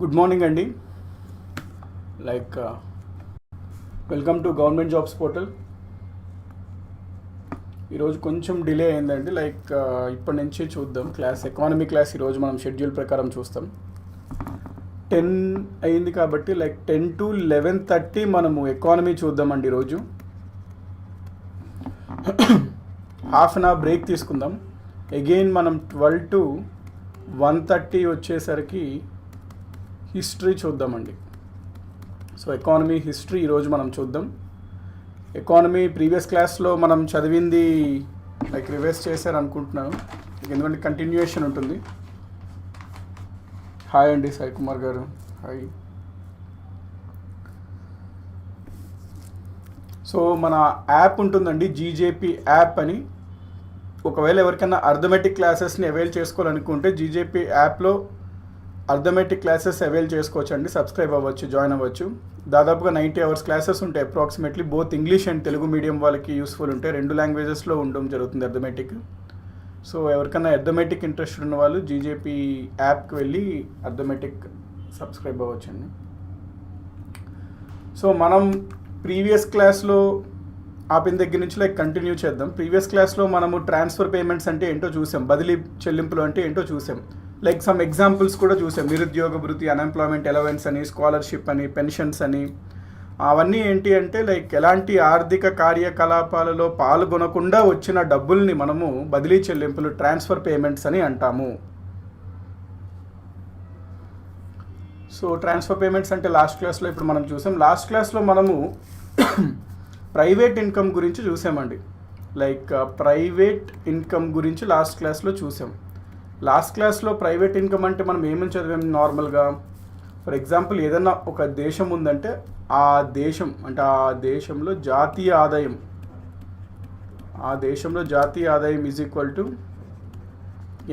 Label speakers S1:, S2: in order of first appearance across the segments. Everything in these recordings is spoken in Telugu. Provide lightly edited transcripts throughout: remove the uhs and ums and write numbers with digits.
S1: గుడ్ మార్నింగ్ అండి. Like welcome to government jobs portal. ఈరోజు కొంచెం డిలే అయిందండి. ఇప్పటి నుంచి చూద్దాం ఎకానమీ క్లాస్ ఈరోజు మనం షెడ్యూల్ ప్రకారం చూస్తాం. 10 అయింది కాబట్టి 10 to 11:30 మనము ఎకానమీ చూద్దామండి. ఈరోజు హాఫ్ అన్ అవర్ బ్రేక్ తీసుకుందాం. అగైన్ మనం 12 to 1:30 వచ్చేసరికి హిస్టరీ చూద్దామండి. సో ఎకానమీ హిస్టరీ ఈరోజు మనం చూద్దాం. ఎకానమీ ప్రీవియస్ క్లాస్లో మనం చదివింది రివైజ్ చేశారు అనుకుంటున్నాను, ఎందుకంటే కంటిన్యూయేషన్ ఉంటుంది. హాయ్ అండి సాయి కుమార్ గారు, హాయ్. సో మన యాప్ ఉంటుందండి, జీజేపీ యాప్ అని. ఒకవేళ ఎవరికైనా అర్థమెటిక్ క్లాసెస్ని అవైల్ చేసుకోవాలనుకుంటే జీజేపీ యాప్లో అర్థమెటిక్ క్లాసెస్ అవైల్ చేసుకోవచ్చు అండి. సబ్స్క్రైబ్ అవ్వచ్చు, జాయిన్ అవ్వచ్చు. దాదాపుగా 90 hours క్లాసెస్ ఉంటాయి approximately. Both English and Telugu medium వాళ్ళకి యూస్ఫుల్ ఉంటాయి. 2 లాంగ్వేజెస్లో ఉండడం జరుగుతుంది అర్థమెటిక్. సో ఎవరికైనా అర్థమెటిక్ ఇంట్రెస్ట్ ఉన్న వాళ్ళు జీజేపీ యాప్కి వెళ్ళి అర్థమెటిక్ సబ్స్క్రైబ్ అవ్వచ్చు అండి. సో మనం ప్రీవియస్ క్లాస్లో ఆపిన దగ్గర నుంచి కంటిన్యూ చేద్దాం. ప్రీవియస్ క్లాస్లో మనము ట్రాన్స్ఫర్ పేమెంట్స్ అంటే ఏంటో చూసాం, బదిలీ చెల్లింపులు అంటే ఏంటో చూసాం. సమ్ ఎగ్జాంపుల్స్ కూడా చూసాం. నిరుద్యోగ భృతి, అన్ఎంప్లాయ్మెంట్ అలవెన్స్ అని, స్కాలర్షిప్ అని, పెన్షన్స్ అని. అవన్నీ ఏంటి అంటే ఎలాంటి ఆర్థిక కార్యకలాపాలలో పాల్గొనకుండా వచ్చిన డబ్బుల్ని మనము బదిలీ చెల్లింపులు, ట్రాన్స్ఫర్ పేమెంట్స్ అని అంటాము. సో ట్రాన్స్ఫర్ పేమెంట్స్ అంటే లాస్ట్ క్లాస్లో ఇప్పుడు మనం చూసాం. లాస్ట్ క్లాస్లో మనము ప్రైవేట్ ఇన్కమ్ గురించి చూసామండి. ప్రైవేట్ ఇన్కమ్ గురించి లాస్ట్ క్లాస్లో చూసాం. లాస్ట్ క్లాస్లో ప్రైవేట్ ఇన్కమ్ అంటే మనం ఏమని చదివాం నార్మల్గా. ఫర్ ఎగ్జాంపుల్ ఏదన్నా ఒక దేశం ఉందంటే ఆ దేశంలో జాతీయ ఆదాయం ఈజ్ ఈక్వల్ టు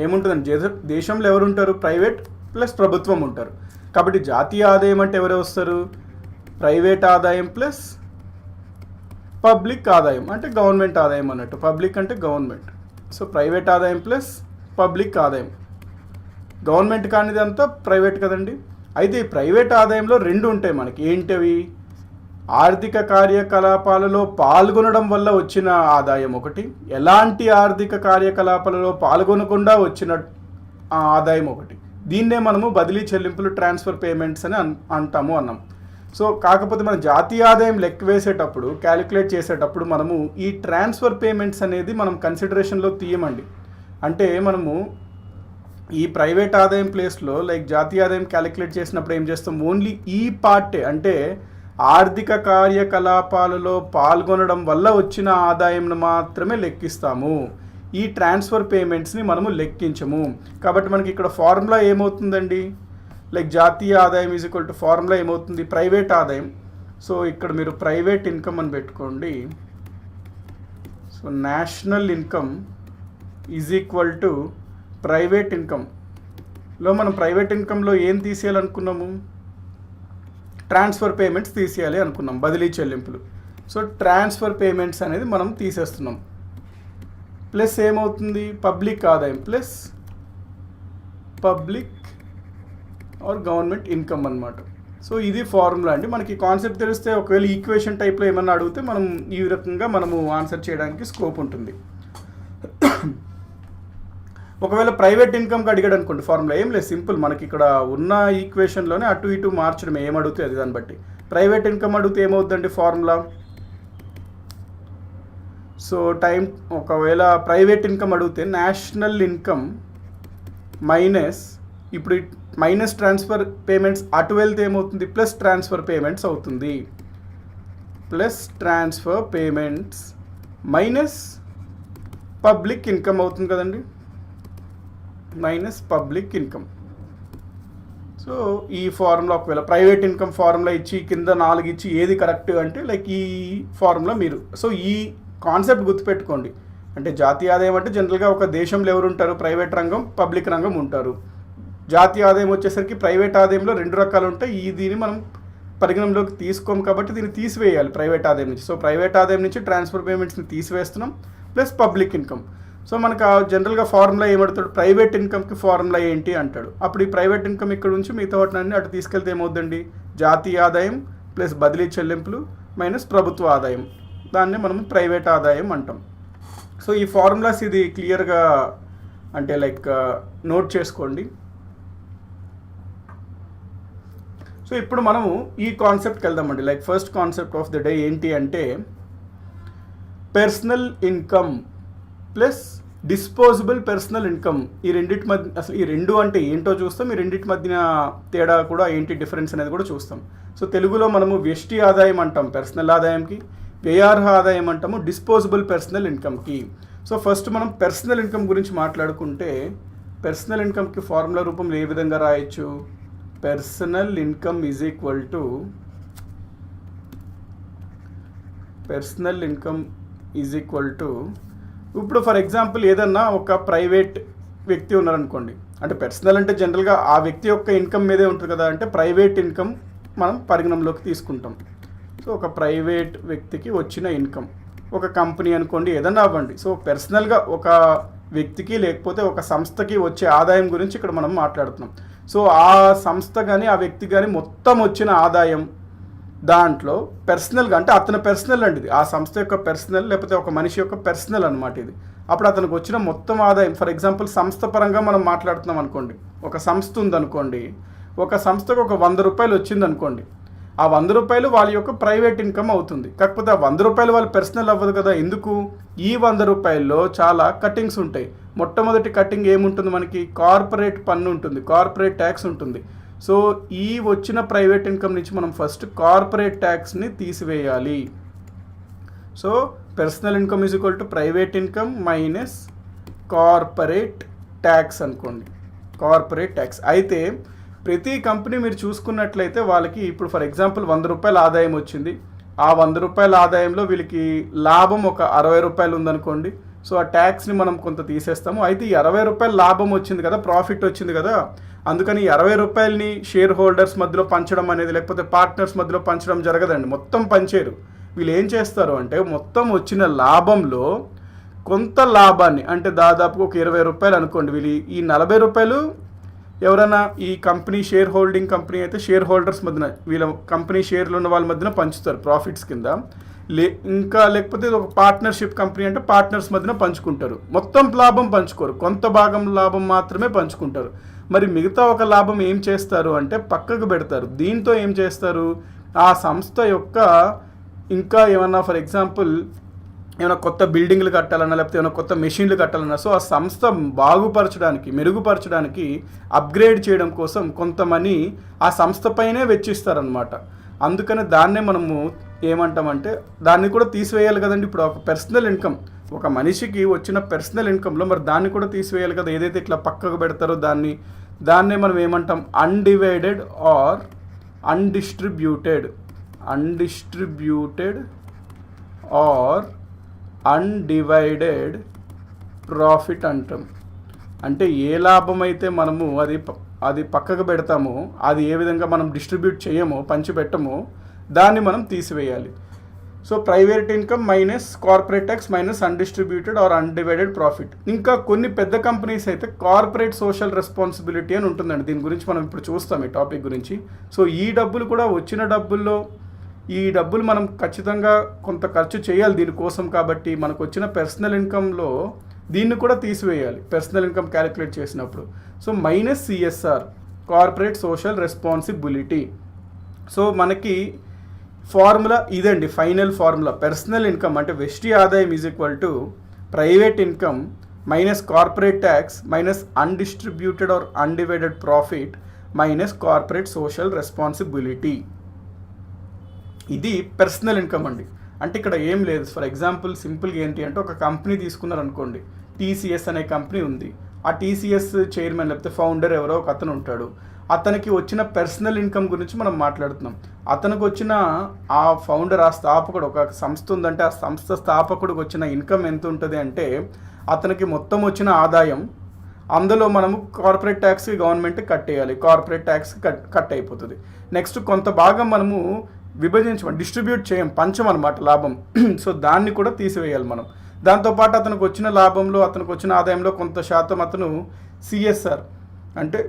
S1: ఏముంటుందండి, దేశంలో ఎవరు ఉంటారు? ప్రైవేట్ ప్లస్ ప్రభుత్వం ఉంటారు. కాబట్టి జాతీయ ఆదాయం అంటే ఎవరు వస్తారు? ప్రైవేట్ ఆదాయం ప్లస్ పబ్లిక్ ఆదాయం అంటే గవర్నమెంట్ ఆదాయం అన్నట్టు. పబ్లిక్ అంటే గవర్నమెంట్. సో ప్రైవేట్ ఆదాయం ప్లస్ పబ్లిక్ ఆదాయం. గవర్నమెంట్ కానిది అంతా ప్రైవేట్ కదండి. అయితే ఈ ప్రైవేట్ ఆదాయంలో 2 ఉంటాయి మనకి. ఏంటవి? ఆర్థిక కార్యకలాపాలలో పాల్గొనడం వల్ల వచ్చిన ఆదాయం ఒకటి, ఎలాంటి ఆర్థిక కార్యకలాపాలలో పాల్గొనకుండా వచ్చిన ఆదాయం ఒకటి. దీన్నే మనము బదిలీ చెల్లింపులు, ట్రాన్స్ఫర్ పేమెంట్స్ అని అన్నాం. సో కాకపోతే మన జాతీయ ఆదాయం లెక్క వేసేటప్పుడు, క్యాలిక్యులేట్ చేసేటప్పుడు మనము ఈ ట్రాన్స్ఫర్ పేమెంట్స్ అనేది మనం కన్సిడరేషన్లో తీయమండి. అంటే మనము ఈ ప్రైవేట్ ఆదాయం ప్లేస్లో జాతీయ ఆదాయం క్యాలిక్యులేట్ చేసినప్పుడు ఏం చేస్తాం? ఓన్లీ ఈ పార్టే, అంటే ఆర్థిక కార్యకలాపాలలో పాల్గొనడం వల్ల వచ్చిన ఆదాయంను మాత్రమే లెక్కిస్తాము. ఈ ట్రాన్స్ఫర్ పేమెంట్స్ని మనము లెక్కించము. కాబట్టి మనకి ఇక్కడ ఫార్ములా ఏమవుతుందండి? జాతీయ ఆదాయం ఈజ్ ఈక్వల్ టు ఫార్ములా ఏమవుతుంది? ప్రైవేట్ ఆదాయం. సో ఇక్కడ మీరు ప్రైవేట్ ఇన్కమ్ అని పెట్టుకోండి. So national income is equal to private ఇన్కమ్లో మనం ప్రైవేట్ ఇన్కమ్లో ఏం తీసేయాలనుకున్నాము? ట్రాన్స్ఫర్ పేమెంట్స్ తీసేయాలి అనుకున్నాం, బదిలీ చెల్లింపులు. సో ట్రాన్స్ఫర్ పేమెంట్స్ అనేది మనం తీసేస్తున్నాం. ప్లస్ ఏమవుతుంది? పబ్లిక్ ఆదాయం plus public or government income అన్నమాట. సో ఇది ఫార్ములా అండి. మనకి కాన్సెప్ట్ తెలిస్తే ఒకవేళ ఈక్వేషన్ టైప్లో ఏమన్నా అడిగితే మనం ఈ రకంగా మనము ఆన్సర్ చేయడానికి స్కోప్ ఉంటుంది. ఒకవేళ ప్రైవేట్ ఇన్కమ్కి అడిగాడు అనుకోండి, ఫార్ములా ఏం లేదు, సింపుల్. మనకి ఇక్కడ ఉన్న ఈక్వేషన్లోనే అటు ఇటు మార్చడం, ఏం అడిగితే అది దాన్ని బట్టి. ప్రైవేట్ ఇన్కమ్ అడిగితే ఏమవుతుందండి ఫార్ములా? సో ఒకవేళ ప్రైవేట్ ఇన్కమ్ అడిగితే నేషనల్ ఇన్కమ్ మైనస్, ఇప్పుడు మైనస్ ట్రాన్స్ఫర్ పేమెంట్స్ అటు వెళ్తే ఏమవుతుంది? ప్లస్ ట్రాన్స్ఫర్ పేమెంట్స్ అవుతుంది. Plus transfer payments minus public income అవుతుంది కదండి, మైనస్ పబ్లిక్ ఇన్కమ్. సో ఈ ఫార్ములా ఒకవేళ ప్రైవేట్ ఇన్కమ్ ఫార్ములా ఇచ్చి కింద 4 ఇచ్చి ఏది కరెక్ట్ అంటే ఈ ఫార్ములా మీరు. సో ఈ కాన్సెప్ట్ గుర్తుపెట్టుకోండి. అంటే జాతీయ ఆదాయం అంటే జనరల్గా ఒక దేశంలో ఎవరు ఉంటారు? ప్రైవేట్ రంగం, పబ్లిక్ రంగం ఉంటారు. జాతీయ ఆదాయం వచ్చేసరికి ప్రైవేట్ ఆదాయంలో 2 రకాలు ఉంటాయి. దీన్ని మనం పరిగణంలోకి తీసుకోం కాబట్టి దీన్ని తీసివేయాలి ప్రైవేట్ ఆదాయం నుంచి. సో ప్రైవేట్ ఆదాయం నుంచి ట్రాన్స్ఫర్ పేమెంట్స్ని తీసివేస్తున్నాం, ప్లస్ పబ్లిక్ ఇన్కమ్. సో మనకు జనరల్గా ఫార్ములా ఏమడుతాడు, ప్రైవేట్ ఇన్కమ్కి ఫార్ములా ఏంటి అంటాడు. అప్పుడు ఈ ప్రైవేట్ ఇన్కమ్ ఇక్కడ నుంచి మిగతా వాటిని అటు తీసుకెళ్తే ఏమవుతుందండి, జాతీయ ఆదాయం ప్లస్ బదిలీ చెల్లింపులు మైనస్ ప్రభుత్వ ఆదాయం, దాన్ని మనం ప్రైవేట్ ఆదాయం అంటాం. సో ఈ ఫార్ములాస్ ఇది క్లియర్గా అంటే లైక్ నోట్ చేసుకోండి. సో ఇప్పుడు మనము ఈ కాన్సెప్ట్కి వెళ్దామండి. Like first concept of the day ఏంటి అంటే personal income plus disposable personal income. ఈ రెండింటి మధ్య అసలు ఈ రెండు అంటే ఏంటో చూస్తాం, ఈ రెండింటి మధ్యన తేడా కూడా ఏంటి డిఫరెన్స్ అనేది కూడా చూస్తాం. సో తెలుగులో మనము వ్యష్టి ఆదాయం అంటాం పర్సనల్ ఆదాయంకి, వ్యయార్హ ఆదాయం అంటాము డిస్పోజబుల్ పర్సనల్ ఇన్కమ్కి. సో ఫస్ట్ మనం పర్సనల్ ఇన్కమ్ గురించి మాట్లాడుకుంటే పర్సనల్ ఇన్కమ్కి ఫార్ములా రూపంలో ఏ విధంగా రాయొచ్చు, personal income is equal to ఇప్పుడు ఫర్ ఎగ్జాంపుల్ ఏదన్నా ఒక ప్రైవేట్ వ్యక్తి ఉన్నారనుకోండి, అంటే పర్సనల్ అంటే జనరల్గా ఆ వ్యక్తి యొక్క ఇన్కమ్ మీదే ఉంటుంది కదా, అంటే ప్రైవేట్ ఇన్కమ్ మనం పరిగణంలోకి తీసుకుంటాం. సో ఒక ప్రైవేట్ వ్యక్తికి వచ్చిన ఇన్కమ్, ఒక కంపెనీ అనుకోండి ఏదన్నా అవ్వండి. సో పర్సనల్గా ఒక వ్యక్తికి లేకపోతే ఒక సంస్థకి వచ్చే ఆదాయం గురించి ఇక్కడ మనం మాట్లాడుతున్నాం. సో ఆ సంస్థ కానీ ఆ వ్యక్తి కానీ మొత్తం వచ్చిన ఆదాయం దాంట్లో పర్సనల్గా అంటే అతని పర్సనల్ అండి ఇది, ఆ సంస్థ యొక్క పర్సనల్ లేకపోతే ఒక మనిషి యొక్క పర్సనల్ అనమాట ఇది. అప్పుడు అతనికి వచ్చిన మొత్తం ఆదాయం, ఫర్ ఎగ్జాంపుల్ సంస్థ పరంగా మనం మాట్లాడుతున్నాం అనుకోండి, ఒక సంస్థ ఉందనుకోండి, ఒక సంస్థకు ఒక 100 రూపాయలు వచ్చింది అనుకోండి, ఆ 100 రూపాయలు వాళ్ళ యొక్క ప్రైవేట్ ఇన్కమ్ అవుతుంది. కాకపోతే ఆ 100 రూపాయలు వాళ్ళ పర్సనల్ అవ్వదు కదా, ఎందుకు, ఈ 100 రూపాయల్లో చాలా కట్టింగ్స్ ఉంటాయి. మొట్టమొదటి కట్టింగ్ ఏముంటుంది మనకి, కార్పొరేట్ పన్ను ఉంటుంది, కార్పొరేట్ ట్యాక్స్ ఉంటుంది. సో ఈ వచ్చిన ప్రైవేట్ ఇన్కమ్ నుంచి మనం ఫస్ట్ కార్పొరేట్ ట్యాక్స్ని తీసివేయాలి. So personal income is equal to private income minus corporate tax అనుకోండి, కార్పొరేట్ ట్యాక్స్. అయితే ప్రతి కంపెనీ మీరు చూసుకున్నట్లయితే వాళ్ళకి ఇప్పుడు ఫర్ ఎగ్జాంపుల్ 100 రూపాయల ఆదాయం వచ్చింది, ఆ 100 రూపాయల ఆదాయంలో వీళ్ళకి లాభం ఒక 60 రూపాయలు ఉందనుకోండి. సో ఆ ట్యాక్స్ని మనం కొంత తీసేస్తాము. అయితే ఈ 60 రూపాయల లాభం వచ్చింది కదా, ప్రాఫిట్ వచ్చింది కదా, అందుకని 60 రూపాయలని షేర్ హోల్డర్స్ మధ్యలో పంచడం అనేది లేకపోతే పార్ట్నర్స్ మధ్యలో పంచడం జరగదండి, మొత్తం పంచేరు. వీళ్ళు ఏం చేస్తారు అంటే మొత్తం వచ్చిన లాభంలో కొంత లాభాన్ని, అంటే దాదాపు ఒక 20 రూపాయలు అనుకోండి, వీళ్ళు ఈ 40 రూపాయలు ఎవరైనా ఈ కంపెనీ షేర్ హోల్డింగ్ కంపెనీ అయితే షేర్ హోల్డర్స్ మధ్యన వీళ్ళ కంపెనీ షేర్లు ఉన్న వాళ్ళ మధ్యన పంచుతారు ప్రాఫిట్స్ కింద. ఇంకా లేకపోతే ఒక పార్ట్నర్షిప్ కంపెనీ అంటే పార్ట్నర్స్ మధ్యన పంచుకుంటారు, మొత్తం లాభం పంచుకోరు, కొంత భాగం లాభం మాత్రమే పంచుకుంటారు. మరి మిగతా ఒక లాభం ఏం చేస్తారు అంటే పక్కకు పెడతారు. దీంతో ఏం చేస్తారు, ఆ సంస్థ యొక్క ఇంకా ఏమన్నా ఫర్ ఎగ్జాంపుల్ ఏమైనా కొత్త బిల్డింగ్లు కట్టాలన్నా లేకపోతే ఏమైనా కొత్త మెషిన్లు కట్టాలన్నా, సో ఆ సంస్థ బాగుపరచడానికి మెరుగుపరచడానికి అప్గ్రేడ్ చేయడం కోసం కొంత మనీ ఆ సంస్థ పైనే వెచ్చిస్తారనమాట. అందుకని దాన్నే మనము ఏమంటామంటే దాన్ని కూడా తీసివేయాలి కదండి. ఇప్పుడు ఒక పర్సనల్ ఇన్కమ్, ఒక మనిషికి వచ్చిన పర్సనల్ ఇన్కంలో మరి దాన్ని కూడా తీసివేయాలి కదా, ఏదైతే ఇట్లా పక్కకు పెడతారో దాన్నే మనం ఏమంటాం, undivided or undistributed or undivided profit అంటాం. అంటే ఏ లాభం అయితే మనము అది పక్కకు పెడతామో, అది ఏ విధంగా మనం డిస్ట్రిబ్యూట్ చేయమో, పంచిపెట్టమో, దాన్ని మనం తీసివేయాలి. So private income minus corporate tax minus undistributed or undivided profit. ఇంకా కొన్ని పెద్ద కంపెనీస్ అయితే కార్పొరేట్ సోషల్ రెస్పాన్సిబిలిటీ అని ఉంటుందండి. దీని గురించి మనం ఇప్పుడు చూస్తాం ఈ టాపిక్ గురించి. సో ఈ డబ్బులు కూడా వచ్చిన డబ్బుల్లో ఈ డబ్బులు మనం ఖచ్చితంగా కొంత ఖర్చు చేయాలి దీనికోసం. కాబట్టి మనకు వచ్చిన పర్సనల్ ఇన్కంలో దీన్ని కూడా తీసివేయాలి పర్సనల్ ఇన్కమ్ క్యాలిక్యులేట్ చేసినప్పుడు. So minus CSR, corporate social responsibility. So మనకి ఫార్ములా ఇదండి, ఫైనల్ ఫార్ములా. పర్సనల్ ఇన్కమ్ అంటే వ్యష్టి ఆదాయం is equal to private income minus corporate tax minus undistributed or undivided profit minus corporate social responsibility. ఇది పర్సనల్ ఇన్కమ్ అండి. అంటే ఇక్కడ ఏం లేదు. ఫర్ ఎగ్జాంపుల్ సింపుల్గా ఏంటి అంటే ఒక కంపెనీ తీసుకున్నారనుకోండి, టీసీఎస్ అనే కంపెనీ ఉంది. ఆ టీసీఎస్ చైర్మన్ లేకపోతే ఫౌండర్ ఎవరో ఒక అతను ఉంటాడు. అతనికి వచ్చిన పర్సనల్ ఇన్కమ్ గురించి మనం మాట్లాడుతున్నాం. అతనికి వచ్చిన ఆ ఫౌండర్, ఆ స్థాపకుడు, ఒక సంస్థ ఉందంటే ఆ సంస్థ స్థాపకుడికి వచ్చిన ఇన్కమ్ ఎంత ఉంటుంది అంటే అతనికి మొత్తం వచ్చిన ఆదాయం, అందులో మనము కార్పొరేట్ ట్యాక్స్కి గవర్నమెంట్ కట్టేయాలి, కార్పొరేట్ ట్యాక్స్ కట్ అయిపోతుంది. నెక్స్ట్ కొంత భాగం మనము విభజించమని డిస్ట్రిబ్యూట్ చేయం, పంచమన్నమాట లాభం. సో దాన్ని కూడా తీసివేయాలి మనం. దాంతోపాటు అతనికి వచ్చిన లాభంలో, అతనికి వచ్చిన ఆదాయంలో కొంత శాతం అతను సిఎస్ఆర్ అంటే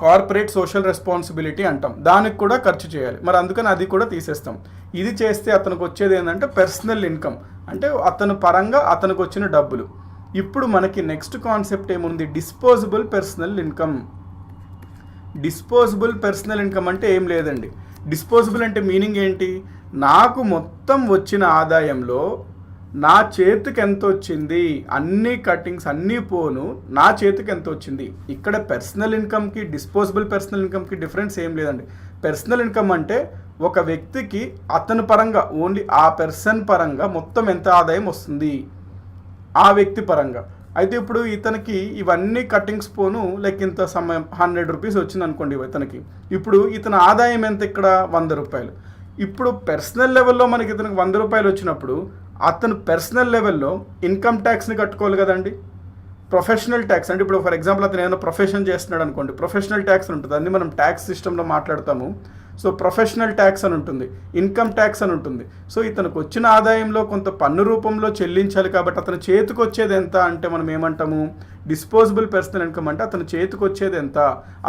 S1: కార్పొరేట్ సోషల్ రెస్పాన్సిబిలిటీ అంటాం, దానికి కూడా ఖర్చు చేయాలి. మరి అందుకని అది కూడా తీసేస్తాం. ఇది చేస్తే అతనికి వచ్చేది ఏంటంటే పర్సనల్ ఇన్కమ్, అంటే అతను పరంగా అతనికి వచ్చిన డబ్బులు. ఇప్పుడు మనకి నెక్స్ట్ కాన్సెప్ట్ ఏముంది, disposable personal income. Disposable personal income అంటే ఏం లేదండి. డిస్పోజబుల్ అంటే మీనింగ్ ఏంటి, నాకు మొత్తం వచ్చిన ఆదాయంలో నా చేతికి ఎంత వచ్చింది, అన్ని కట్టింగ్స్ అన్నీ పోను నా చేతికి ఎంత వచ్చింది. ఇక్కడ పర్సనల్ ఇన్కమ్కి డిస్పోజబుల్ పర్సనల్ ఇన్కమ్కి డిఫరెన్స్ ఏం లేదండి. పర్సనల్ ఇన్కమ్ అంటే ఒక వ్యక్తికి అతని పరంగా ఓన్లీ ఆ పర్సన్ పరంగా మొత్తం ఎంత ఆదాయం వస్తుంది ఆ వ్యక్తి పరంగా. అయితే ఇప్పుడు ఇతనికి ఇవన్నీ కట్టింగ్స్ పోను లైక్ ఇంత సమయం 100 రూపీస్ వచ్చింది అనుకోండి ఇతనికి. ఇప్పుడు ఇతని ఆదాయం ఎంత ఇక్కడ 100 రూపాయలు. ఇప్పుడు పర్సనల్ లెవెల్లో మనకి ఇతనికి 100 రూపాయలు వచ్చినప్పుడు అతను పర్సనల్ లెవెల్లో ఇన్కమ్ ట్యాక్స్ని కట్టుకోవాలి కదండి. ప్రొఫెషనల్ ట్యాక్స్ అంటే ఇప్పుడు ఫర్ ఎగ్జాంపుల్ అతను ఏమైనా ప్రొఫెషన్ చేస్తున్నాడు అనుకోండి, ప్రొఫెషనల్ ట్యాక్స్ ఉంటుంది, అన్ని మనం ట్యాక్స్ సిస్టంలో మాట్లాడతాము. సో ప్రొఫెషనల్ ట్యాక్స్ అని ఉంటుంది, ఇన్కమ్ ట్యాక్స్ అని ఉంటుంది. సో ఇతనికి వచ్చిన ఆదాయంలో కొంత పన్ను రూపంలో చెల్లించాలి కాబట్టి అతని చేతికి వచ్చేది ఎంత అంటే మనం ఏమంటాము, డిస్పోజబుల్ పర్సనల్ ఇన్కమ్ అంటే అతని చేతికి వచ్చేది ఎంత,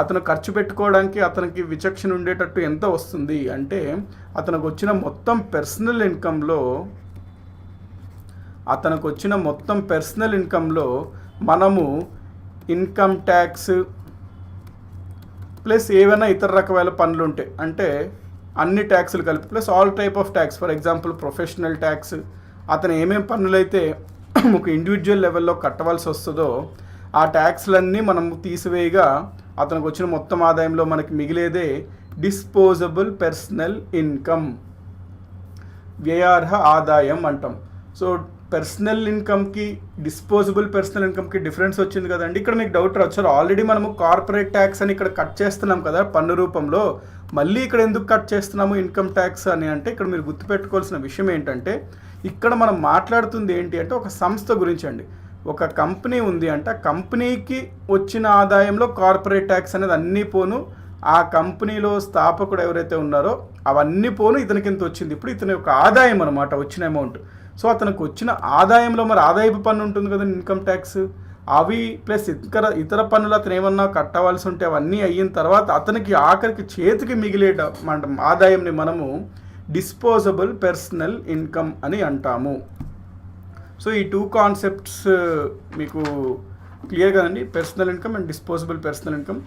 S1: అతను ఖర్చు పెట్టుకోవడానికి అతనికి విచక్షణ ఉండేటట్టు ఎంత వస్తుంది అంటే అతనికి వచ్చిన మొత్తం పర్సనల్ ఇన్కంలో మనము ఇన్కమ్ ట్యాక్స్ ప్లస్ ఏవైనా ఇతర రకమైన పనులు ఉంటాయి అంటే అన్ని ట్యాక్సులు కలిపి plus all type of tax. For example professional tax, అతను ఏమేమి పన్నులు అయితే ఒక ఇండివిజువల్ లెవెల్లో కట్టవలసి వస్తుందో ఆ ట్యాక్స్లన్నీ మనం తీసివేయగా అతనికి వచ్చిన మొత్తం ఆదాయంలో మనకి మిగిలేదే డిస్పోజబుల్ పర్సనల్ ఇన్కమ్, వ్యయార్హ ఆదాయం అంటాం. సో పర్సనల్ ఇన్కమ్కి డిస్పోజబుల్ పర్సనల్ ఇన్కమ్కి డిఫరెన్స్ వచ్చింది కదండి. ఇక్కడ మీకు డౌట్ రావచ్చు, ఆల్రెడీ మనము కార్పొరేట్ ట్యాక్స్ అని ఇక్కడ కట్ చేస్తున్నాం కదా పన్ను రూపంలో, మళ్ళీ ఇక్కడ ఎందుకు కట్ చేస్తున్నాము ఇన్కమ్ ట్యాక్స్ అని అంటే ఇక్కడ మీరు గుర్తుపెట్టుకోవాల్సిన విషయం ఏంటంటే ఇక్కడ మనం మాట్లాడుతుంది ఏంటి అంటే ఒక సంస్థ గురించి అండి. ఒక కంపెనీ ఉంది అంటే ఆ కంపెనీకి వచ్చిన ఆదాయంలో కార్పొరేట్ ట్యాక్స్ అనేది అన్నీ పోను, ఆ కంపెనీలో స్థాపకుడు ఎవరైతే ఉన్నారో అవన్నీ పోను ఇతనికి ఎంత వచ్చింది. ఇప్పుడు ఇతని యొక్క ఆదాయం అనమాట వచ్చిన అమౌంట్. సో అతనికి వచ్చిన ఆదాయంలో మరి ఆదాయపు పన్ను ఉంటుంది కదా ఇన్కమ్ ట్యాక్స్, అవి ప్లస్ ఇతర పన్నులు అతను ఏమన్నా కట్టవలసి ఉంటే అవన్నీ అయిన తర్వాత అతనికి ఆఖరికి చేతికి మిగిలే ఆదాయంని మనము డిస్పోజబుల్ పర్సనల్ ఇన్కమ్ అని అంటాము. సో ఈ 2 కాన్సెప్ట్స్ మీకు క్లియర్ కదండి, personal income and disposable personal income.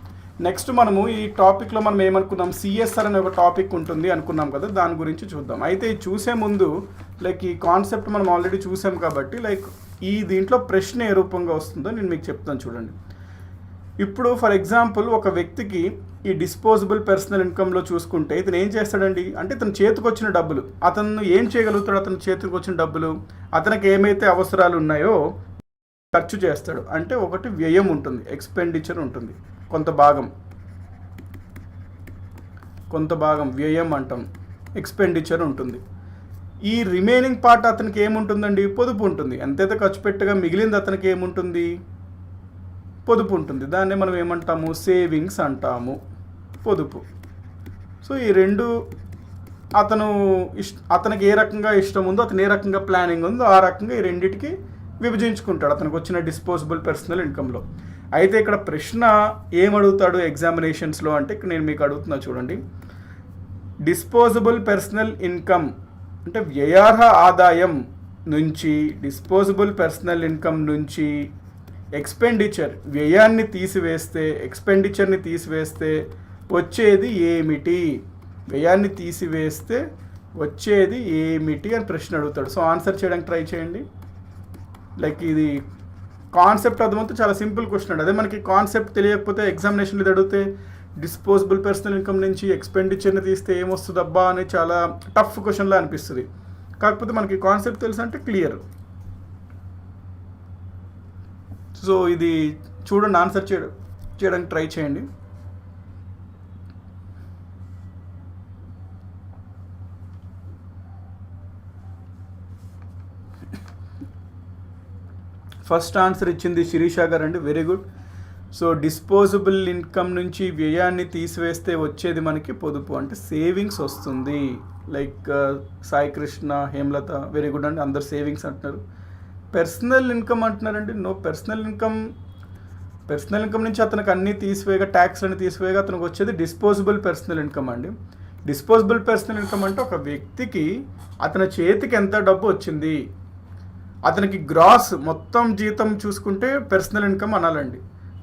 S1: Next మనము ఈ టాపిక్లో మనం ఏమనుకున్నాం, సిఎస్ఆర్ అనే ఒక టాపిక్ ఉంటుంది అనుకున్నాం కదా, దాని గురించి చూద్దాం. అయితే ఇది చూసే ముందు లైక్ ఈ కాన్సెప్ట్ మనం ఆల్రెడీ చూసాం కాబట్టి లైక్ ఈ దీంట్లో ప్రశ్న ఏ రూపంగా వస్తుందో నేను మీకు చెప్తాను చూడండి. ఇప్పుడు ఫర్ ఎగ్జాంపుల్ ఒక వ్యక్తికి ఈ డిస్పోజబుల్ పర్సనల్ ఇన్కమ్లో చూసుకుంటే ఇతను ఏం చేస్తాడండి అంటే ఇతను చేతికి వచ్చిన డబ్బులు, అతను ఏం చేయగలుగుతాడు, అతను చేతికి వచ్చిన డబ్బులు అతనికి ఏమైతే అవసరాలు ఉన్నాయో ఖర్చు చేస్తాడు. అంటే ఒకటి వ్యయం ఉంటుంది, ఎక్స్పెండిచర్ ఉంటుంది, కొంత భాగం వ్యయం అంటాం, ఎక్స్పెండిచర్ ఉంటుంది. ఈ రిమైనింగ్ పార్ట్ అతనికి ఏముంటుందండి, పొదుపు ఉంటుంది. ఎంతైతే ఖర్చు పెట్టగా మిగిలింది అతనికి ఏముంటుంది, పొదుపు ఉంటుంది. దాన్నే మనం ఏమంటాము, సేవింగ్స్ అంటాము, పొదుపు. సో ఈ రెండు అతనికి ఏ రకంగా ఇష్టం ఉందో, అతను ఏ రకంగా ప్లానింగ్ ఉందో ఆ రకంగా ఈ రెండింటికి విభజించుకుంటాడు అతనికి వచ్చిన డిస్పోజబుల్ పర్సనల్ ఇన్కంలో. అయితే ఇక్కడ ప్రశ్న ఏమడుగుతాడు ఎగ్జామినేషన్స్లో అంటే ఇక్కడ నేను మీకు అడుగుతున్నా చూడండి. డిస్పోజబుల్ పర్సనల్ ఇన్కమ్ అంటే వ్యయార్హ ఆదాయం నుంచి, డిస్పోజబుల్ పర్సనల్ ఇన్కమ్ నుంచి ఎక్స్పెండిచర్ వ్యయాన్ని తీసివేస్తే, ఎక్స్పెండిచర్ని తీసివేస్తే వచ్చేది ఏమిటి, వ్యయాన్ని తీసివేస్తే వచ్చేది ఏమిటి అని ప్రశ్న అడుగుతాడు. సో ఆన్సర్ చేయడానికి ట్రై చేయండి. లైక్ ఇది కాన్సెప్ట్ అర్థమైతే చాలా సింపుల్ క్వశ్చన్ అండి. అదే మనకి కాన్సెప్ట్ తెలియకపోతే ఎగ్జామినేషన్ ఇది అడిగితే డిస్పోజబుల్ పర్సనల్ ఇన్కమ్ నుంచి ఎక్స్పెండిచర్ని తీస్తే ఏమొస్తుంది అబ్బా అని చాలా టఫ్ క్వశ్చన్లా అనిపిస్తుంది. కాకపోతే మనకి కాన్సెప్ట్ తెలుసు అంటే క్లియర్. సో ఇది చూడండి, ఆన్సర్ చేయడానికి ట్రై చేయండి. ఫస్ట్ ఆన్సర్ ఇచ్చింది శిరీష గారు అండి, very good. So disposable income నుంచి వ్యయాన్ని తీసివేస్తే వచ్చేది మనకి పొదుపు అంటే సేవింగ్స్ వస్తుంది. Like Sai Krishna, Hemalatha, very good అండి, అందరు సేవింగ్స్ అంటున్నారు. పర్సనల్ ఇన్కమ్ అంటున్నారండి. నో పర్సనల్ ఇన్కమ్ నుంచి అతనికి అన్నీ తీసివేయగా, ట్యాక్స్ అని తీసివేయగా అతనికి వచ్చేది డిస్పోజబుల్ పర్సనల్ ఇన్కమ్ అండి. డిస్పోజబుల్ పర్సనల్ ఇన్కమ్ అంటే ఒక వ్యక్తికి అతని చేతికి ఎంత డబ్బు వచ్చింది, అతనికి గ్రాస్ మొత్తం జీతం చూసుకుంటే పర్సనల్ ఇన్కమ్ అనాలండి.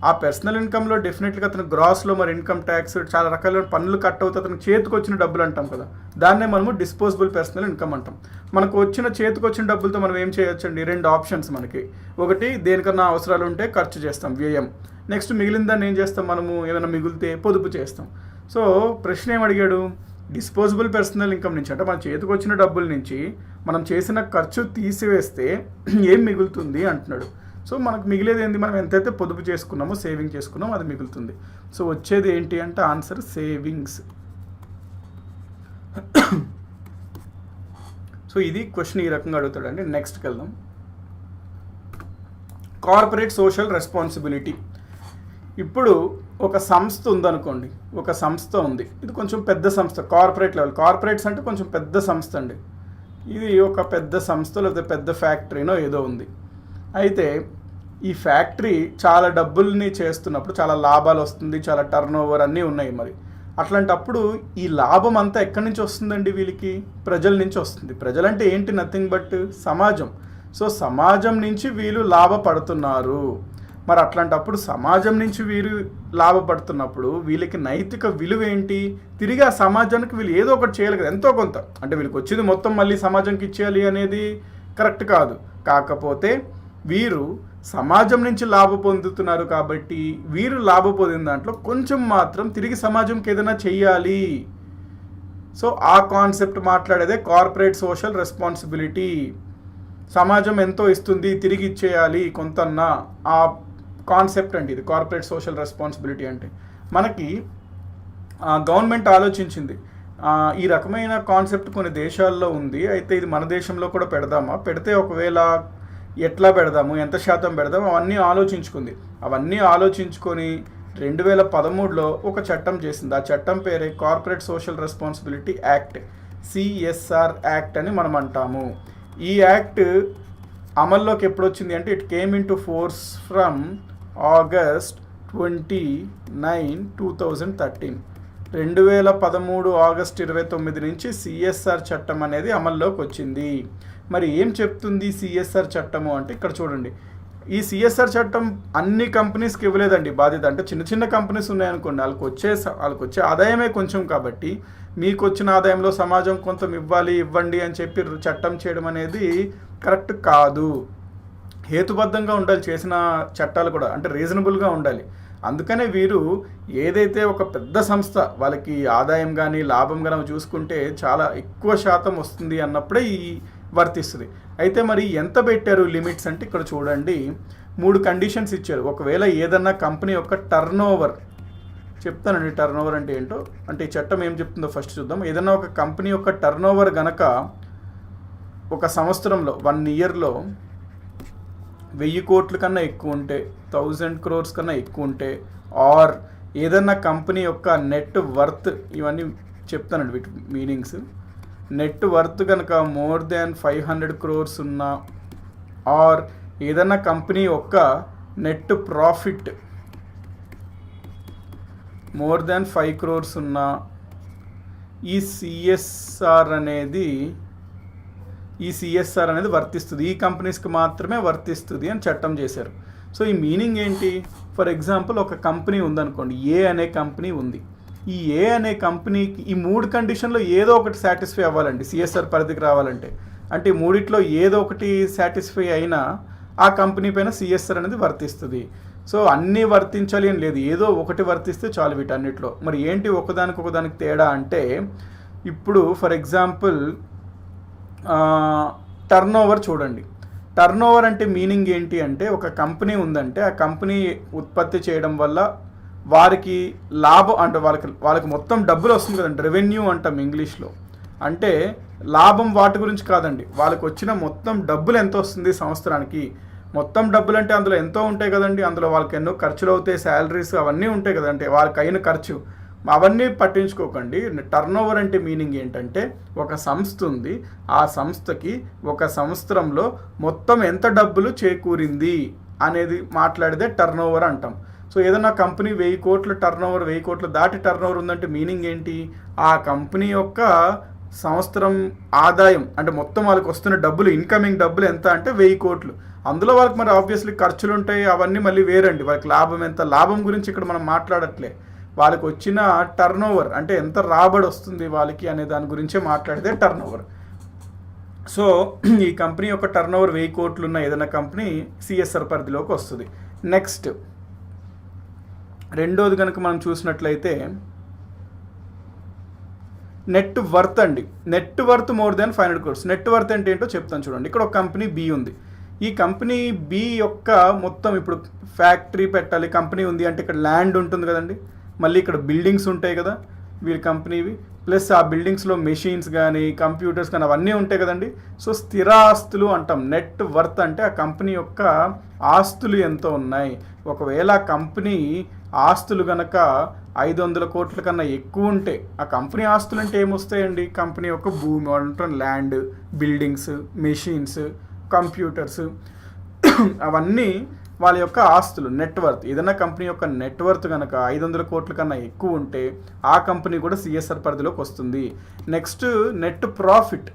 S1: ఆ పర్సనల్ ఇన్కమ్లో డెఫినెట్గా అతను గ్రాస్లో మరి ఇన్కమ్ ట్యాక్స్ చాలా రకాల పన్నులు కట్ అవుతే అతనికి చేతికి వచ్చిన డబ్బులు అంటాం కదా, దాన్నే మనము డిస్పోజబుల్ పర్సనల్ ఇన్కమ్ అంటాం. మనకు చేతికి వచ్చిన డబ్బులతో మనం ఏం చేయొచ్చండి, 2 ఆప్షన్స్ మనకి. ఒకటి, దేనికన్నా అవసరాలు ఉంటే ఖర్చు చేస్తాం, వ్యయం. నెక్స్ట్ మిగిలిన దాన్ని ఏం చేస్తాం, మనము ఏమైనా మిగిలితే పొదుపు చేస్తాం. సో ప్రశ్న ఏం అడిగాడు, డిస్పోజబుల్ పర్సనల్ ఇన్కమ్ నుంచి అంటే మన చేతికి వచ్చిన డబ్బుల నుంచి మనం చేసిన ఖర్చు తీసివేస్తే ఏం మిగులుతుంది అంటున్నాడు. సో మనకు మిగిలేది ఏంటి, మనం ఎంతైతే పొదుపు చేసుకున్నామో, సేవింగ్ చేసుకున్నామో అది మిగులుతుంది. సో వచ్చేది ఏంటి అంటే ఆన్సర్ సేవింగ్స్. సో ఇది క్వశ్చన్ ఈ రకంగా అడుగుతాడండి. నెక్స్ట్కి వెళ్దాం. Corporate social responsibility. ఇప్పుడు ఒక సంస్థ ఉందనుకోండి, ఒక సంస్థ ఉంది, ఇది కొంచెం పెద్ద సంస్థ, కార్పొరేట్ లెవెల్. కార్పొరేట్స్ అంటే కొంచెం పెద్ద సంస్థ అండి. ఇది ఒక పెద్ద సంస్థ లేకపోతే పెద్ద ఫ్యాక్టరీనో ఏదో ఉంది. అయితే ఈ ఫ్యాక్టరీ చాలా డబ్బుల్ని చేస్తున్నప్పుడు చాలా లాభాలు వస్తుంది, చాలా టర్న్ ఓవర్ అన్నీ ఉన్నాయి. మరి అట్లాంటప్పుడు ఈ లాభం అంతా ఎక్కడి నుంచి వస్తుందండి, వీళ్ళకి ప్రజల నుంచి వస్తుంది. ప్రజలంటే ఏంటి, నథింగ్ బట్ సమాజం. సో సమాజం నుంచి వీళ్ళు లాభపడుతున్నారు. మరి అట్లాంటప్పుడు సమాజం నుంచి వీరు లాభపడుతున్నప్పుడు వీళ్ళకి నైతిక విలువ ఏంటి, తిరిగి ఆ సమాజానికి వీళ్ళు ఏదో ఒకటి చేయాలి కదా, ఎంతో కొంత. అంటే వీళ్ళకి వచ్చేది మొత్తం మళ్ళీ సమాజంకి ఇచ్చేయాలి అనేది కరెక్ట్ కాదు. కాకపోతే వీరు సమాజం నుంచి లాభ పొందుతున్నారు కాబట్టి వీరు లాభ పొందిన దాంట్లో కొంచెం మాత్రం తిరిగి సమాజంకి ఏదైనా చెయ్యాలి. సో ఆ కాన్సెప్ట్ మాట్లాడేదే కార్పొరేట్ సోషల్ రెస్పాన్సిబిలిటీ. సమాజం ఎంతో ఇస్తుంది, తిరిగి ఇచ్చేయాలి కొంతన్నా, ఆ కాన్సెప్ట్ అండి ఇది కార్పొరేట్ సోషల్ రెస్పాన్సిబిలిటీ అంటే. మనకి గవర్నమెంట్ ఆలోచించింది, ఈ రకమైన కాన్సెప్ట్ కొన్ని దేశాల్లో ఉంది, అయితే ఇది మన దేశంలో కూడా పెడదామా, పెడితే ఒకవేళ ఎట్లా పెడదాము, ఎంత శాతం పెడదాము, అవన్నీ ఆలోచించుకుంది. అవన్నీ ఆలోచించుకొని 2013లో ఒక చట్టం చేసింది. ఆ చట్టం పేరే corporate social responsibility act, CSR act అని మనం అంటాము. ఈ యాక్ట్ అమల్లోకి ఎప్పుడు వచ్చింది అంటే it came in to force from August 29, 2013. 2013 August 29 నుంచి సిఎస్ఆర్ చట్టం అనేది అమల్లోకి వచ్చింది. మరి ఏం చెప్తుంది సిఎస్ఆర్ చట్టము అంటే ఇక్కడ చూడండి. ఈ సిఎస్ఆర్ చట్టం అన్ని కంపెనీస్కి ఇవ్వలేదండి బాధ్యత. అంటే చిన్న చిన్న కంపెనీస్ ఉన్నాయనుకోండి, వాళ్ళకి వచ్చే ఆదాయమే కొంచెం, కాబట్టి మీకు వచ్చిన ఆదాయంలో సమాజం కొంత ఇవ్వండి అని చెప్పి చట్టం చేయడం అనేది కరెక్ట్ కాదు. హేతుబద్ధంగా ఉండాలి చేసిన చట్టాలు కూడా, అంటే రీజనబుల్గా ఉండాలి. అందుకనే వీరు ఏదైతే ఒక పెద్ద సంస్థ వాళ్ళకి ఆదాయం కానీ లాభం కానీ చూసుకుంటే చాలా ఎక్కువ శాతం వస్తుంది అన్నప్పుడే ఈ వర్తిస్తుంది. అయితే మరి ఎంత పెట్టారు లిమిట్స్ అంటే ఇక్కడ చూడండి, 3 కండిషన్స్ ఇచ్చారు. ఒకవేళ ఏదన్నా కంపెనీ యొక్క టర్న్ ఓవర్, చెప్తానండి టర్న్ ఓవర్ అంటే ఏంటో, అంటే ఈ చట్టం ఏం చెప్తుందో ఫస్ట్ చూద్దాం. ఏదన్నా ఒక కంపెనీ యొక్క టర్న్ ఓవర్ గనక ఒక సంవత్సరంలో 1 ఇయర్లో 1000 కోట్ల కన్నా ఎక్కువ ఉంటే, 1000 crores కన్నా ఎక్కువ ఉంటే, ఆర్ ఏదన్నా కంపెనీ యొక్క నెట్ వర్త్, ఇవన్నీ చెప్తానండి వీటి మీనింగ్స్. నెట్ వర్త్ కనుక మోర్ దాన్ 500 crores ఉన్నా, ఆర్ ఏదన్నా కంపెనీ యొక్క net profit more than 5 crores ఉన్నా, ఈ సిఎస్ఆర్ అనేది వర్తిస్తుంది. ఈ కంపెనీస్కి మాత్రమే వర్తిస్తుంది అని చట్టం చేశారు. సో ఈ మీనింగ్ ఏంటి, ఫర్ ఎగ్జాంపుల్ ఒక కంపెనీ ఉందనుకోండి, ఏ అనే కంపెనీ ఉంది. ఈ ఏ అనే కంపెనీకి ఈ 3 కండిషన్లో ఏదో ఒకటి సాటిస్ఫై అవ్వాలండి సిఎస్ఆర్ పరిధికి రావాలంటే. అంటే ఈ 3 ఏదో ఒకటి సాటిస్ఫై అయినా ఆ కంపెనీ పైన సిఎస్ఆర్ అనేది వర్తిస్తుంది. సో అన్నీ వర్తించాలి అని లేదు, ఏదో ఒకటి వర్తిస్తే చాలు వీటన్నిటిలో. మరి ఏంటి ఒకదానికి తేడా అంటే, ఇప్పుడు ఫర్ ఎగ్జాంపుల్ టర్న్ ఓవర్ చూడండి. టర్న్ ఓవర్ అంటే మీనింగ్ ఏంటి అంటే, ఒక కంపెనీ ఉందంటే ఆ కంపెనీ ఉత్పత్తి చేయడం వల్ల వారికి లాభం, అంటే వాళ్ళకి మొత్తం డబ్బులు వస్తుంది కదండి, రెవెన్యూ అంటాం ఇంగ్లీష్లో. అంటే లాభం వాటి గురించి కాదండి, వాళ్ళకి వచ్చిన మొత్తం డబ్బులు ఎంత వస్తుంది సంవత్సరానికి. మొత్తం డబ్బులు అంటే అందులో ఎంతో ఉంటాయి కదండి, అందులో వాళ్ళకి ఎన్నో ఖర్చులు అవుతాయి, శాలరీస్ అవన్నీ ఉంటాయి కదంటే వాళ్ళకి అయిన ఖర్చు అవన్నీ పట్టించుకోకండి. టర్న్ ఓవర్ అంటే మీనింగ్ ఏంటంటే ఒక సంస్థ ఉంది, ఆ సంస్థకి ఒక సంవత్సరంలో మొత్తం ఎంత డబ్బులు చేకూరింది అనేది మాట్లాడితే టర్న్ ఓవర్ అంటాం. సో ఏదైనా కంపెనీ 1000 కోట్ల టర్న్ ఓవర్, 1000 కోట్లు దాటి టర్న్ ఓవర్ ఉందంటే మీనింగ్ ఏంటి, ఆ కంపెనీ యొక్క సంవత్సరం ఆదాయం అంటే మొత్తం వాళ్ళకి వస్తున్న డబ్బులు, ఇన్కమింగ్ డబ్బులు ఎంత అంటే 1000 కోట్లు. అందులో వాళ్ళకి మరి ఆబ్వియస్లీ ఖర్చులు ఉంటాయి, అవన్నీ మళ్ళీ వేరండి. వాళ్ళకి లాభం ఎంత, లాభం గురించి ఇక్కడ మనం మాట్లాడట్లే, వాళ్ళకి వచ్చిన టర్న్ ఓవర్ అంటే ఎంత రాబడి వస్తుంది వాళ్ళకి అనే దాని గురించే మాట్లాడితే టర్న్ ఓవర్. సో ఈ కంపెనీ యొక్క టర్న్ ఓవర్ 1000 కోట్లు ఉన్న ఏదైనా కంపెనీ సిఎస్ఆర్ పరిధిలోకి వస్తుంది. నెక్స్ట్ రెండోది కనుక మనం చూసినట్లయితే నెట్ వర్త్ అండి. Net worth more than 500 crores. Net worth అంటే ఏంటో చెప్తాను చూడండి. ఇక్కడ ఒక కంపెనీ బి ఉంది. ఈ కంపెనీ బి యొక్క మొత్తం ఇప్పుడు ఫ్యాక్టరీ పెట్టాలి, కంపెనీ ఉంది అంటే ఇక్కడ ల్యాండ్ ఉంటుంది కదండి, మళ్ళీ ఇక్కడ బిల్డింగ్స్ ఉంటాయి కదా వీరి కంపెనీవి, ప్లస్ ఆ బిల్డింగ్స్లో మెషిన్స్ కానీ కంప్యూటర్స్ కానీ అవన్నీ ఉంటాయి కదండి. సో స్థిర ఆస్తులు అంటాం. నెట్ వర్త్ అంటే ఆ కంపెనీ యొక్క ఆస్తులు ఎంత ఉన్నాయి. ఒకవేళ ఆ కంపెనీ ఆస్తులు కనుక 500 కోట్ల కన్నా ఎక్కువ ఉంటే, ఆ కంపెనీ ఆస్తులు అంటే ఏమొస్తాయండి, కంపెనీ యొక్క భూమి అంటే ల్యాండ్, బిల్డింగ్స్, మెషిన్స్, కంప్యూటర్స్, అవన్నీ వాళ్ళ యొక్క ఆస్తులు, నెట్వర్త్. ఏదైనా కంపెనీ యొక్క నెట్వర్త్ కనుక 500 కోట్ల కన్నా ఎక్కువ ఉంటే ఆ కంపెనీ కూడా సిఎస్ఆర్ పరిధిలోకి వస్తుంది. Next net profit.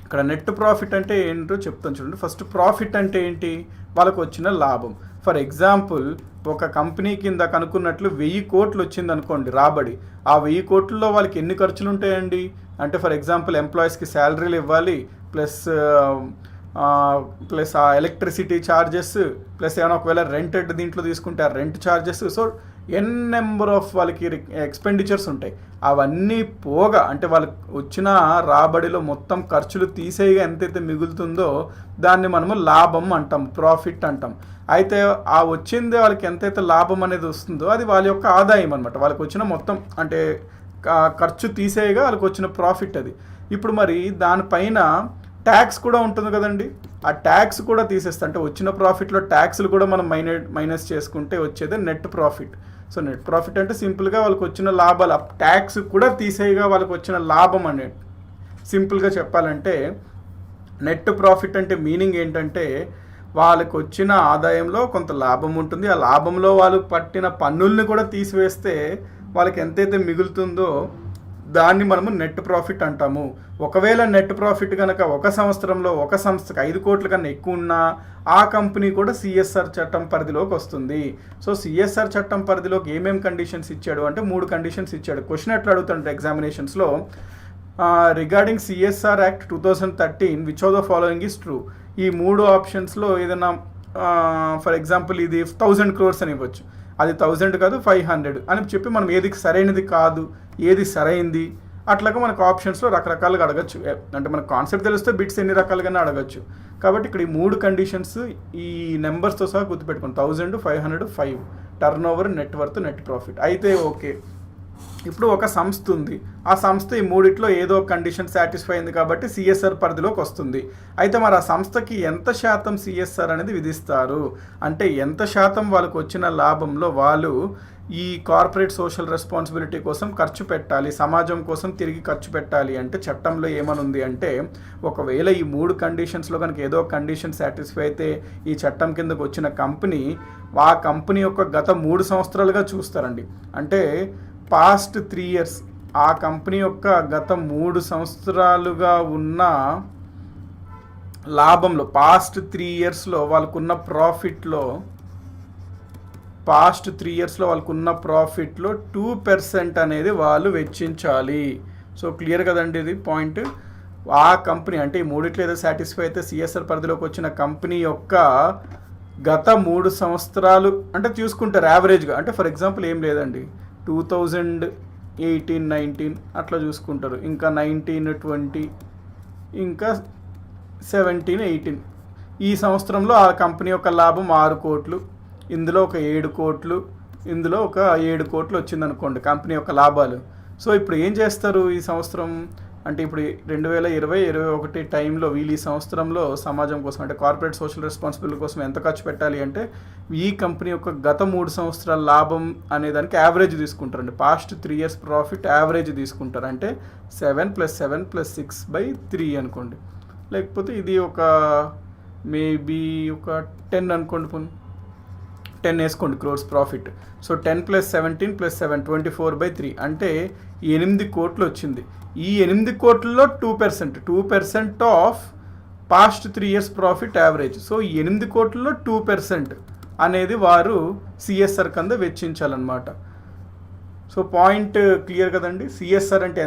S1: ఇక్కడ నెట్ ప్రాఫిట్ అంటే ఏంటో చెప్తాను చూడండి. ఫస్ట్ ప్రాఫిట్ అంటే ఏంటి, వాళ్ళకు వచ్చిన లాభం. ఫర్ ఎగ్జాంపుల్ ఒక కంపెనీ కింద కనుక్కున్నట్లు 1000 కోట్లు వచ్చింది అనుకోండి రాబడి. ఆ 1000 కోట్లలో వాళ్ళకి ఎన్ని ఖర్చులు ఉంటాయండి అంటే, ఫర్ ఎగ్జాంపుల్ ఎంప్లాయీస్కి శాలరీలు ఇవ్వాలి, ప్లస్ ఆ ఎలక్ట్రిసిటీ ఛార్జెస్, ప్లస్ ఏమైనా ఒకవేళ రెంటెడ్ దీంట్లో తీసుకుంటే ఆ rent charges. So n number of వాళ్ళకి ఎక్స్పెండిచర్స్ ఉంటాయి. అవన్నీ పోగా అంటే వాళ్ళకి వచ్చిన రాబడిలో మొత్తం ఖర్చులు తీసేయగా ఎంతైతే మిగులుతుందో దాన్ని మనము లాభం అంటాం, ప్రాఫిట్ అంటాం. అయితే ఆ వచ్చింది వాళ్ళకి ఎంతైతే లాభం అనేది వస్తుందో అది వాళ్ళ యొక్క ఆదాయం అనమాట. వాళ్ళకి వచ్చిన మొత్తం అంటే ఖర్చు తీసేయగా వాళ్ళకి వచ్చిన ప్రాఫిట్ అది. ఇప్పుడు మరి దానిపైన ట్యాక్స్ కూడా ఉంటుంది కదండి, ఆ ట్యాక్స్ కూడా తీసేస్తా అంటే వచ్చిన ప్రాఫిట్లో ట్యాక్స్లు కూడా మనం మైనస్ చేసుకుంటే వచ్చేది net profit. So net profit అంటే సింపుల్గా వాళ్ళకి వచ్చిన లాభాలు, ట్యాక్స్ కూడా తీసేయగా వాళ్ళకి వచ్చిన లాభం అనేది. సింపుల్గా చెప్పాలంటే నెట్ ప్రాఫిట్ అంటే మీనింగ్ ఏంటంటే వాళ్ళకి వచ్చిన ఆదాయంలో కొంత లాభం ఉంటుంది, ఆ లాభంలో వాళ్ళు పట్టిన పన్నుల్ని కూడా తీసివేస్తే వాళ్ళకి ఎంతైతే మిగులుతుందో దాన్ని మనము నెట్ ప్రాఫిట్ అంటాము. ఒకవేళ నెట్ ప్రాఫిట్ కనుక ఒక సంవత్సరంలో ఒక సంస్థకి 5 కోట్ల కన్నా ఎక్కువ ఉన్నా ఆ కంపెనీ కూడా సిఎస్ఆర్ చట్టం పరిధిలోకి వస్తుంది. సో సిఎస్ఆర్ చట్టం పరిధిలోకి ఏమేమి కండిషన్స్ ఇచ్చాడు అంటే 3 కండిషన్స్ ఇచ్చాడు. క్వశ్చన్ ఎట్లా అడుగుతాడు ఎగ్జామినేషన్స్లో, regarding CSR act 2013 which of the following is true. ఈ 3 ఆప్షన్స్లో ఏదైనా ఫర్ ఎగ్జాంపుల్ ఇది 1000 crores అని ఇవ్వచ్చు, అది 1000 కాదు 500 అని చెప్పి మనం ఏది సరైనది కాదు ఏది సరైంది అట్లాగా మనకు ఆప్షన్స్లో రకరకాలుగా అడగచ్చు. అంటే మనకు కాన్సెప్ట్ తెలిస్తే బిట్స్ ఎన్ని రకాలుగానే అడగచ్చు. కాబట్టి ఇక్కడ ఈ 3 కండిషన్స్ ఈ నెంబర్స్తో సహా గుర్తుపెట్టుకోండి. 1000, 500, 5 turn over, net worth, net profit. అయితే ఓకే, ఇప్పుడు ఒక సంస్థ ఉంది, ఆ సంస్థ ఈ 3 ఏదో కండిషన్ సాటిస్ఫై అయింది కాబట్టి సిఎస్ఆర్ పరిధిలోకి వస్తుంది. అయితే మరి ఆ సంస్థకి ఎంత శాతం సిఎస్ఆర్ అనేది విధిస్తారు అంటే ఎంత శాతం వాళ్ళకు వచ్చిన లాభంలో వాళ్ళు ఈ కార్పొరేట్ సోషల్ రెస్పాన్సిబిలిటీ కోసం ఖర్చు పెట్టాలి, సమాజం కోసం తిరిగి ఖర్చు పెట్టాలి అంటే చట్టంలో ఏమనుంది అంటే, ఒకవేళ ఈ 3 కండిషన్స్లో కనుక ఏదో కండిషన్ సాటిస్ఫై అయితే ఈ చట్టం కిందకు వచ్చిన కంపెనీ ఆ కంపెనీ యొక్క గత 3 సంవత్సరాలుగా చూస్తారండి. అంటే పాస్ట్ 3 years ఆ కంపెనీ యొక్క గత 3 సంవత్సరాలుగా ఉన్న లాభంలో పాస్ట్ 3 yearsలో వాళ్ళకున్న ప్రాఫిట్లో పాస్ట్ 3 yearsలో వాళ్ళకున్న ప్రాఫిట్లో 2% అనేది వాళ్ళు వెచ్చించాలి. సో క్లియర్ కదండి ఇది పాయింట్. ఆ కంపెనీ అంటే ఈ 3 ఏదో సాటిస్ఫై అయితే సిఎస్ఆర్ పరిధిలోకి వచ్చిన కంపెనీ యొక్క గత 3 సంవత్సరాలు అంటే చూసుకుంటారు యావరేజ్గా. అంటే ఫర్ ఎగ్జాంపుల్ ఏం లేదండి, 2018, 19 అట్లా చూసుకుంటారు, ఇంకా 19, 20 ఇంకా 17, 18 ఈ సంవత్సరంలో ఆ కంపెనీ యొక్క లాభం 6 కోట్లు, ఇందులో ఒక 7 కోట్లు, ఇందులో ఒక 7 కోట్లు వచ్చిందనుకోండి కంపెనీ యొక్క లాభాలు. సో ఇప్పుడు ఏం చేస్తారు ఈ సంవత్సరం అంటే ఇప్పుడు 2020-21 టైంలో వీళ్ళు ఈ సంవత్సరంలో సమాజం కోసం అంటే కార్పొరేట్ సోషల్ రెస్పాన్సిబిలిటీ కోసం ఎంత ఖర్చు పెట్టాలి అంటే ఈ కంపెనీ యొక్క గత 3 సంవత్సరాల లాభం అనే దానికి యావరేజ్ తీసుకుంటారండి. పాస్ట్ 3 years ప్రాఫిట్ యావరేజ్ తీసుకుంటారు. అంటే 7 + 7 + 6/3 అనుకోండి. లేకపోతే ఇది ఒక మేబీ ఒక 10 అనుకోండి, 10 వేసుకోండి క్రోర్స్ ప్రాఫిట్. సో 10 + 17 + 7 24/3 అంటే 8 కోట్లు వచ్చింది. ఈ 8 కోట్లలో 2% of past 3 years profit average. So 8 కోట్లలో 2% అనేది వారు సిఎస్ఆర్ కింద వెచ్చించాలన్నమాట. సో పాయింట్ క్లియర్ కదండి. సిఎస్ఆర్ అంటే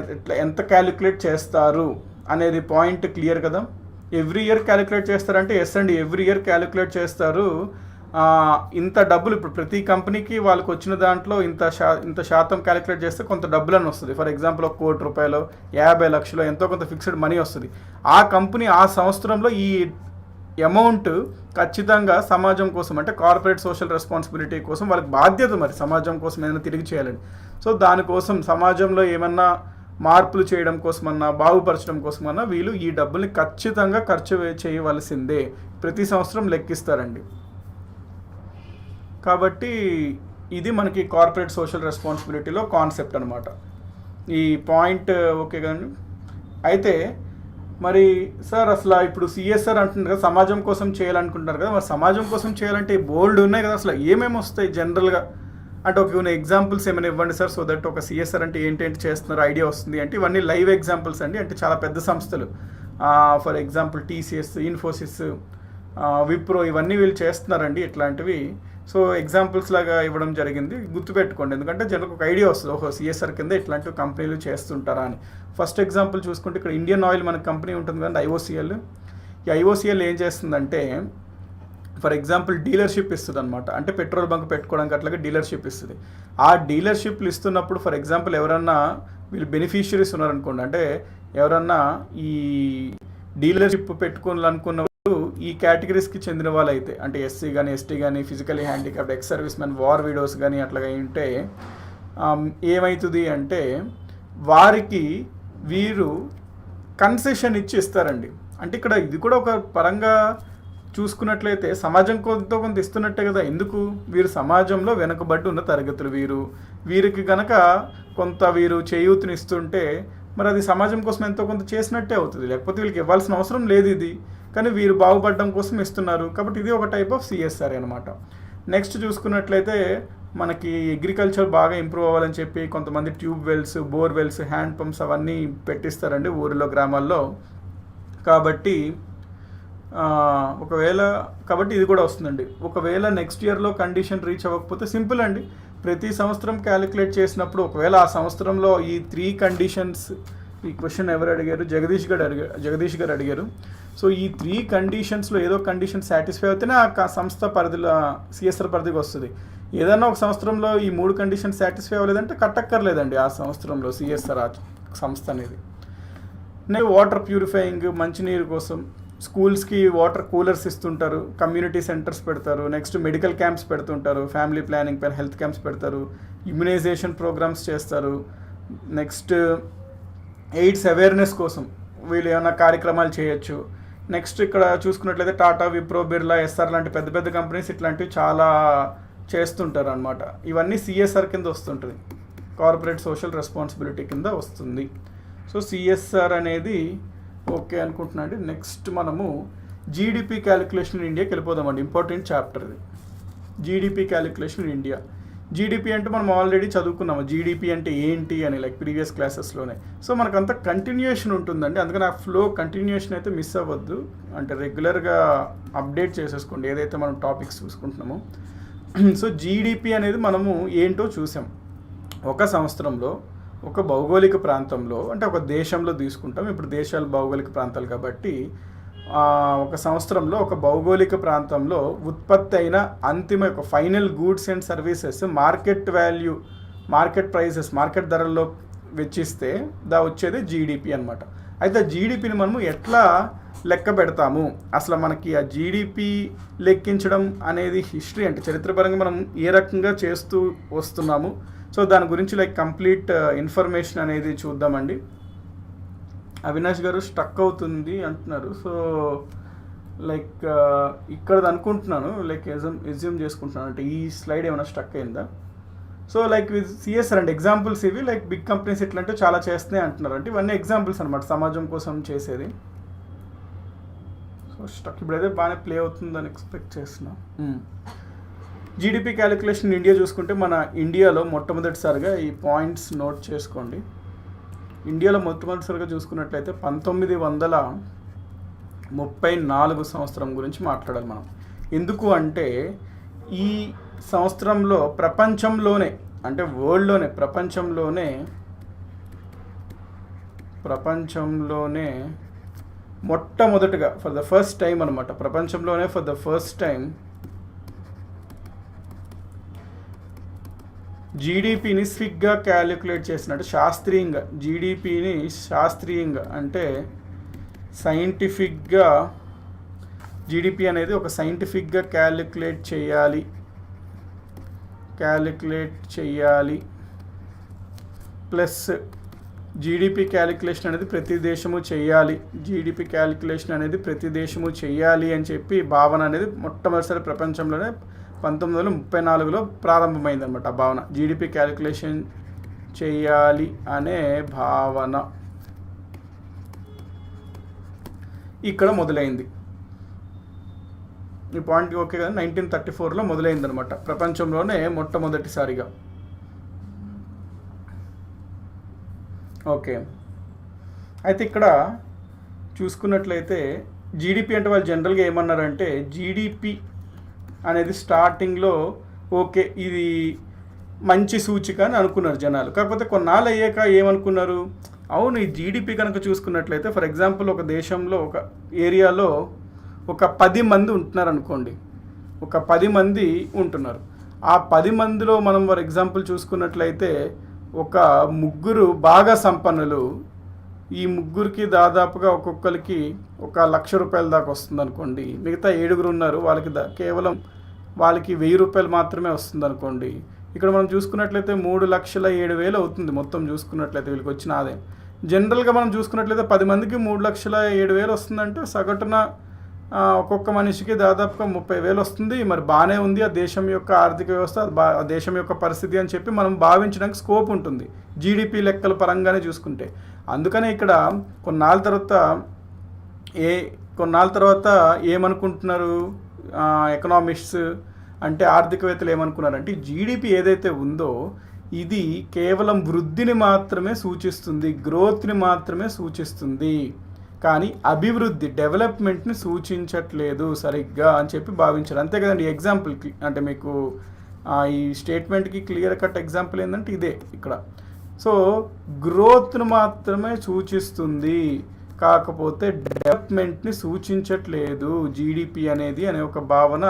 S1: ఎంత క్యాలిక్యులేట్ చేస్తారు అనేది పాయింట్ క్లియర్ కదా. ఎవ్రీ ఇయర్ క్యాలిక్యులేట్ చేస్తారంటే ఎస్ అండి, ఎవ్రీ ఇయర్ క్యాలిక్యులేట్ చేస్తారు. ఇంత డబ్బులు ఇప్పుడు ప్రతి కంపెనీకి వాళ్ళకి వచ్చిన దాంట్లో ఇంత శాతం క్యాలిక్యులేట్ చేస్తే కొంత డబ్బులు అని వస్తుంది. ఫర్ ఎగ్జాంపుల్ 1 కోటి రూపాయలు, 50 లక్షలు ఎంతో కొంత ఫిక్స్డ్ మనీ వస్తుంది. ఆ కంపెనీ ఆ సంవత్సరంలో ఈ అమౌంట్ ఖచ్చితంగా సమాజం కోసం అంటే కార్పొరేట్ సోషల్ రెస్పాన్సిబిలిటీ కోసం వాళ్ళకి బాధ్యత, మరి సమాజం కోసం ఏదైనా తిరిగి చేయాలని. సో దానికోసం సమాజంలో ఏమన్నా మార్పులు చేయడం కోసమన్నా బాగుపరచడం కోసమన్నా వీళ్ళు ఈ డబ్బుల్ని ఖచ్చితంగా ఖర్చు చేయవలసిందే. ప్రతి సంవత్సరం లెక్కిస్తారండి. కాబట్టి ఇది మనకి కార్పొరేట్ సోషల్ రెస్పాన్సిబిలిటీలో కాన్సెప్ట్ అనమాట. ఈ పాయింట్ ఓకే కదండి. అయితే మరి సార్ అసలు ఇప్పుడు సిఎస్ఆర్ అంటున్నారు కదా, సమాజం కోసం చేయాలనుకుంటున్నారు కదా, మరి సమాజం కోసం చేయాలంటే బోల్డ్ ఉన్నాయి కదా, అసలు ఏమేమి వస్తాయి జనరల్గా అంటే ఒక కొన్ని ఎగ్జాంపుల్స్ ఏమైనా ఇవ్వండి సార్, సో దట్ ఒక సిఎస్ఆర్ అంటే ఏంటంటే చేస్తున్నారు ఐడియా వస్తుంది. అంటే ఇవన్నీ లైవ్ ఎగ్జాంపుల్స్ అండి, అంటే చాలా పెద్ద సంస్థలు. For example TCS, Infosys, Wipro ఇవన్నీ వీళ్ళు చేస్తున్నారండి ఇట్లాంటివి. సో ఎగ్జాంపుల్స్ లాగా ఇవ్వడం జరిగింది, గుర్తుపెట్టుకోండి. ఎందుకంటే జనకు ఒక ఐడియా వస్తుంది, ఓహో సిఎస్ఆర్ కింద ఇట్లాంటి కంపెనీలు చేస్తుంటారా అని. ఫస్ట్ ఎగ్జాంపుల్ చూసుకుంటే ఇక్కడ ఇండియన్ ఆయిల్ మన కంపెనీ ఉంటుంది కదా, ఐఓసిఎల్. ఈ ఐఓసిఎల్ ఏం చేస్తుందంటే ఫర్ ఎగ్జాంపుల్ డీలర్షిప్ ఇస్తుంది అనమాట. అంటే పెట్రోల్ బంక్ పెట్టుకోవడానికి అట్లాగే డీలర్షిప్ ఇస్తుంది. ఆ డీలర్షిప్లు ఇస్తున్నప్పుడు ఫర్ ఎగ్జాంపుల్ ఎవరన్నా వీళ్ళు బెనిఫిషియరీస్ ఉన్నారనుకోండి, అంటే ఎవరన్నా ఈ డీలర్షిప్ పెట్టుకోవాలనుకున్న ఈ కేటగిరీస్కి చెందిన వాళ్ళు అయితే, అంటే ఎస్సీ కానీ ఎస్టీ కానీ physically handicapped, ex service men, war widows కానీ అట్లాగా ఉంటే ఏమవుతుంది అంటే వారికి వీరు కన్సెషన్ ఇచ్చి ఇస్తారండి. అంటే ఇక్కడ ఇది కూడా ఒక పరంగా చూసుకున్నట్లయితే సమాజం కొంత ఇస్తున్నట్టే కదా. ఎందుకు వీరు సమాజంలో వెనుకబడి ఉన్న తరగతులు, వీరికి గనక కొంత వీరు చేయూతని ఇస్తుంటే మరి అది సమాజం కోసం ఎంతో కొంత చేసినట్టే అవుతుంది. లేకపోతే వీళ్ళకి ఇవ్వాల్సిన అవసరం లేదు ఇది, కానీ వీరు బాగుపడడం కోసం ఇస్తున్నారు. కాబట్టి ఇది ఒక టైప్ ఆఫ్ సిఎస్ఆర్ అనమాట. నెక్స్ట్ చూసుకున్నట్లయితే మనకి అగ్రికల్చర్ బాగా ఇంప్రూవ్ అవ్వాలని చెప్పి కొంతమంది tube wells, bore wells, hand pumps అవన్నీ పెట్టిస్తారండి ఊరిలో, గ్రామాల్లో. కాబట్టి కాబట్టి ఇది కూడా వస్తుందండి. ఒకవేళ నెక్స్ట్ ఇయర్లో కండిషన్ రీచ్ అవ్వకపోతే సింపుల్ అండి, ప్రతి సంవత్సరం క్యాలిక్యులేట్ చేసినప్పుడు ఒకవేళ ఆ సంవత్సరంలో ఈ 3 కండిషన్స్, ఈ క్వశ్చన్ ఎవరు అడిగారు, జగదీష్ గారు అడిగారు. సో ఈ 3 కండిషన్స్లో ఏదో కండిషన్ సాటిస్ఫై అవుతేనే ఆ సంస్థ పరిధిలో సిఎస్ఆర్ పరిధికి వస్తుంది. ఏదైనా ఒక సంవత్సరంలో ఈ 3 కండిషన్స్ సాటిస్ఫై అవ్వలేదంటే కట్టక్కర్లేదండి ఆ సంవత్సరంలో సిఎస్ఆర్ సంస్థ అనేది. వాటర్ ప్యూరిఫైయింగ్, మంచినీరు కోసం స్కూల్స్కి వాటర్ కూలర్స్ ఇస్తుంటారు, కమ్యూనిటీ సెంటర్స్ పెడతారు, నెక్స్ట్ మెడికల్ క్యాంప్స్ పెడుతుంటారు, ఫ్యామిలీ ప్లానింగ్ పైన హెల్త్ క్యాంప్స్ పెడతారు, ఇమ్యునైజేషన్ ప్రోగ్రామ్స్ చేస్తారు. నెక్స్ట్ ఎయిడ్స్ అవేర్నెస్ కోసం వీళ్ళు ఏమైనా కార్యక్రమాలు చేయొచ్చు. నెక్స్ట్ ఇక్కడ చూసుకున్నట్లయితే టాటా, విప్రో, బిర్లా, ఎస్ఆర్ లాంటి పెద్ద పెద్ద కంపెనీస్ ఇట్లాంటివి చాలా చేస్తుంటారు అనమాట. ఇవన్నీ సిఎస్ఆర్ కింద వస్తుంటుంది, కార్పొరేట్ సోషల్ రెస్పాన్సిబిలిటీ కింద వస్తుంది. సో సిఎస్ఆర్ అనేది ఓకే అనుకుంటున్నా అండి. నెక్స్ట్ మనము జీడిపి క్యాలిక్యులేషన్ ఇన్ ఇండియాకి వెళ్ళిపోదామండి. ఇంపార్టెంట్ చాప్టర్ ఇది, GDP calculation in India. GDP అంటే మనం ఆల్రెడీ చదువుకున్నాము, జీడిపి అంటే ఏంటి అని, లైక్ ప్రీవియస్ క్లాసెస్లోనే. సో మనకంతా కంటిన్యూషన్ ఉంటుందండి, అందుకని ఆ ఫ్లో కంటిన్యూషన్ అయితే మిస్ అవ్వద్దు. అంటే రెగ్యులర్గా అప్డేట్ చేసేసుకోండి ఏదైతే మనం టాపిక్స్ చూసుకుంటున్నామో. సో జీడిపి అనేది మనము ఏంటో చూసాం. ఒక సంవత్సరంలో ఒక భౌగోళిక ప్రాంతంలో, అంటే ఒక దేశంలో తీసుకుంటాం, ఇప్పుడు దేశాలు భౌగోళిక ప్రాంతాలు కాబట్టి ఒక సంవత్సరంలో ఒక భౌగోళిక ప్రాంతంలో ఉత్పత్తి అయిన అంతిమ ఒక final goods and services market value, market prices, market ధరల్లో వెచ్చిస్తే వచ్చేది జీడిపి అనమాట. అయితే జీడిపిని మనము ఎట్లా లెక్క పెడతాము, అసలు మనకి ఆ జీడిపి లెక్కించడం అనేది హిస్టరీ, అంటే చరిత్రపరంగా మనం ఏ రకంగా చేస్తూ వస్తున్నాము, సో దాని గురించి లైక్ కంప్లీట్ ఇన్ఫర్మేషన్ అనేది చూద్దామండి. అవినాష్ గారు స్టక్ అవుతుంది అంటున్నారు. సో లైక్ ఇక్కడ అనుకుంటున్నాను, లైక్ ఎజ్యూమ్ చేసుకుంటున్నాను, అంటే ఈ స్లైడ్ ఏమైనా స్టక్ అయిందా. సో లైక్ సిఎస్ఆర్ అంటే ఎగ్జాంపుల్స్ ఇవి, లైక్ బిగ్ కంపెనీస్ ఇట్లాంటివి చాలా చేస్తున్నాయి అంటున్నారు. అంటే ఇవన్నీ ఎగ్జాంపుల్స్ అనమాట సమాజం కోసం చేసేది. సో స్టక్ ఇప్పుడైతే బాగానే ప్లే అవుతుందని ఎక్స్పెక్ట్ చేస్తున్నాం. జీడిపి క్యాలిక్యులేషన్ ఇండియా చూసుకుంటే మన ఇండియాలో మొట్టమొదటిసారిగా ఈ పాయింట్స్ నోట్ చేసుకోండి. ఇండియాలో మొట్టమొదటిసారిగా చూసుకున్నట్లయితే 1934 సంవత్సరం గురించి మాట్లాడాలి మనం. ఎందుకు అంటే ఈ సంవత్సరంలో ప్రపంచంలోనే, అంటే వరల్డ్లోనే, ప్రపంచంలోనే మొట్టమొదటిగా ఫర్ ద ఫస్ట్ టైం అనమాట, ప్రపంచంలోనే ఫర్ ద ఫస్ట్ టైం జీడిపిని స్విగ్గా క్యాలిక్యులేట్ చేసినట్టు శాస్త్రీయంగా, జీడిపిని శాస్త్రీయంగా అంటే సైంటిఫిక్గా, జీడిపి అనేది ఒక సైంటిఫిక్గా క్యాలిక్యులేట్ చేయాలి ప్లస్ జీడిపి క్యాలిక్యులేషన్ అనేది ప్రతి దేశము చేయాలి, జీడిపి క్యాలిక్యులేషన్ అనేది ప్రతి దేశము చేయాలి అని చెప్పి భావన అనేది మొట్టమొదటిసారి ప్రపంచంలోనే 1934లో ప్రారంభమైంది అనమాట. ఆ భావన జీడిపి క్యాలిక్యులేషన్ చేయాలి అనే భావన ఇక్కడ మొదలైంది. ఈ పాయింట్ ఓకే కదా. 1934లో మొదలైంది అనమాట ప్రపంచంలోనే మొట్టమొదటిసారిగా. ఓకే, అయితే ఇక్కడ చూసుకున్నట్లయితే జీడిపి అంటే వాళ్ళు జనరల్గా ఏమన్నారంటే జీడిపి అనేది స్టార్టింగ్లో ఓకే ఇది మంచి సూచిక అని అనుకున్నారు జనాలు. కాకపోతే కొన్నాళ్ళు అయ్యాక ఏమనుకున్నారు, అవును ఈ జీడిపి కనుక చూసుకున్నట్లయితే ఫర్ ఎగ్జాంపుల్ ఒక దేశంలో ఒక ఏరియాలో ఒక 10 మంది ఉంటున్నారు అనుకోండి, ఒక 10 మంది ఉంటున్నారు. ఆ 10 మందిలో మనం ఫర్ ఎగ్జాంపుల్ చూసుకున్నట్లయితే ఒక 3 బాగా సంపన్నులు, ఈ 3కి దాదాపుగా ఒక్కొక్కరికి 1,00,000 రూపాయల దాకా వస్తుంది అనుకోండి. మిగతా 7 ఉన్నారు, వాళ్ళకి కేవలం 1,000 రూపాయలు మాత్రమే వస్తుంది అనుకోండి. ఇక్కడ మనం చూసుకున్నట్లయితే 3,07,000 అవుతుంది మొత్తం చూసుకున్నట్లయితే వీళ్ళకి వచ్చిన ఆదాయం. జనరల్గా మనం చూసుకున్నట్లయితే 10 మందికి 3,07,000 వస్తుందంటే సగటున ఒక్కొక్క మనిషికి దాదాపుగా 30,000 వస్తుంది. మరి బాగానే ఉంది, ఆ దేశం యొక్క ఆర్థిక వ్యవస్థ, ఆ దేశం యొక్క పరిస్థితి అని చెప్పి మనం భావించడానికి స్కోప్ ఉంటుంది జీడిపి లెక్కల పరంగానే చూసుకుంటే. అందుకనే ఇక్కడ కొన్నాళ్ళ తర్వాత ఏమనుకుంటున్నారు ఎకనామిస్ట్స్ అంటే ఆర్థికవేత్తలు ఏమనుకున్నారంటే జీడిపి ఏదైతే ఉందో ఇది కేవలం వృద్ధిని మాత్రమే సూచిస్తుంది, గ్రోత్ని మాత్రమే సూచిస్తుంది, కానీ అభివృద్ధి డెవలప్మెంట్ని సూచించట్లేదు సరిగ్గా అని చెప్పి భావించారు. అంతే కదండి. ఎగ్జాంపుల్ అంటే మీకు ఈ స్టేట్మెంట్కి క్లియర్ కట్ ఎగ్జాంపుల్ ఏంటంటే ఇదే ఇక్కడ. సో గ్రోత్ను మాత్రమే సూచిస్తుంది, కాకపోతే డెవలప్మెంట్ని సూచించట్లేదు జీడిపి అనేది అనే ఒక భావన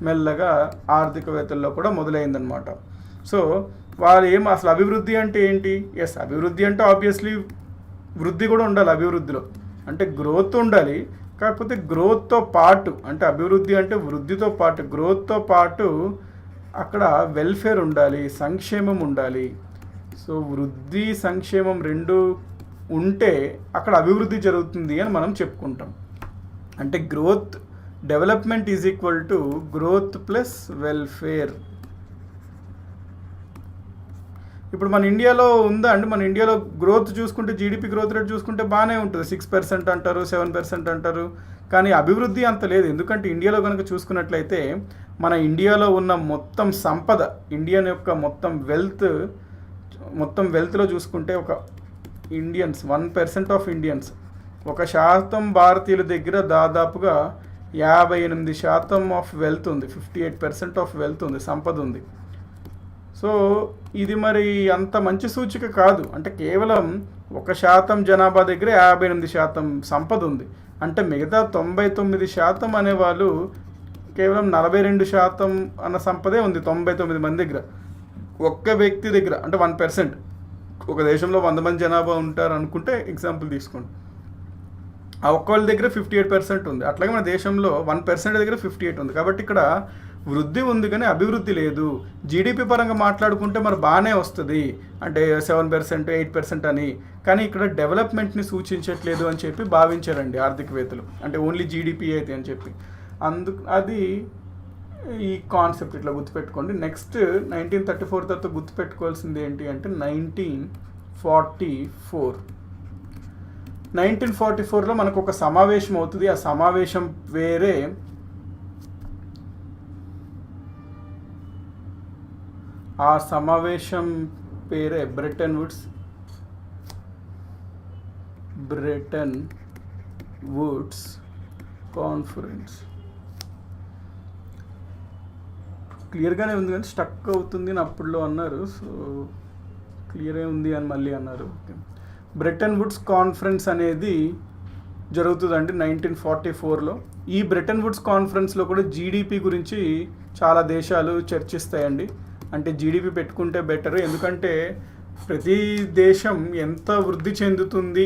S1: మెల్లగా ఆర్థికవేత్తల్లో కూడా మొదలైందనమాట. సో వాళ్ళు అసలు అభివృద్ధి అంటే ఏంటి? ఎస్, అభివృద్ధి అంటే ఆబ్వియస్లీ వృద్ధి కూడా ఉండాలి. అభివృద్ధిలో అంటే గ్రోత్ ఉండాలి, కాకపోతే గ్రోత్తో పాటు అంటే అభివృద్ధి అంటే వృద్ధితో పాటు గ్రోత్తో పాటు అక్కడ వెల్ఫేర్ ఉండాలి, సంక్షేమం ఉండాలి. సో వృద్ధి సంక్షేమం రెండు ఉంటే అక్కడ అభివృద్ధి జరుగుతుంది అని మనం చెప్పుకుంటాం. అంటే growth development is equal to growth plus welfare. ఇప్పుడు మన ఇండియాలో ఉందా అండి? మన ఇండియాలో గ్రోత్ చూసుకుంటే జీడిపి గ్రోత్ రేట్ చూసుకుంటే బాగానే ఉంటుంది, 6% అంటారు, 7% అంటారు, కానీ అభివృద్ధి అంత లేదు. ఎందుకంటే ఇండియాలో కనుక చూసుకున్నట్లయితే మన ఇండియాలో ఉన్న మొత్తం సంపద, ఇండియన్ యొక్క మొత్తం వెల్త్లో చూసుకుంటే ఒక ఇండియన్స్ 1% ఆఫ్ ఇండియన్స్, 1% భారతీయుల దగ్గర దాదాపుగా 58% ఆఫ్ వెల్త్ ఉంది, 58% ఆఫ్ వెల్త్ ఉంది, సంపద ఉంది. సో ఇది మరి అంత మంచి సూచిక కాదు. అంటే కేవలం 1% జనాభా దగ్గర 58% సంపద ఉంది. అంటే మిగతా 99% అనేవాళ్ళు కేవలం 42% అన్న సంపదే ఉంది 99 మంది దగ్గర. ఒక్క వ్యక్తి దగ్గర అంటే 1%, ఒక దేశంలో 100 మంది జనాభా ఉంటారు అనుకుంటే ఎగ్జాంపుల్ తీసుకోండి, ఆ ఒక్కళ్ళ దగ్గర 58% ఉంది. అట్లాగే మన దేశంలో 1% దగ్గర 58 ఉంది. కాబట్టి ఇక్కడ వృద్ధి ఉంది కానీ అభివృద్ధి లేదు. జీడిపి పరంగా మాట్లాడుకుంటే మరి బాగానే వస్తుంది, అంటే 7%, 8% అని. కానీ ఇక్కడ డెవలప్మెంట్ని సూచించట్లేదు అని చెప్పి భావించారండి ఆర్థికవేత్తలు, అంటే ఓన్లీ జీడిపి అయితే అని చెప్పి. అది ఈ కాన్సెప్ట్ ఇట్లా గుర్తుపెట్టుకోండి. నెక్స్ట్ 1934 తర్వాత గుర్తుపెట్టుకోవాల్సింది ఏంటి అంటే 1944. 1944లో మనకు ఒక సమావేశం అవుతుంది. ఆ సమావేశం వేరే, బ్రెటన్ వుడ్స్ కాన్ఫరెన్స్. క్లియర్గానే ఉంది కానీ స్టక్ అవుతుంది అని అప్పుడులో అన్నారు, సో క్లియరే ఉంది అని మళ్ళీ అన్నారు. ఓకే, బ్రెటన్ వుడ్స్ కాన్ఫరెన్స్ అనేది జరుగుతుందండి 1944లో. ఈ బ్రెటన్ వుడ్స్ కాన్ఫరెన్స్లో కూడా జీడిపి గురించి చాలా దేశాలు చర్చిస్తాయండి. అంటే జీడిపి పెట్టుకుంటే బెటర్, ఎందుకంటే ప్రతి దేశం ఎంత వృద్ధి చెందుతుంది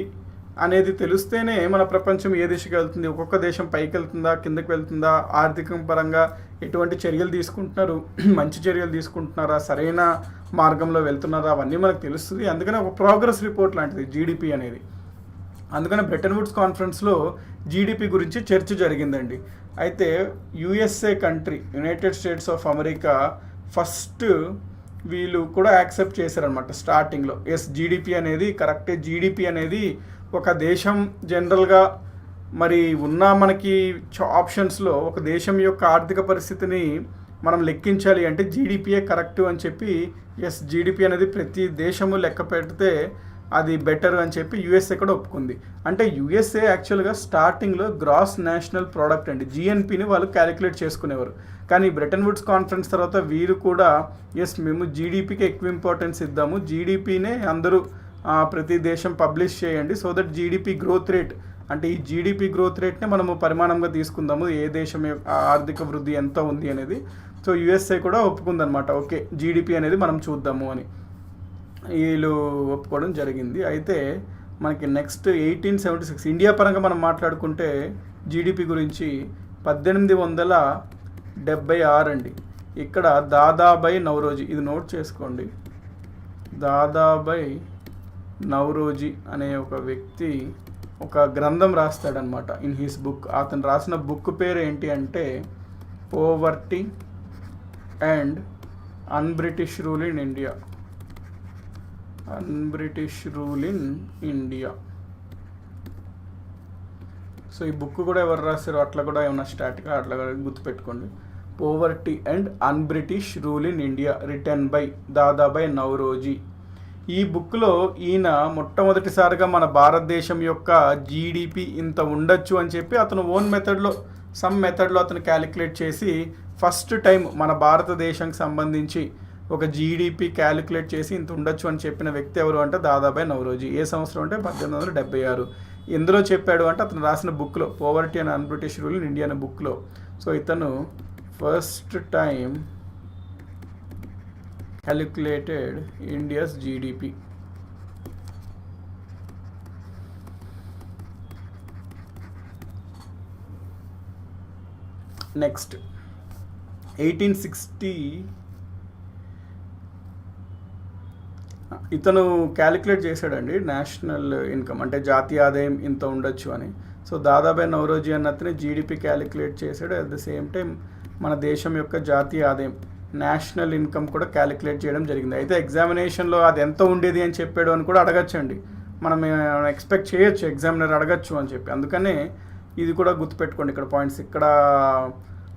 S1: అనేది తెలిస్తేనే మన ప్రపంచం ఏ దిశకి వెళ్తుంది, ఒక్కొక్క దేశం పైకి వెళ్తుందా కిందకి వెళ్తుందా, ఆర్థిక పరంగా ఎటువంటి చర్యలు తీసుకుంటున్నారు, మంచి చర్యలు తీసుకుంటున్నారా, సరైన మార్గంలో వెళ్తున్నారా, అవన్నీ మనకు తెలుస్తుంది. అందుకనే ఒక ప్రోగ్రెస్ రిపోర్ట్ లాంటిది జీడిపి అనేది. అందుకనే బ్రెటన్ వుడ్స్ కాన్ఫరెన్స్లో జీడిపి గురించి చర్చ జరిగిందండి. అయితే USA country, United states of America first వీళ్ళు కూడా యాక్సెప్ట్ చేశారనమాట స్టార్టింగ్లో. ఎస్, జీడిపి అనేది కరెక్టే. జీడిపి అనేది ఒక దేశం జనరల్గా మరి ఉన్న మనకి ఆప్షన్స్లో ఒక దేశం యొక్క ఆర్థిక పరిస్థితిని మనం లెక్కించాలి అంటే జీడిపియే కరెక్ట్ అని చెప్పి, ఎస్ జీడిపి అనేది ప్రతి దేశము లెక్క పెడితే అది బెటర్ అని చెప్పి యుఎస్ఏ కూడా ఒప్పుకుంది. అంటే యుఎస్ఏ యాక్చువల్గా స్టార్టింగ్లో గ్రాస్ నేషనల్ ప్రోడక్ట్ అండి, జిఎన్పిని వాళ్ళు క్యాలిక్యులేట్ చేసుకునేవారు. కానీ బ్రెటన్ వుడ్స్ కాన్ఫరెన్స్ తర్వాత వీరు కూడా ఎస్ మేము జీడిపికి ఎక్కువ ఇంపార్టెన్స్ ఇద్దాము, జీడిపినే అందరూ ప్రతి దేశం పబ్లిష్ చేయండి, so that GDP growth rate, అంటే ఈ జీడిపి గ్రోత్ రేట్నే మనము పరిమాణంగా తీసుకుందాము, ఏ దేశం యొక్క ఆర్థిక వృద్ధి ఎంత ఉంది అనేది. సో యుఎస్ఏ కూడా ఒప్పుకుందనమాట, ఓకే జీడిపి అనేది మనం చూద్దాము అని వీళ్ళు ఒప్పుకోవడం జరిగింది. అయితే మనకి నెక్స్ట్ 1876 ఇండియా పరంగా మనం మాట్లాడుకుంటే జీడిపి గురించి 1876 అండి. ఇక్కడ దాదాబాయి నౌరోజీ, ఇది నోట్ చేసుకోండి, దాదాబాయి నౌరోజీ అనే ఒక వ్యక్తి ఒక గ్రంథం రాస్తాడనమాట ఇన్ హిస్ బుక్. అతను రాసిన బుక్ పేరు ఏంటి అంటే poverty and un-British rule in India. So ఈ బుక్ కూడా ఎవరు రాశారు అట్లా కూడా ఏమన్నా స్టాటిక్గా అట్లా కూడా గుర్తుపెట్టుకోండి. Poverty and un-British rule in India, written by Dadabhai Naoroji. ఈ బుక్లో ఈయన మొట్టమొదటిసారిగా మన భారతదేశం యొక్క జీడిపి ఇంత ఉండొచ్చు అని చెప్పి అతను ఓన్ మెథడ్లో అతను క్యాలిక్యులేట్ చేసి ఫస్ట్ టైం మన భారతదేశానికి సంబంధించి ఒక జీడిపి క్యాలిక్యులేట్ చేసి ఇంత ఉండొచ్చు అని చెప్పిన వ్యక్తి ఎవరు అంటే దాదాబాయి నౌరోజీ. ఏ సంవత్సరం అంటే 1876. ఎందులో చెప్పాడు అంటే అతను రాసిన బుక్లో, poverty and un-British rule in India అనే బుక్లో. సో ఇతను first time calculated India's GDP. Next 1860 ఇతను క్యాలిక్యులేట్ చేశాడండి నేషనల్ ఇన్కమ్, అంటే జాతీయ ఆదాయం ఇంత ఉండొచ్చు అని. సో దాదాబాయి నౌరోజీ అన్నతనే జీడిపి క్యాలిక్యులేట్ చేశాడు. అట్ ద సేమ్ టైం మన దేశం యొక్క జాతీయ ఆదాయం నేషనల్ ఇన్కమ్ కూడా క్యాలిక్యులేట్ చేయడం జరిగింది. అయితే ఎగ్జామినేషన్లో అది ఎంత ఉండేది అని చెప్పాడు అని కూడా అడగచ్చండి, మనం ఎక్స్పెక్ట్ చేయొచ్చు ఎగ్జామినర్ అడగచ్చు అని చెప్పి. అందుకనే ఇది కూడా గుర్తుపెట్టుకోండి ఇక్కడ పాయింట్స్. ఇక్కడ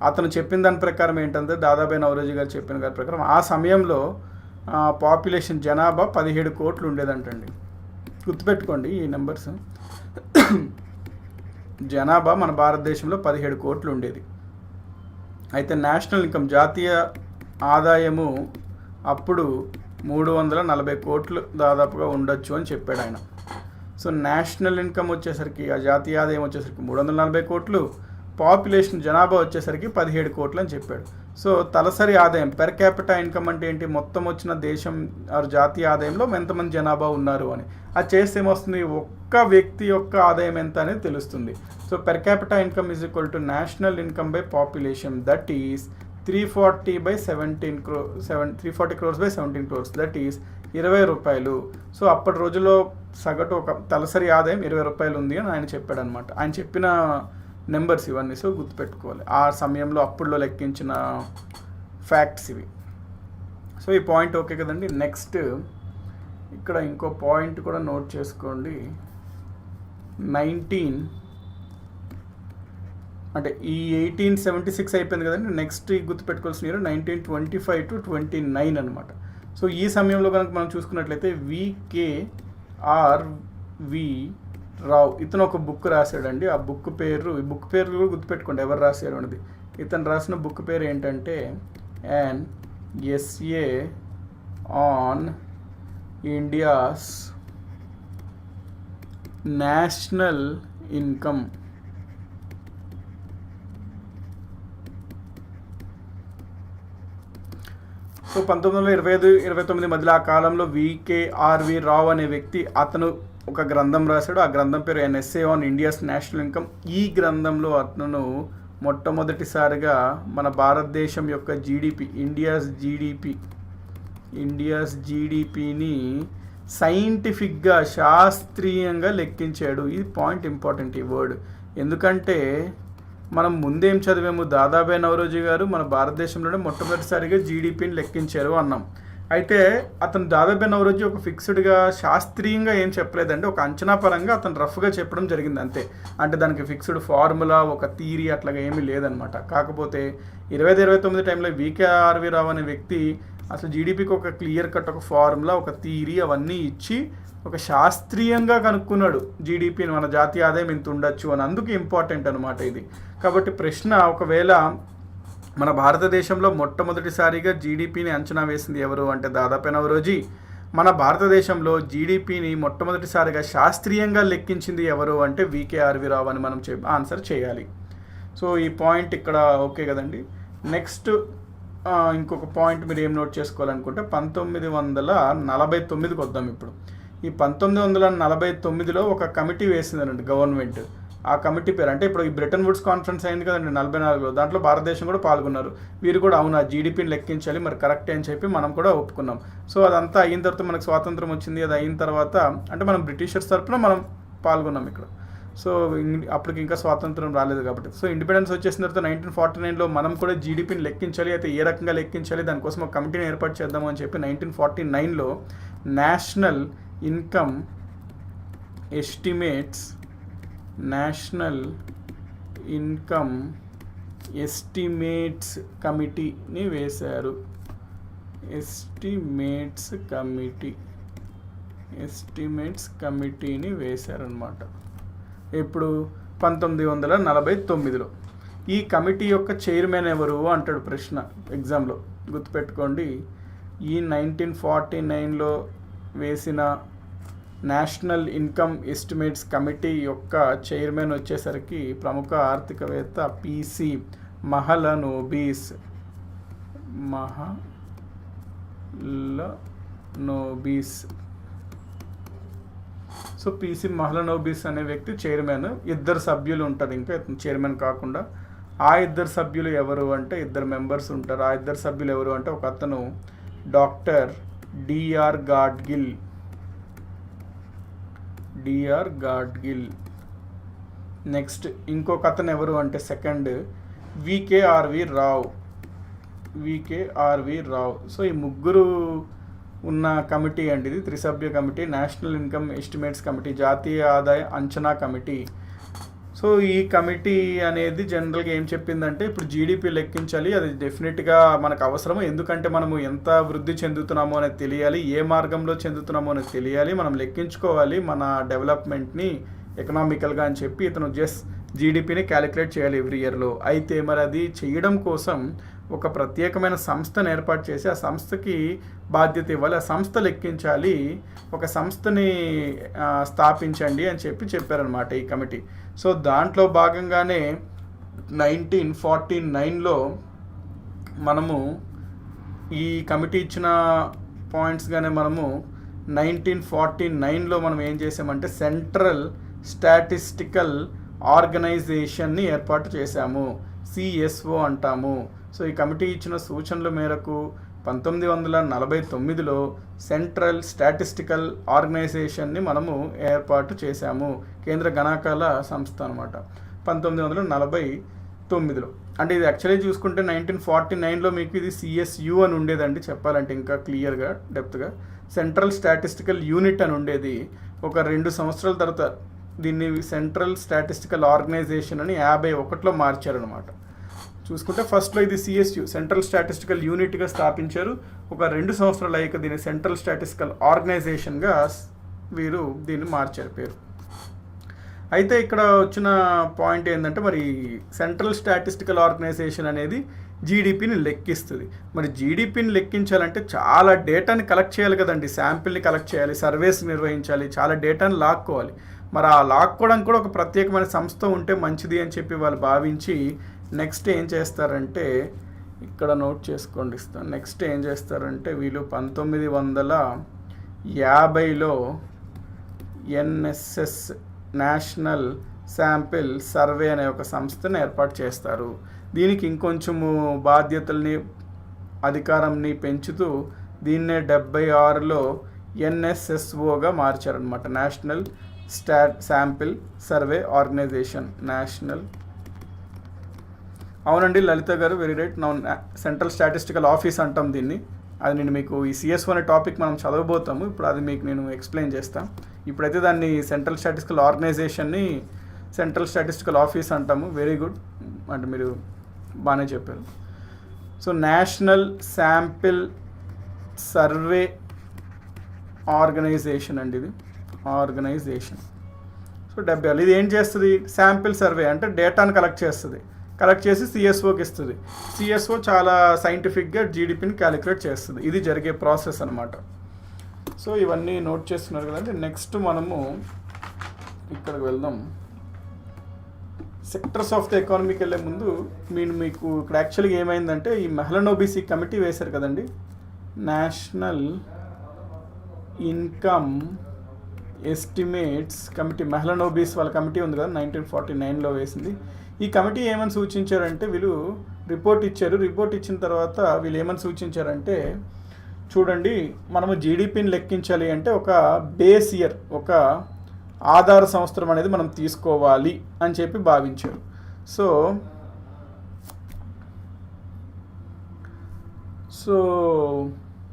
S1: అతను చెప్పిన దాని ప్రకారం ఏంటంటే దాదాబాయి నౌరోజీ గారు చెప్పిన దాని ప్రకారం ఆ సమయంలో పాపులేషన్ జనాభా 17 కోట్లు ఉండేదంటండి. గుర్తుపెట్టుకోండి ఈ నెంబర్స్. జనాభా మన భారతదేశంలో 17 కోట్లు ఉండేది. అయితే నేషనల్ ఇన్కమ్ జాతీయ ఆదాయము అప్పుడు 340 కోట్లు దాదాపుగా ఉండొచ్చు అని చెప్పాడు ఆయన. సో నేషనల్ ఇన్కమ్ వచ్చేసరికి, ఆ జాతీయ ఆదాయం వచ్చేసరికి 340 కోట్లు, పాపులేషన్ జనాభా వచ్చేసరికి 17 కోట్లు అని చెప్పాడు. సో తలసరి ఆదాయం పెర్ క్యాపిటా ఇన్కమ్ అంటే ఏంటి, మొత్తం వచ్చిన దేశం జాతీయ ఆదాయంలో ఎంతమంది జనాభా ఉన్నారు అని. అది చేస్తే ఏమొస్తుంది, ఒక్క వ్యక్తి యొక్క ఆదాయం ఎంత అనేది తెలుస్తుంది. So per capita income is equal to national income by population, that is 340 crores by 17 crores, that is 20 రూపాయలు. సో అప్పటి రోజుల్లో సగటు ఒక తలసరి ఆదాయం 20 రూపాయలు ఉంది అని ఆయన చెప్పాడు అనమాట. ఆయన చెప్పిన నెంబర్స్ ఇవన్నీ, సో గుర్తుపెట్టుకోవాలి ఆ సమయంలో అప్పుడులో లెక్కించిన ఫ్యాక్ట్స్ ఇవి. సో ఈ పాయింట్ ఓకే కదండి. నెక్స్ట్ ఇక్కడ ఇంకో పాయింట్ కూడా నోట్ చేసుకోండి. 1876 అయిపోయింది కదండి. నెక్స్ట్ గుర్తుపెట్టుకోవాల్సిన ఇయర్ 1925 to 29 అనమాట. సో ఈ సమయంలో కనుక మనం చూసుకున్నట్లయితే VKRV రావ్ ఇతను ఒక బుక్ రాశాడండి. ఈ బుక్ పేరు కూడా గుర్తుపెట్టుకోండి ఎవరు రాశారు అనేది. ఇతను రాసిన బుక్ పేరు ఏంటంటే an essay on India's national income. So 1925-29 మధ్యలో ఆ కాలంలో VKRV రావ్ అనే వ్యక్తి అతను ఒక గ్రంథం రాశాడు. ఆ గ్రంథం పేరు an essay on India's national income. ఈ గ్రంథంలో అతను మొట్టమొదటిసారిగా మన భారతదేశం యొక్క జీడిపి, ఇండియాస్ జీడిపిని సైంటిఫిక్గా శాస్త్రీయంగా లెక్కించాడు. ఈ పాయింట్ ఇంపార్టెంట్ ఈ వర్డ్, ఎందుకంటే మనం ముందేం చదివాము, దాదాబాయి నవరోజీ గారు మన భారతదేశంలోనే మొట్టమొదటిసారిగా జీడిపిని లెక్కించారు అన్నాం. అయితే అతను దాదాబాయి నవరోజీ ఒక ఫిక్స్డ్గా శాస్త్రీయంగా ఏం చెప్పలేదండి, ఒక అంచనా పరంగా అతను రఫ్గా చెప్పడం జరిగింది అంతే. అంటే దానికి ఫిక్స్డ్ ఫార్ములా, ఒక థీరీ అట్లాగా ఏమీ లేదనమాట. కాకపోతే 2029 టైంలో VKRV రావు అనే వ్యక్తి అసలు జీడిపికి ఒక క్లియర్ కట్ ఒక ఫార్ములా, ఒక థీరీ అవన్నీ ఇచ్చి ఒక శాస్త్రీయంగా కనుక్కున్నాడు జీడిపిని, మన జాతీయ ఆదాయం ఇంత ఉండొచ్చు అని. అందుకు ఇంపార్టెంట్ అనమాట ఇది. కాబట్టి ప్రశ్న, ఒకవేళ మన భారతదేశంలో మొట్టమొదటిసారిగా జీడిపిని అంచనా వేసింది ఎవరు అంటే దాదాబాయి నవరోజీ. మన భారతదేశంలో జీడిపిని మొట్టమొదటిసారిగా శాస్త్రీయంగా లెక్కించింది ఎవరు అంటే VKRV రావు అని మనం ఆన్సర్ చేయాలి. సో ఈ పాయింట్ ఇక్కడ ఓకే కదండి. నెక్స్ట్ ఇంకొక పాయింట్ మీరు ఏం నోట్ చేసుకోవాలనుకుంటే 1949కి వద్దాం. ఇప్పుడు ఈ 1949లో ఒక కమిటీ వేసిందనండి గవర్నమెంట్. ఆ కమిటీ పేరు అంటే ఇప్పుడు ఈ బ్రెటన్ వుడ్స్ కాన్ఫరెన్స్ అయింది కదండి 44లో, దాంట్లో భారతదేశం కూడా పాల్గొన్నారు. వీరు కూడా అవునా జీడిపిని లెక్కించాలి మరి కరెక్టే అని చెప్పి మనం కూడా ఒప్పుకున్నాం. సో అదంతా అయిన తర్వాత మనకు స్వాతంత్రం వచ్చింది. అది అయిన తర్వాత అంటే మనం బ్రిటిషర్స్ తరఫున మనం పాల్గొన్నాం ఇక్కడ. సో అప్పటికి ఇంకా స్వాతంత్రం రాలేదు కాబట్టి. సో ఇండిపెండెన్స్ వచ్చేసిన తర్వాత 1949లో మనం కూడా జీడిపిని లెక్కించాలి. అయితే ఏ రకంగా లెక్కించాలి, దానికోసం ఒక కమిటీని ఏర్పాటు చేద్దాము అని చెప్పి 1949లో నేషనల్ ఇన్కమ్ ఎస్టిమేట్స్ కమిటీని వేశారు. ఎస్టిమేట్స్ కమిటీని వేశారనమాట. ఇప్పుడు 1949లో ఈ కమిటీ యొక్క చైర్మన్ ఎవరు అంటాడు ప్రశ్న ఎగ్జామ్లో, గుర్తుపెట్టుకోండి. ఈ 1949లో వేసిన నేషనల్ ఇన్కమ్ ఎస్టిమేట్స్ కమిటీ యొక్క చైర్మన్ వచ్చేసరికి ప్రముఖ ఆర్థికవేత్త PC Mahalanobis. So PC Mahalanobis అనే వ్యక్తి చైర్మన్. 2 సభ్యులు ఉంటారు ఇంకా చైర్మన్ కాకుండా. ఆ 2 సభ్యులు ఎవరు అంటే 2 మెంబర్స్ ఉంటారు. ఆ 2 సభ్యులు ఎవరు అంటే ఒక అతను డాక్టర్ DR గాడ్గిల్. నెక్స్ట్ ఇంకొక అతను ఎవరు అంటే సెకండ్ VKRV రావ్. సో ఈ ముగ్గురు ఉన్న కమిటీ అండి ఇది, 3 సభ్య committee, national income estimates committee, జాతీయ ఆదాయ అంచనా కమిటీ. సో ఈ కమిటీ అనేది జనరల్గా ఏం చెప్పిందంటే ఇప్పుడు జీడిపి లెక్కించాలి, అది డెఫినెట్గా మనకు అవసరము. ఎందుకంటే మనము ఎంత వృద్ధి చెందుతున్నామో అనేది తెలియాలి, ఏ మార్గంలో చెందుతున్నామో అనేది తెలియాలి, మనం లెక్కించుకోవాలి మన డెవలప్మెంట్ని ఎకనామికల్గా అని చెప్పి ఇతను జస్ట్ జీడిపిని క్యాలిక్యులేట్ చేయాలి ఎవ్రీ ఇయర్లో. అయితే మరి అది చేయడం కోసం ఒక ప్రత్యేకమైన సంస్థను ఏర్పాటు చేసి ఆ సంస్థకి బాధ్యత ఇవ్వాలి, ఆ సంస్థ లెక్కించాలి, ఒక సంస్థని స్థాపించండి అని చెప్పారనమాట ఈ కమిటీ. సో దాంట్లో భాగంగానే 1949లో మనము ఈ కమిటీ ఇచ్చిన పాయింట్స్గానే మనము 1949లో మనం ఏం చేసామంటే సెంట్రల్ స్టాటిస్టికల్ ఆర్గనైజేషన్ని ఏర్పాటు చేశాము, CSO అంటాము. సో ఈ కమిటీ ఇచ్చిన సూచనల మేరకు 1949లో సెంట్రల్ స్టాటిస్టికల్ ఆర్గనైజేషన్ని మనము ఏర్పాటు చేశాము. కేంద్ర గణాంకాల సంస్థ అనమాట 1949లో. అంటే ఇది యాక్చువల్లీ చూసుకుంటే 1949లో మీకు ఇది CSU అని ఉండేదండి, చెప్పాలంటే ఇంకా క్లియర్గా డెప్త్గా. సెంట్రల్ స్టాటిస్టికల్ యూనిట్ అని ఉండేది. ఒక 2 సంవత్సరాల తర్వాత దీన్ని సెంట్రల్ స్టాటిస్టికల్ ఆర్గనైజేషన్ అని 51లో మార్చారనమాట. చూసుకుంటే ఫస్ట్లో ఇది CSU సెంట్రల్ స్టాటిస్టికల్ యూనిట్గా స్థాపించారు. ఒక 2 సంవత్సరాలు అయ్యాక దీన్ని సెంట్రల్ స్టాటిస్టికల్ ఆర్గనైజేషన్గా వీరు దీన్ని మార్చారు పేరు. అయితే ఇక్కడ వచ్చిన పాయింట్ ఏంటంటే, మరి సెంట్రల్ స్టాటిస్టికల్ ఆర్గనైజేషన్ అనేది జీడిపిని లెక్కిస్తుంది. మరి జీడిపిని లెక్కించాలంటే చాలా డేటాని కలెక్ట్ చేయాలి కదండి, శాంపిల్ని కలెక్ట్ చేయాలి, సర్వేస్ నిర్వహించాలి, చాలా డేటాని లాక్కోవాలి. మరి ఆ లాక్కోవడానికి కూడా ఒక ప్రత్యేకమైన సంస్థ ఉంటే మంచిది అని చెప్పి వాళ్ళు భావించి నెక్స్ట్ ఏం చేస్తారంటే, ఇక్కడ నోట్ చేసుకోండి ఇస్తాను. నెక్స్ట్ ఏం చేస్తారంటే వీళ్ళు 1950లో NSS నేషనల్ శాంపిల్ సర్వే అనే ఒక సంస్థను ఏర్పాటు చేస్తారు. దీనికి ఇంకొంచెము బాధ్యతల్ని అధికారంని పెంచుతూ దీన్నే 76లో NSSOగా మార్చారనమాట. National sample survey organisation. National, అవునండి Lalitha garu, very right. Central statistical office అంటాం దీన్ని. అది నేను మీకు ఈ CSO అనే టాపిక్ మనం చదవబోతాము, ఇప్పుడు అది మీకు నేను ఎక్స్ప్లెయిన్ చేస్తాను. ఇప్పుడైతే దాన్ని సెంట్రల్ స్టాటిస్టికల్ ఆర్గనైజేషన్ని సెంట్రల్ స్టాటిస్టికల్ ఆఫీస్ అంటాము. వెరీ గుడ్, అంటే మీరు బాగానే చెప్పారు. So national sample survey organisation అండి ఇది, ఆర్గనైజేషన్. సో 70 ఇది ఏం చేస్తుంది, శాంపిల్ సర్వే అంటే డేటాను కలెక్ట్ చేస్తుంది, కలెక్ట్ చేసి CSOకి ఇస్తుంది. CSO చాలా సైంటిఫిక్గా జీడిపిని క్యాలిక్యులేట్ చేస్తుంది. ఇది జరిగే ప్రాసెస్ అనమాట. సో ఇవన్నీ నోట్ చేస్తున్నారు కదండి. నెక్స్ట్ మనము ఇక్కడికి వెళ్దాం. సెక్టర్స్ ఆఫ్ ద ఎకానమీకి వెళ్ళే ముందు మీకు ఇక్కడ యాక్చువల్గా ఏమైందంటే, ఈ మెహ్లనోబిస్ కమిటీ వేశారు కదండి, నేషనల్ ఇన్కమ్ ఎస్టిమేట్స్ కమిటీ. మెహ్లనోబిస్ వాళ్ళ కమిటీ ఉంది కదా, 1949లో వేసింది. ఈ కమిటీ ఏమని సూచించారంటే, వీళ్ళు రిపోర్ట్ ఇచ్చారు. రిపోర్ట్ ఇచ్చిన తర్వాత వీళ్ళు ఏమని సూచించారంటే, చూడండి మనము జీడిపిని లెక్కించాలి అంటే ఒక బేస్ ఇయర్, ఒక ఆధార సంవత్సరం అనేది మనం తీసుకోవాలి అని చెప్పి భావించారు. సో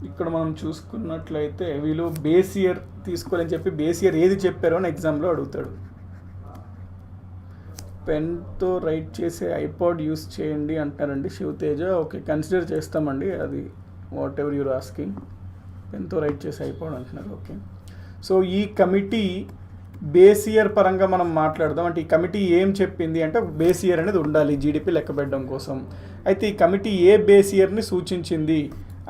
S1: ఇక్కడ మనం చూసుకున్నట్లయితే వీళ్ళు బేస్ ఇయర్ తీసుకోవాలని చెప్పి, బేస్ ఇయర్ ఏది చెప్పారో అని ఎగ్జామ్లో అడుగుతాడు. పెన్తో రైట్ చేసే ఐపాడ్ యూస్ చేయండి అంటారండి శివతేజ. ఓకే, కన్సిడర్ చేస్తామండి, అది వాట్ ఎవర్ యూర్ ఆస్కింగ్. పెన్తో రైట్ చేసే ఐపాడ్ అంటున్నారు. ఓకే, సో ఈ కమిటీ బేస్ ఇయర్ పరంగా మనం మాట్లాడదాం. అంటే ఈ కమిటీ ఏం చెప్పింది అంటే, బేస్ ఇయర్ అనేది ఉండాలి జీడిపి లెక్క పెట్టడం కోసం. అయితే ఈ కమిటీ ఏ బేస్ ఇయర్ని సూచించింది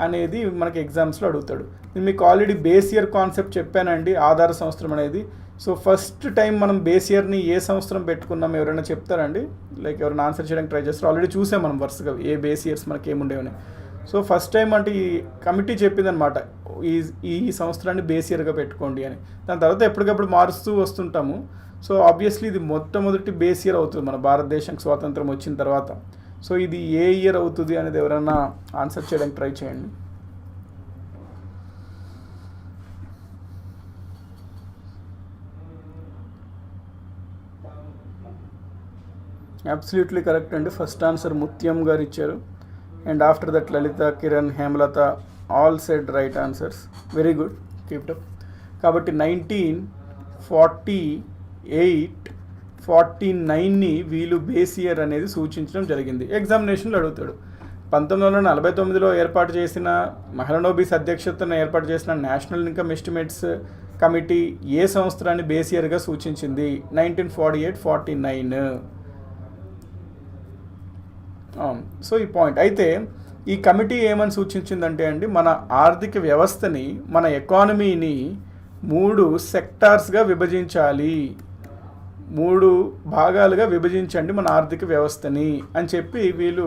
S1: అనేది మనకి ఎగ్జామ్స్లో అడుగుతాడు. నేను మీకు ఆల్రెడీ బేస్ ఇయర్ కాన్సెప్ట్ చెప్పానండి, ఆధార సంవత్సరం అనేది. సో ఫస్ట్ టైం మనం బేస్ ఇయర్ని ఏ సంవత్సరం పెట్టుకున్నాం ఎవరైనా చెప్తారండి? లైక్ ఎవరైనా ఆన్సర్ చేయడానికి ట్రై చేస్తారు. ఆల్రెడీ చూసాం మనం వరుసగా ఏ బేస్ ఇయర్స్ మనకి ఏముండేవని. సో ఫస్ట్ టైం అంటే ఈ కమిటీ చెప్పిందనమాట, ఈ సంవత్సరాన్ని బేస్ ఇయర్గా పెట్టుకోండి అని. దాని తర్వాత ఎప్పటికప్పుడు మారుస్తూ వస్తుంటాము. సో ఆబ్వియస్లీ ఇది మొట్టమొదటి బేస్ ఇయర్ అవుతుంది మన భారతదేశానికి స్వాతంత్రం వచ్చిన తర్వాత. సో ఇది ఏ ఇయర్ అవుతుంది అనేది ఎవరైనా ఆన్సర్ చేయడానికి ట్రై చేయండి. అబ్సల్యూట్లీ కరెక్ట్ అండి. ఫస్ట్ ఆన్సర్ ముత్యం గారు ఇచ్చారు. And after that Lalitha, Kiran, Hemalatha all said right answers. Very good, keep up. కాబట్టి 1948, 49ని వీళ్ళు బేస్ ఇయర్ అనేది సూచించడం జరిగింది. ఎగ్జామినేషన్లో అడుగుతాడు. 1949లో ఏర్పాటు చేసిన మెహ్లనోబిస్ అధ్యక్షతన ఏర్పాటు చేసిన నేషనల్ ఇన్కమ్ ఎస్టిమేట్స్ కమిటీ ఏ సంవత్సరాన్ని బేస్ ఇయర్గా సూచించింది? 1948-49. సో ఈ పాయింట్ అయితే ఈ కమిటీ ఏమని సూచించిందంటే అండి, మన ఆర్థిక వ్యవస్థని, మన ఎకానమీని 3 సెక్టార్స్గా విభజించాలి, 3 భాగాలుగా విభజించండి మన ఆర్థిక వ్యవస్థని అని చెప్పి వీళ్ళు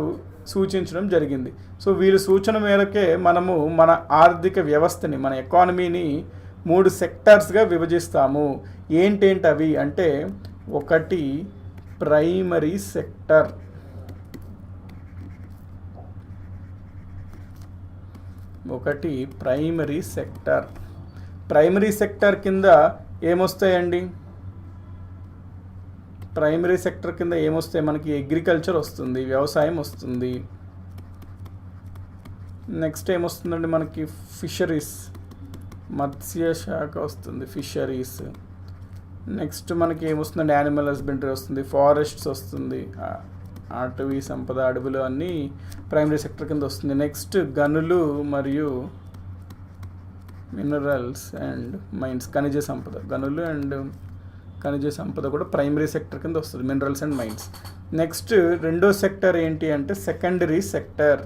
S1: సూచించడం జరిగింది. సో వీళ్ళు సూచన మేరకే మనము మన ఆర్థిక వ్యవస్థని, మన ఎకానమీని 3 సెక్టార్స్గా విభజిస్తాము. ఏంటేంటి అవి అంటే, 1 ప్రైమరీ సెక్టర్, ఒకటి ప్రైమరీ సెక్టర్. ప్రైమరీ సెక్టర్ కింద ఏమొస్తాయండి? ప్రైమరీ సెక్టర్ కింద ఏమొస్తాయి మనకి? అగ్రికల్చర్ వస్తుంది, వ్యవసాయం వస్తుంది. నెక్స్ట్ ఏమొస్తుందండి మనకి? ఫిషరీస్, మత్స్య శాఖ వస్తుంది, ఫిషరీస్. నెక్స్ట్ మనకి ఏమొస్తుందండి? యానిమల్ హస్బెండరీ వస్తుంది, ఫారెస్ట్స్ వస్తుంది, అటవీ సంపద, అడవులు అన్నీ ప్రైమరీ సెక్టర్ కింద వస్తుంది. నెక్స్ట్ గనులు మరియు మినరల్స్ అండ్ మైన్స్, ఖనిజ సంపద. గనులు అండ్ ఖనిజ సంపద కూడా ప్రైమరీ సెక్టర్ కింద వస్తుంది, మినరల్స్ అండ్ మైన్స్. నెక్స్ట్ రెండో సెక్టర్ ఏంటి అంటే secondary sector.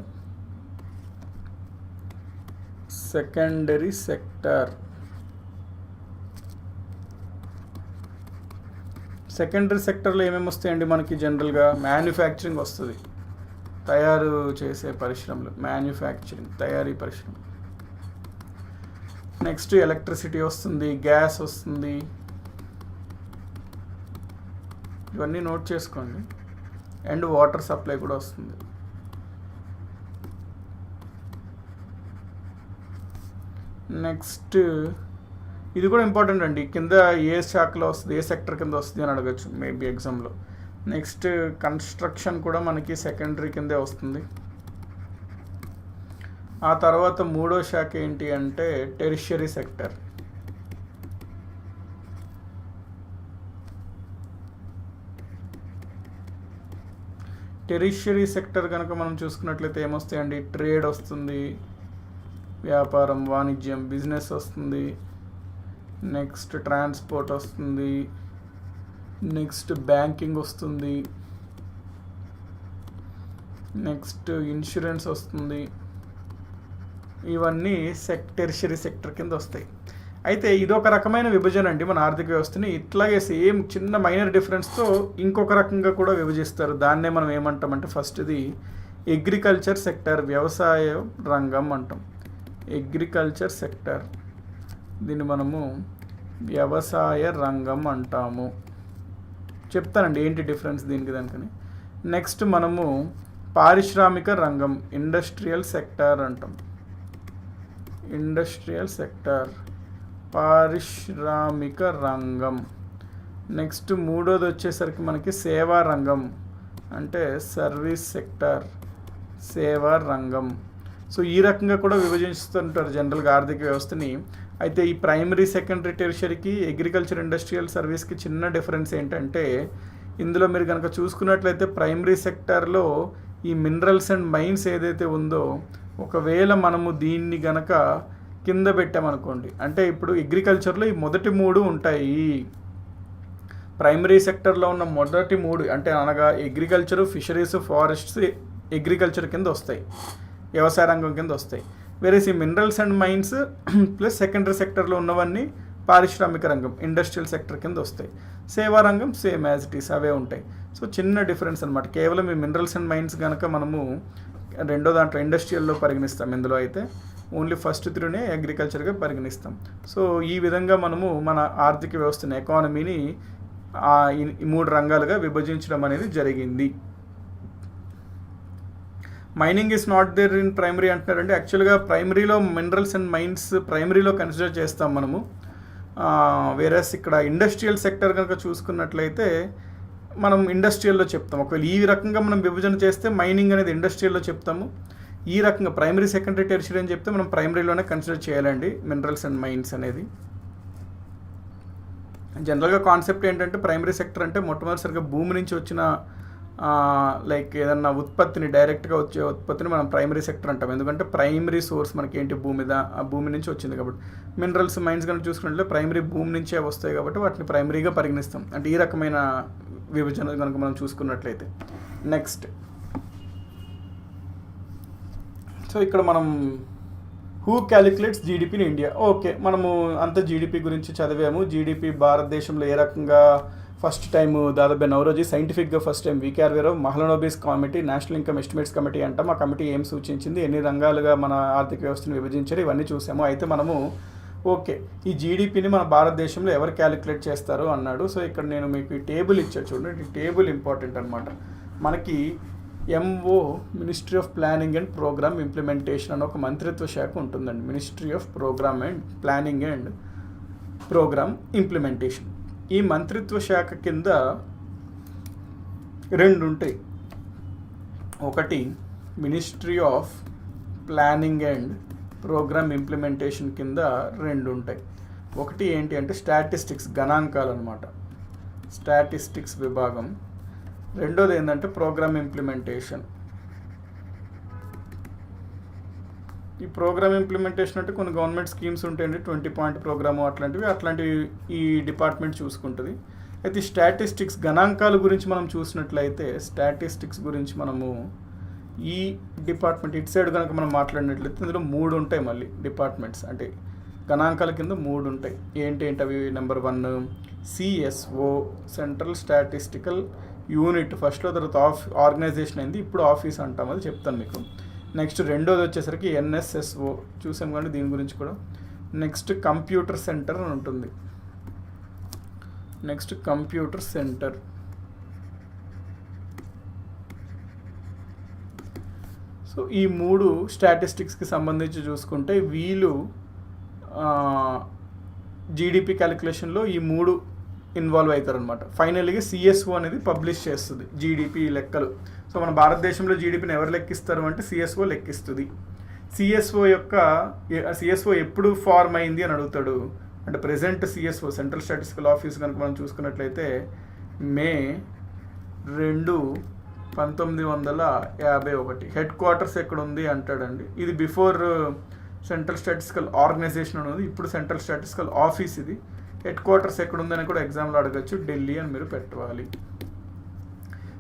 S1: Secondary sector. Secondary సెక్టర్లో ఏమేమి వస్తాయండి మనకి? జనరల్గా మ్యానుఫ్యాక్చరింగ్ వస్తుంది, తయారు చేసే పరిశ్రమలు, మ్యానుఫ్యాక్చరింగ్, తయారీ పరిశ్రమ. నెక్స్ట్ ఎలక్ట్రిసిటీ వస్తుంది, గ్యాస్ వస్తుంది. ఇవన్నీ నోట్ చేసుకోండి. అండ్ వాటర్ సప్లై కూడా వస్తుంది. నెక్స్ట్ ఇది కూడా ఇంపార్టెంట్ అండి, కింద ఏ శాఖలో వస్తుంది, ఏ సెక్టర్ కింద వస్తుంది అని అడగచ్చు మేబీ ఎగ్జామ్లో. నెక్స్ట్ కన్స్ట్రక్షన్ కూడా మనకి సెకండరీ కిందే వస్తుంది. ఆ తర్వాత మూడో శాఖ ఏంటి అంటే టెరిషరీ సెక్టర్. టెరిషరీ సెక్టర్ కనుక మనం చూసుకున్నట్లయితే ఏమొస్తాయండి? ట్రేడ్ వస్తుంది, వ్యాపారం, వాణిజ్యం, బిజినెస్ వస్తుంది. నెక్స్ట్ ట్రాన్స్పోర్ట్ వస్తుంది. నెక్స్ట్ బ్యాంకింగ్ వస్తుంది. నెక్స్ట్ ఇన్సూరెన్స్ వస్తుంది. ఇవన్నీ టెరిషరీ సెక్టర్ కింద వస్తాయి. అయితే ఇదొక రకమైన విభజన అండి మన ఆర్థిక వ్యవస్థని. ఇట్లాగే సేమ్ చిన్న మైనర్ డిఫరెన్స్తో ఇంకొక రకంగా కూడా విభజిస్తారు. దాన్నే మనం ఏమంటామంటే ఫస్ట్ది అగ్రికల్చర్ సెక్టర్, వ్యవసాయ రంగం అంటాం. అగ్రికల్చర్ సెక్టర్, దీన్ని మనము వ్యవసాయ రంగం అంటాము. చెప్తానండి ఏంటి డిఫరెన్స్ దీనికి దానికని. నెక్స్ట్ మనము పారిశ్రామిక రంగం, ఇండస్ట్రియల్ సెక్టర్ అంటాం. ఇండస్ట్రియల్ సెక్టర్, పారిశ్రామిక రంగం. నెక్స్ట్ మూడోది వచ్చేసరికి మనకి సేవా రంగం, అంటే సర్వీస్ సెక్టర్, సేవా రంగం. సో ఈ రకంగా కూడా విభజిస్తుంటారు జనరల్గా ఆర్థిక వ్యవస్థని. అయితే ఈ ప్రైమరీ, సెకండరీ, టెరిషరీకి, అగ్రికల్చర్, ఇండస్ట్రియల్, సర్వీస్కి చిన్న డిఫరెన్స్ ఏంటంటే ఇందులో మీరు కనుక చూసుకున్నట్లయితే ప్రైమరీ సెక్టార్లో ఈ మినరల్స్ అండ్ మైన్స్ ఏదైతే ఉందో, ఒకవేళ మనము దీన్ని గనక కింద పెట్టామనుకోండి, అంటే ఇప్పుడు అగ్రికల్చర్లో ఈ మొదటి మూడు ఉంటాయి. ప్రైమరీ సెక్టర్లో ఉన్న మొదటి మూడు అంటే అనగా అగ్రికల్చరు, ఫిషరీస్, ఫారెస్ట్స్ అగ్రికల్చర్ కింద వస్తాయి, వ్యవసాయ రంగం కింద వస్తాయి. వేరే ఈ minerals and mines plus secondary సెక్టర్లో ఉన్నవన్నీ పారిశ్రామిక రంగం, ఇండస్ట్రియల్ సెక్టర్ కింద వస్తాయి. సేవా రంగం same as it is away ఉంటాయి. సో చిన్న డిఫరెన్స్ అనమాట. కేవలం ఈ మినరల్స్ అండ్ మైన్స్ కనుక మనము రెండో దాంట్లో ఇండస్ట్రియల్లో పరిగణిస్తాం, ఇందులో అయితే ఓన్లీ ఫస్ట్ త్రీనే అగ్రికల్చర్గా పరిగణిస్తాం. సో ఈ విధంగా మనము మన ఆర్థిక వ్యవస్థని, ఎకానమీని ఈ మూడు రంగాలుగా విభజించడం అనేది జరిగింది. Mining is not there in primary అంటున్నారంటే యాక్చువల్గా ప్రైమరీలో మినరల్స్ అండ్ మైన్స్ ప్రైమరీలో కన్సిడర్ చేస్తాం మనము. వేరేస్ ఇక్కడ ఇండస్ట్రియల్ సెక్టర్ కనుక చూసుకున్నట్లయితే మనం ఇండస్ట్రియల్లో చెప్తాం. ఒకవేళ ఈ రకంగా మనం విభజన చేస్తే మైనింగ్ అనేది ఇండస్ట్రియల్లో చెప్తాము. ఈ రకంగా ప్రైమరీ, సెకండరీ, టెరిషరీ అని చెప్తే మనం ప్రైమరీలోనే కన్సిడర్ చేయాలండి మినరల్స్ అండ్ మైన్స్ అనేది. జనరల్గా కాన్సెప్ట్ ఏంటంటే ప్రైమరీ సెక్టర్ అంటే మొట్టమొదటిసారిగా భూమి నుంచి వచ్చిన లైక్ ఏదన్నా ఉత్పత్తిని, డైరెక్ట్గా వచ్చే ఉత్పత్తిని మనం ప్రైమరీ సెక్టర్ అంటాం. ఎందుకంటే ప్రైమరీ సోర్స్ మనకి ఏంటి? భూమి మీద, ఆ భూమి నుంచి వచ్చింది కాబట్టి. మినరల్స్, మైన్స్ కనుక చూసుకున్నట్లయితే ప్రైమరీ భూమి నుంచే వస్తాయి కాబట్టి వాటిని ప్రైమరీగా పరిగణిస్తాం. అంటే ఈ రకమైన విభజన కనుక మనం చూసుకున్నట్లయితే. నెక్స్ట్ సో ఇక్కడ మనం who calculates GDP in India. Okay, మనము అంత జీడిపి గురించి చదివాము. జీడిపి భారతదేశంలో ఏ రకంగా ఫస్ట్ టైం దాదాపు నవరోజీ సైంటిఫిక్గా ఫస్ట్ టైం వికేఆర్ వేరో Mahalanobis committee, national income estimates committee అంటాం. ఆ కమిటీ ఏం సూచించింది, ఎన్ని రంగాలుగా మన ఆర్థిక వ్యవస్థను విభజించారు, ఇవన్నీ చూసాము. అయితే మనము ఓకే ఈ జీడిపిని మన భారతదేశంలో ఎవరు క్యాలిక్యులేట్ చేస్తారు అన్నాడు. సో ఇక్కడ నేను మీకు ఈ టేబుల్ ఇచ్చాను చూడండి. ఈ టేబుల్ ఇంపార్టెంట్ అనమాట. మనకి MO ministry of planning and programme implementation అని ఒక మంత్రిత్వ శాఖ ఉంటుందండి. Ministry of planning and programme implementation. ఈ మంత్రిత్వ శాఖ కింద రెండు ఉంటాయి. ఒకటి ministry of planning and programme implementation కింద రెండు ఉంటాయి. ఒకటి ఏంటి అంటే స్టాటిస్టిక్స్, గణాంకాలు అనమాట, స్టాటిస్టిక్స్ విభాగం. రెండోది ఏంటంటే ప్రోగ్రామ్ ఇంప్లిమెంటేషన్. ఈ ప్రోగ్రామ్ ఇంప్లిమెంటేషన్ అంటే కొన్ని గవర్నమెంట్ స్కీమ్స్ ఉంటాయండి, 20 పాయింట్ ప్రోగ్రాము అట్లాంటివి ఈ డిపార్ట్మెంట్ చూసుకుంటుంది. అయితే స్టాటిస్టిక్స్ గణాంకాల గురించి మనం చూసినట్లయితే, స్టాటిస్టిక్స్ గురించి మనము ఈ డిపార్ట్మెంట్ ఇటు సైడ్ కనుక మనం మాట్లాడినట్లయితే ఇందులో 3 ఉంటాయి మళ్ళీ డిపార్ట్మెంట్స్, అంటే గణాంకాల కింద 3 ఉంటాయి. ఏంటి అవి? Number 1 CSO, central statistical unit. ఫస్ట్లో తర్వాత ఆర్గనైజేషన్ అయింది, ఇప్పుడు ఆఫీస్ అంటాం, అది చెప్తాను మీకు. నెక్స్ట్ రెండోది వచ్చేసరికి ఎన్ఎస్ఎస్ఓ, చూసాం కానీ దీని గురించి కూడా. నెక్స్ట్ కంప్యూటర్ సెంటర్ అని ఉంటుంది. Next computer centre. సో ఈ 3 స్టాటిస్టిక్స్కి సంబంధించి చూసుకుంటే వీళ్ళు జీడిపి క్యాలిక్యులేషన్లో ఈ 3 ఇన్వాల్వ్ అవుతారనమాట. ఫైనల్గా సిఎస్ఓ అనేది పబ్లిష్ చేస్తుంది జీడిపి లెక్కలు. సో మన భారతదేశంలో జీడిపిని ఎవరు లెక్కిస్తారు అంటే సిఎస్ఓ లెక్కిస్తుంది. సిఎస్ఓ ఎప్పుడు ఫార్మ్ అయింది అని అడుగుతాడు. అంటే present CSO, central statistical office కనుక మనం చూసుకున్నట్లయితే మే 2, 1951. హెడ్ క్వార్టర్స్ ఎక్కడ ఉంది అంటాడండి. ఇది బిఫోర్ సెంట్రల్ స్టాటిస్టికల్ ఆర్గనైజేషన్ అనేది, ఇప్పుడు సెంట్రల్ స్టాటిస్టికల్ ఆఫీస్. ఇది హెడ్ క్వార్టర్స్ ఎక్కడ ఉందని కూడా ఎగ్జామ్లో అడగచ్చు. ఢిల్లీ అని మీరు పెట్టవాలి.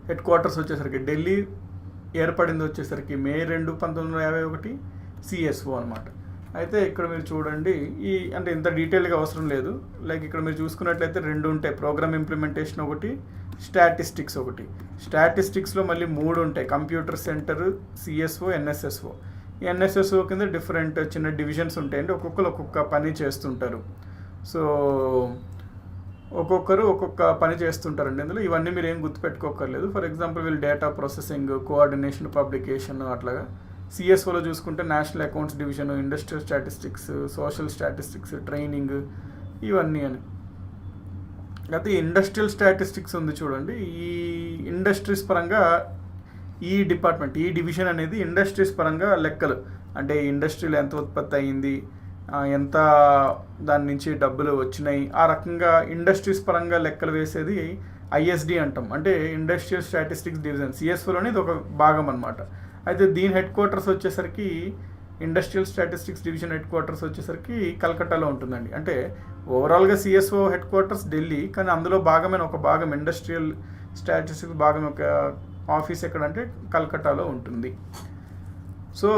S1: హెడ్ క్వార్టర్స్ వచ్చేసరికి ఢిల్లీ ఏర్పడింది వచ్చేసరికి మే 2, 1951 సిఎస్ఓ అనమాట. అయితే ఇక్కడ మీరు చూడండి, అంటే ఇంత డీటెయిల్గా అవసరం లేదు. లైక్ ఇక్కడ మీరు చూసుకున్నట్లయితే 2 ఉంటాయి, ప్రోగ్రామ్ ఇంప్లిమెంటేషన్ ఒకటి, స్టాటిస్టిక్స్ ఒకటి. స్టాటిస్టిక్స్లో మళ్ళీ 3 ఉంటాయి, కంప్యూటర్ సెంటర్, సిఎస్ఓ, ఎన్ఎస్ఎస్ఓ. ఈ ఎన్ఎస్ఎస్ఓ కింద డిఫరెంట్ చిన్న డివిజన్స్ ఉంటాయండి, ఒక్కొక్కరు ఒక్కొక్క పని చేస్తుంటారు. సో ఒక్కొక్కరు ఒక్కొక్క పని చేస్తుంటారండి ఇందులో. ఇవన్నీ మీరు ఏం గుర్తుపెట్టుకోకర్లేదు. ఫర్ ఎగ్జాంపుల్ వీళ్ళు డేటా ప్రాసెసింగ్, కోఆర్డినేషన్, పబ్లికేషన్ అట్లాగా. సిఎస్ఓలో చూసుకుంటే national accounts division, industrial statistics, social statistics, training, ఇవన్నీ అని. అయితే ఇండస్ట్రియల్ స్టాటిస్టిక్స్ ఉంది చూడండి, ఈ ఇండస్ట్రీస్ పరంగా ఈ డిపార్ట్మెంట్, ఈ డివిజన్ అనేది ఇండస్ట్రీస్ పరంగా లెక్కలు, అంటే ఇండస్ట్రీలో ఎంత ఉత్పత్తి అయ్యింది, ఎంత దాని నుంచి డబ్బులు వచ్చినాయి, ఆ రకంగా ఇండస్ట్రీస్ పరంగా లెక్కలు వేసేది ఐఎస్డి అంటాం, అంటే ఇండస్ట్రియల్ స్టాటిస్టిక్స్ డివిజన్. సిఎస్ఓలోనే ఇది ఒక భాగం అనమాట. అయితే దీని హెడ్ క్వార్టర్స్ వచ్చేసరికి, industrial statistics division head quarters వచ్చేసరికి కలకట్టాలో ఉంటుందండి. అంటే ఓవరాల్గా సిఎస్ఓ హెడ్ క్వార్టర్స్ ఢిల్లీ, కానీ అందులో భాగమైన ఒక భాగం ఇండస్ట్రియల్ స్టాటిస్టిక్స్ భాగం యొక్క ఆఫీస్ ఎక్కడంటే కలకట్టాలో ఉంటుంది. సో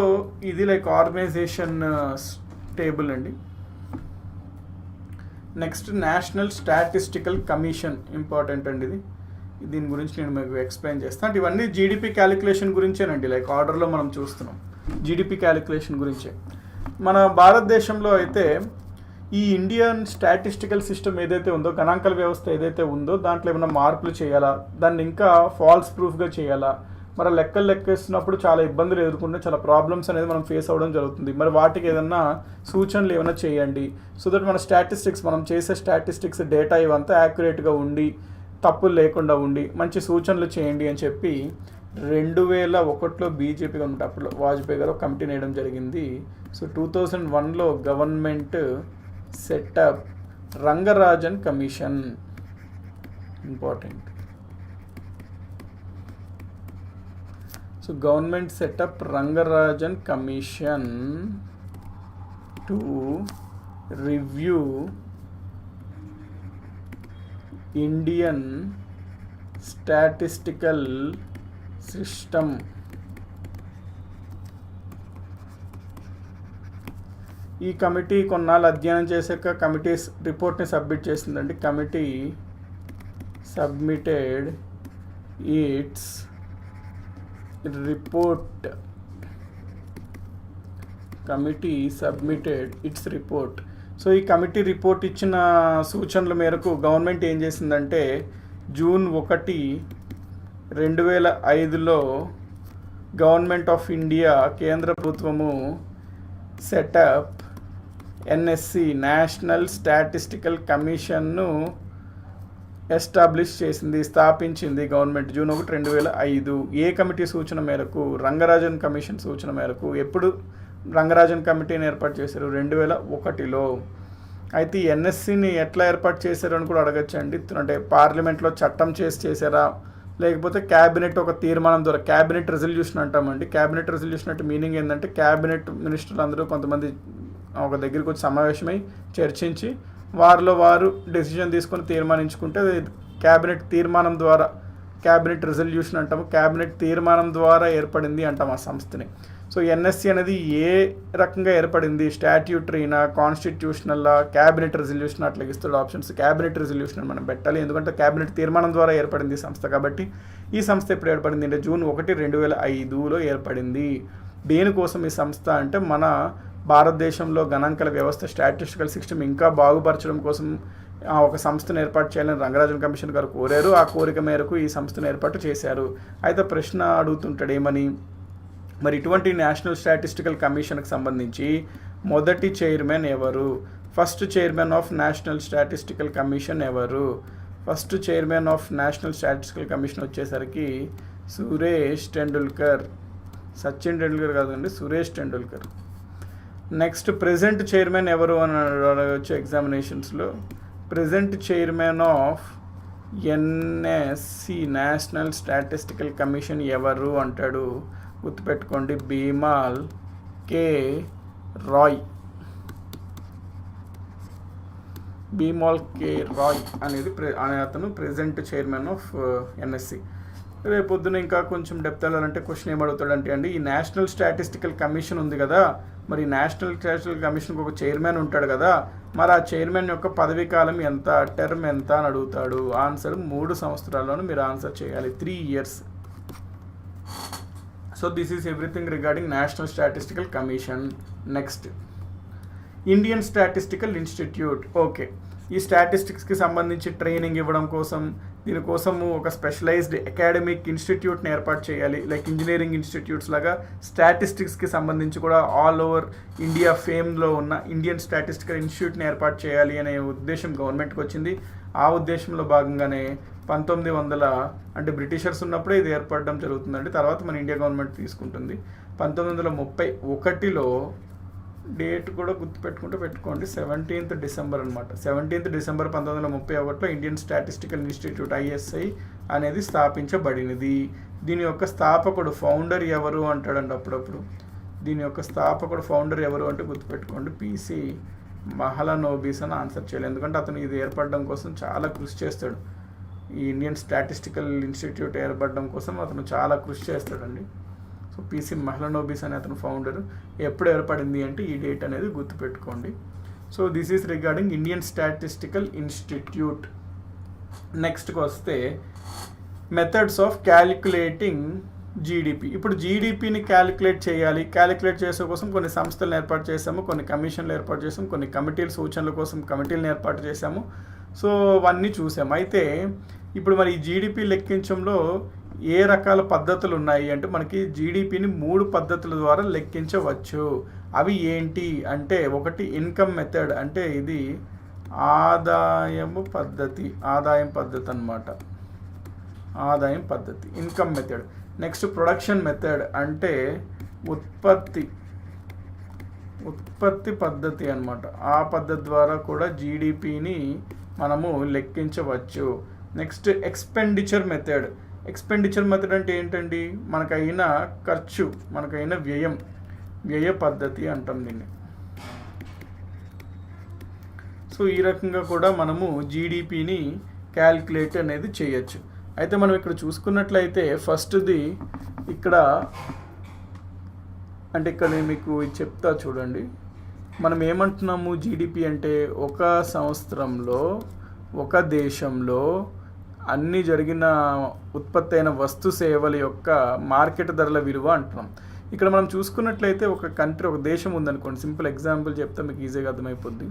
S1: ఇది లైక్ ఆర్గనైజేషన్ టేబుల్ అండి. Next national statistical commission, important అండి ఇది. దీని గురించి నేను మీకు ఎక్స్ప్లెయిన్ చేస్తాను. అంటే ఇవన్నీ జీడిపి క్యాలిక్యులేషన్ గురించేనండి, లైక్ ఆర్డర్లో మనం చూస్తున్నాం జీడిపి క్యాలిక్యులేషన్ గురించే. మన భారతదేశంలో అయితే ఈ ఇండియన్ స్టాటిస్టికల్ సిస్టమ్ ఏదైతే ఉందో, గణాంకాల వ్యవస్థ ఏదైతే ఉందో, దాంట్లో ఏమైనా మార్పులు చేయాలా, దాన్ని ఇంకా ఫాల్స్ ప్రూఫ్గా చేయాలా, మరి లెక్కలు లెక్కేస్తున్నప్పుడు చాలా ఇబ్బందులు ఎదుర్కొంటే చాలా ప్రాబ్లమ్స్ అనేది మనం ఫేస్ అవ్వడం జరుగుతుంది. మరి వాటికి ఏదన్నా సూచనలు ఏమైనా చేయండి, సో దట్ మన స్టాటిస్టిక్స్, మనం చేసే స్టాటిస్టిక్స్ డేటా ఇవంతా యాక్యురేట్గా ఉండి, తప్పులు లేకుండా ఉండి, మంచి సూచనలు చేయండి అని చెప్పి 2001లో బీజేపీ గవర్నమెంట్, అప్పుడు వాజ్పేయి గారు ఒక కమిటీ వేయడం జరిగింది. సో 2001లో government setup Rangarajan commission, important. So government setup Rangarajan commission to review Indian statistical system. ఈ కమిటీ కొన్నాళ్ళు అధ్యయనం చేశాక కమిటీ రిపోర్ట్ని సబ్మిట్ చేసిందండి. Committee submitted its report. So ఈ కమిటీ రిపోర్ట్ ఇచ్చిన సూచనల మేరకు గవర్నమెంట్ ఏం చేసిందంటే జూన్ 1, 2005లో గవర్నమెంట్ ఆఫ్ ఇండియా కేంద్ర ప్రభుత్వము సెటప్ ఎన్ఎస్సి నేషనల్ స్టాటిస్టికల్ కమిషన్ను ఎస్టాబ్లిష్ చేసింది, స్థాపించింది గవర్నమెంట్ జూన్ 1, 2005. ఏ కమిటీ సూచన మేరకు? రంగరాజన్ కమిషన్ సూచన మేరకు. ఎప్పుడు రంగరాజన్ కమిటీని ఏర్పాటు చేశారు? 2001లో. అయితే ఈ ఎన్ఎస్సిని ఎట్లా ఏర్పాటు చేశారు అని కూడా అడగచ్చండి. అంటే పార్లమెంట్లో చట్టం చేశారా, లేకపోతే క్యాబినెట్ ఒక తీర్మానం ద్వారా, క్యాబినెట్ రెజల్యూషన్ అంటామండి. క్యాబినెట్ రెజల్యూషన్ అంటే మీనింగ్ ఏంటంటే క్యాబినెట్ మినిస్టర్లు అందరూ కొంతమంది ఒక దగ్గరికి వచ్చి సమావేశమై చర్చించి వారిలో వారు డెసిషన్ తీసుకొని తీర్మానించుకుంటే క్యాబినెట్ తీర్మానం ద్వారా, క్యాబినెట్ రెజల్యూషన్ అంటాము, క్యాబినెట్ తీర్మానం ద్వారా ఏర్పడింది అంటాం ఆ సంస్థని. సో ఎన్ఎస్సి అనేది ఏ రకంగా ఏర్పడింది? స్టాట్యూటరీనా, కాన్స్టిట్యూషనల్లా, క్యాబినెట్ రెజల్యూషన్? అట్లా ఇస్తాడు ఆప్షన్స్. క్యాబినెట్ రెజల్యూషన్ అని మనం పెట్టాలి, ఎందుకంటే క్యాబినెట్ తీర్మానం ద్వారా ఏర్పడింది సంస్థ కాబట్టి. ఈ సంస్థ ఎప్పుడు ఏర్పడింది అంటే జూన్ 1, 2005లో ఏర్పడింది. దేనికోసం ఈ సంస్థ అంటే మన భారతదేశంలో గణాంకాల వ్యవస్థ, స్టాటిస్టికల్ సిస్టమ్ ఇంకా బాగుపరచడం కోసం ఒక సంస్థను ఏర్పాటు చేయాలని రంగరాజన్ కమిషన్ గారు కోరారు. ఆ కోరిక మేరకు ఈ సంస్థను ఏర్పాటు చేశారు. అయితే ప్రశ్న అడుగుతుంటాడు ఏమని, మరి ఇటువంటి నేషనల్ స్టాటిస్టికల్ కమిషన్కి సంబంధించి మొదటి చైర్మన్ ఎవరు? First chairman of national statistical commission ఎవరు? First chairman of national statistical commission వచ్చేసరికి సురేష్ టెండూల్కర్. సచిన్ టెండూల్కర్ కాదండి, Suresh Tendulkar. Next present chairman ఎవరు అని అడగచ్చు ఎగ్జామినేషన్స్లో. Present chairman of NSC national statistical commission ఎవరు అంటాడు, గుర్తుపెట్టుకోండి, బిమల్ కే రాయ్. బిమల్ కే రాయ్ అనేది అతను ప్రెజెంట్ చైర్మన్ ఆఫ్ ఎన్ఎస్సి. రేపొద్దున ఇంకా కొంచెం డెప్త్ వెళ్ళాలంటే క్వశ్చన్ ఏమడుగుతాడంటే అండి, ఈ నేషనల్ స్టాటిస్టికల్ కమిషన్ ఉంది కదా, మరి నేషనల్ స్టాటిస్టికల్ కమిషన్కి ఒక చైర్మన్ ఉంటాడు కదా, మరి ఆ చైర్మన్ యొక్క పదవీ కాలం ఎంత, టర్మ్ ఎంత అని అడుగుతాడు. ఆన్సర్ 3 సంవత్సరాల్లోనూ మీరు ఆన్సర్ చేయాలి, 3 years. So this is everything regarding national statistical commission. Next Indian statistical institute. Okay, ఈ స్టాటిస్టిక్స్కి సంబంధించి ట్రైనింగ్ ఇవ్వడం కోసం, దీనికోసము ఒక స్పెషలైజ్డ్ అకాడమిక్ ఇన్స్టిట్యూట్ని ఏర్పాటు చేయాలి. లైక్ ఇంజనీరింగ్ ఇన్స్టిట్యూట్స్ లాగా స్టాటిస్టిక్స్కి సంబంధించి కూడా ఆల్ ఓవర్ ఇండియా ఫేమ్లో ఉన్న ఇండియన్ స్టాటిస్టికల్ ఇన్స్టిట్యూట్ని ఏర్పాటు చేయాలి అనే ఉద్దేశం గవర్నమెంట్కి వచ్చింది. ఆ ఉద్దేశంలో భాగంగానే 1900 అంటే బ్రిటిషర్స్ ఉన్నప్పుడే ఇది ఏర్పడడం జరుగుతుందండి. తర్వాత మన ఇండియా గవర్నమెంట్ తీసుకుంటుంది. 1931లో డేట్ కూడా పెట్టుకోండి, 17th December అనమాట. 17th December 1931లో ఇండియన్ స్టాటిస్టికల్ ఇన్స్టిట్యూట్ ISI అనేది స్థాపించబడినది. దీని యొక్క స్థాపకుడు, ఫౌండర్ ఎవరు అంటాడండి అప్పుడప్పుడు. దీని యొక్క స్థాపకుడు, ఫౌండర్ ఎవరు అంటే గుర్తుపెట్టుకోండి, PC మహలనోబిస్ అని ఆన్సర్ చేయాలి. ఎందుకంటే అతను ఇది ఏర్పడడం కోసం చాలా కృషి చేస్తాడు. ఈ ఇండియన్ స్టాటిస్టికల్ ఇన్స్టిట్యూట్ ఏర్పడడం కోసం అతను చాలా కృషి చేస్తాడండి. సో PC మహలనోబిస్ అనే అతను ఫౌండర్. ఎప్పుడు ఏర్పడింది అంటే ఈ డేట్ అనేది గుర్తుపెట్టుకోండి. So this is regarding Indian statistical institute. నెక్స్ట్కి వస్తే మెథడ్స్ ఆఫ్ క్యాలిక్యులేటింగ్ జీడిపి. ఇప్పుడు జీడిపిని క్యాలిక్యులేట్ చేయాలి. క్యాలిక్యులేట్ చేసే కోసం కొన్ని సంస్థలను ఏర్పాటు చేసాము, కొన్ని కమిషన్లు ఏర్పాటు చేసాము, కొన్ని కమిటీల సూచనల కోసం కమిటీలను ఏర్పాటు చేసాము. సో అవన్నీ చూసాము. అయితే ఇప్పుడు మరి ఈ జీడిపి లెక్కించడంలో ఏ రకాల పద్ధతులు ఉన్నాయి అంటే మనకి జీడిపిని 3 పద్ధతుల ద్వారా లెక్కించవచ్చు. అవి ఏంటి అంటే, ఒకటి ఇన్కమ్ మెథడ్, అంటే ఇది ఆదాయం పద్ధతి అన్నమాట, ఆదాయం పద్ధతి, income method. Next production method అంటే ఉత్పత్తి పద్ధతి అన్నమాట. ఆ పద్ధతి ద్వారా కూడా జీడిపిని మనము లెక్కించవచ్చు. Next expenditure method. Expenditure method అంటే ఏంటండి, మనకైన ఖర్చు, మనకైన వ్యయ పద్ధతి అంటాం దీన్ని. సో ఈ రకంగా కూడా మనము జీడిపిని క్యాల్కులేట్ అనేది చేయొచ్చు. అయితే మనం ఇక్కడ చూసుకున్నట్లయితే ఫస్ట్ది ఇక్కడ అంటే ఇక్కడ నేను మీకు చెప్తా చూడండి. మనం ఏమంటున్నాము, జీడిపి అంటే ఒక సంవత్సరంలో ఒక దేశంలో అన్ని జరిగిన ఉత్పత్తి అయిన వస్తు సేవల యొక్క మార్కెట్ ధరల విలువ అంటున్నాం. ఇక్కడ మనం చూసుకున్నట్లయితే ఒక కంట్రీ, ఒక దేశం ఉందనుకోండి, సింపుల్ ఎగ్జాంపుల్ చెప్తే మీకు ఈజీగా అర్థమైపోద్ది.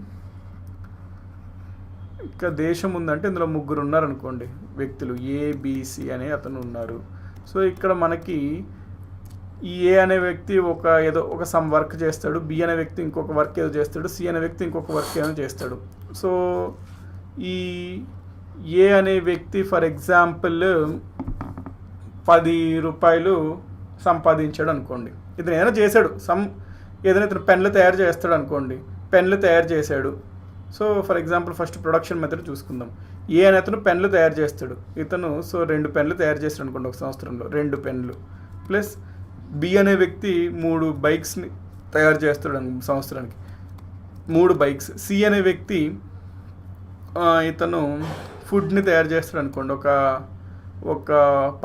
S1: ఇక్కడ దేశం ఉందంటే ఇందులో 3 ఉన్నారనుకోండి వ్యక్తులు, ABC అనే అతను ఉన్నారు. సో ఇక్కడ మనకి ఈ ఏ అనే వ్యక్తి ఒక సమ్ వర్క్ చేస్తాడు, బి అనే వ్యక్తి ఇంకొక వర్క్ ఏదో చేస్తాడు, సి అనే వ్యక్తి ఇంకొక వర్క్ ఏదో చేస్తాడు. సో ఈ ఏ అనే వ్యక్తి ఫర్ ఎగ్జాంపుల్ 10 రూపాయలు సంపాదించాడు అనుకోండి. ఇతను ఏదైనా చేశాడు, ఏదైనా ఇతను పెన్లు తయారు చేస్తాడు అనుకోండి, పెన్లు తయారు చేశాడు. So for example first production method చూసుకుందాం. ఏ అనే అతను పెన్లు తయారు చేస్తాడు, ఇతను 2 పెన్లు తయారు చేస్తాడు అనుకోండి ఒక సంవత్సరంలో, 2 పెన్లు. ప్లస్ బి అనే వ్యక్తి 3 బైక్స్ని తయారు చేస్తాడు సంవత్సరానికి, 3 బైక్స్. సి అనే వ్యక్తి ఇతను ఫుడ్ని తయారు చేస్తాడు అనుకోండి, ఒక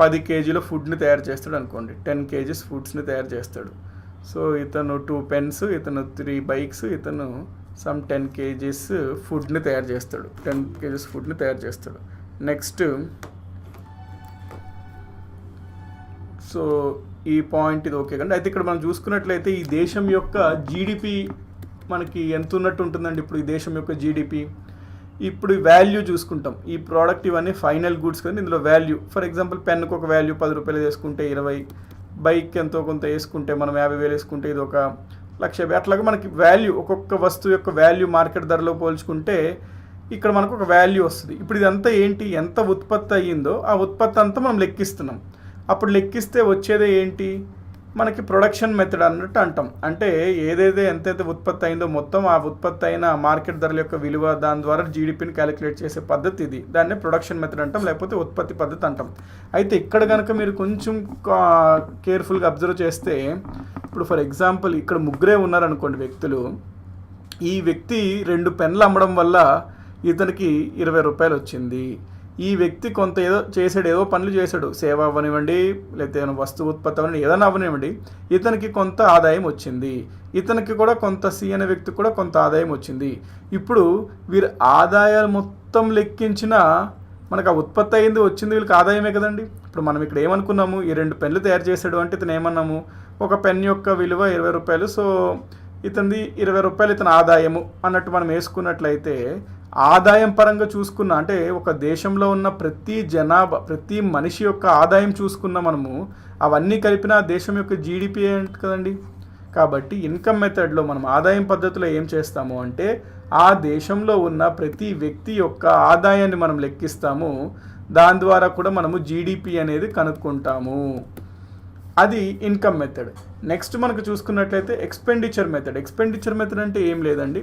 S1: 10 కేజీల ఫుడ్ని తయారు చేస్తాడు అనుకోండి, 10 కేజీస్ ఫుడ్స్ని తయారు చేస్తాడు. సో ఇతను 2 పెన్స్, ఇతను 3 బైక్స్, ఇతను 10 కేజీస్ ఫుడ్ని తయారు చేస్తాడు, 10 కేజీస్ ఫుడ్ని తయారు చేస్తాడు. నెక్స్ట్ సో ఈ పాయింట్ ఇది ఓకే కండి. అయితే ఇక్కడ మనం చూసుకున్నట్లయితే ఈ దేశం యొక్క జీడిపి మనకి ఎంత ఉన్నట్టు ఉంటుందండి. ఇప్పుడు ఈ దేశం యొక్క జీడిపి, ఇప్పుడు వాల్యూ చూసుకుంటాం. ఈ ప్రోడక్ట్ ఇవన్నీ ఫైనల్ గుడ్స్ కానీ ఇందులో వాల్యూ, ఫర్ ఎగ్జాంపుల్ పెన్నుకు ఒక వాల్యూ 10 రూపాయలు వేసుకుంటే 20, బైక్ ఎంతో కొంత వేసుకుంటే మనం 50,000 వేసుకుంటే ఇది 1,50,000. అట్లాగా మనకి వాల్యూ, ఒక్కొక్క వస్తువు యొక్క వాల్యూ మార్కెట్ ధరలో పోల్చుకుంటే ఇక్కడ మనకు ఒక వాల్యూ వస్తుంది. ఇప్పుడు ఇదంతా ఏంటి, ఎంత ఉత్పత్తి అయ్యిందో ఆ ఉత్పత్తి అంతా మనం లెక్కిస్తున్నాం. అప్పుడు లెక్కిస్తే వచ్చేదే ఏంటి, మనకి ప్రొడక్షన్ మెథడ్ అన్నట్టు అంటాం. అంటే ఏదైతే ఎంతైతే ఉత్పత్తి అయిందో మొత్తం ఆ ఉత్పత్తి అయిన మార్కెట్ ధరల యొక్క విలువ, దాని ద్వారా జీడిపిని క్యాలిక్యులేట్ చేసే పద్ధతి ఇది. దాన్నే ప్రొడక్షన్ మెథడ్ అంటాం, లేకపోతే ఉత్పత్తి పద్ధతి అంటాం. అయితే ఇక్కడ కనుక మీరు కొంచెం కేర్ఫుల్గా అబ్జర్వ్ చేస్తే, ఇప్పుడు ఫర్ ఎగ్జాంపుల్ ఇక్కడ 3 ఉన్నారనుకోండి వ్యక్తులు. ఈ వ్యక్తి 2 పెన్లు అమ్మడం వల్ల ఇతనికి 20 రూపాయలు వచ్చింది. ఈ వ్యక్తి కొంత ఏదో చేసాడు, ఏదో పనులు చేశాడు, సేవ అవ్వనివ్వండి, లేకపోతే ఏమైనా వస్తువు ఉత్పత్తి అవ్వనివ్వండి, ఏదైనా అవ్వనివ్వండి, ఇతనికి కొంత ఆదాయం వచ్చింది. ఇతనికి కూడా కొంత, సి అనే వ్యక్తికి కూడా కొంత ఆదాయం వచ్చింది. ఇప్పుడు వీరు ఆదాయాలు మొత్తం లెక్కించిన మనకు ఆ ఉత్పత్తి అయింది వచ్చింది వీళ్ళకి ఆదాయమే కదండి. ఇప్పుడు మనం ఇక్కడ ఏమనుకున్నాము, ఈ 2 పెన్లు తయారు చేశాడు అంటే ఇతను ఏమన్నాము, ఒక పెన్ యొక్క విలువ 20 రూపాయలు, సో ఇతనిది 20 రూపాయలు ఇతని ఆదాయము అన్నట్టు మనం వేసుకున్నట్లయితే, ఆదాయం పరంగా చూసుకున్న అంటే ఒక దేశంలో ఉన్న ప్రతి జనాభా, ప్రతి మనిషి యొక్క ఆదాయం చూసుకున్న మనము, అవన్నీ కలిపిన దేశం యొక్క జీడిపి ఏంటి కదండి. కాబట్టి ఇన్కమ్ మెథడ్లో మనం ఆదాయం పద్ధతిలో ఏం చేస్తాము అంటే, ఆ దేశంలో ఉన్న ప్రతి వ్యక్తి యొక్క ఆదాయాన్ని మనం లెక్కిస్తాము. దాని ద్వారా కూడా మనము జీడిపి అనేది కనుక్కుంటాము. అది ఇన్కమ్ మెథడ్. నెక్స్ట్ మనకు చూసుకున్నట్లయితే ఎక్స్పెండిచర్ మెథడ్. ఎక్స్పెండిచర్ మెథడ్ అంటే ఏం లేదండి,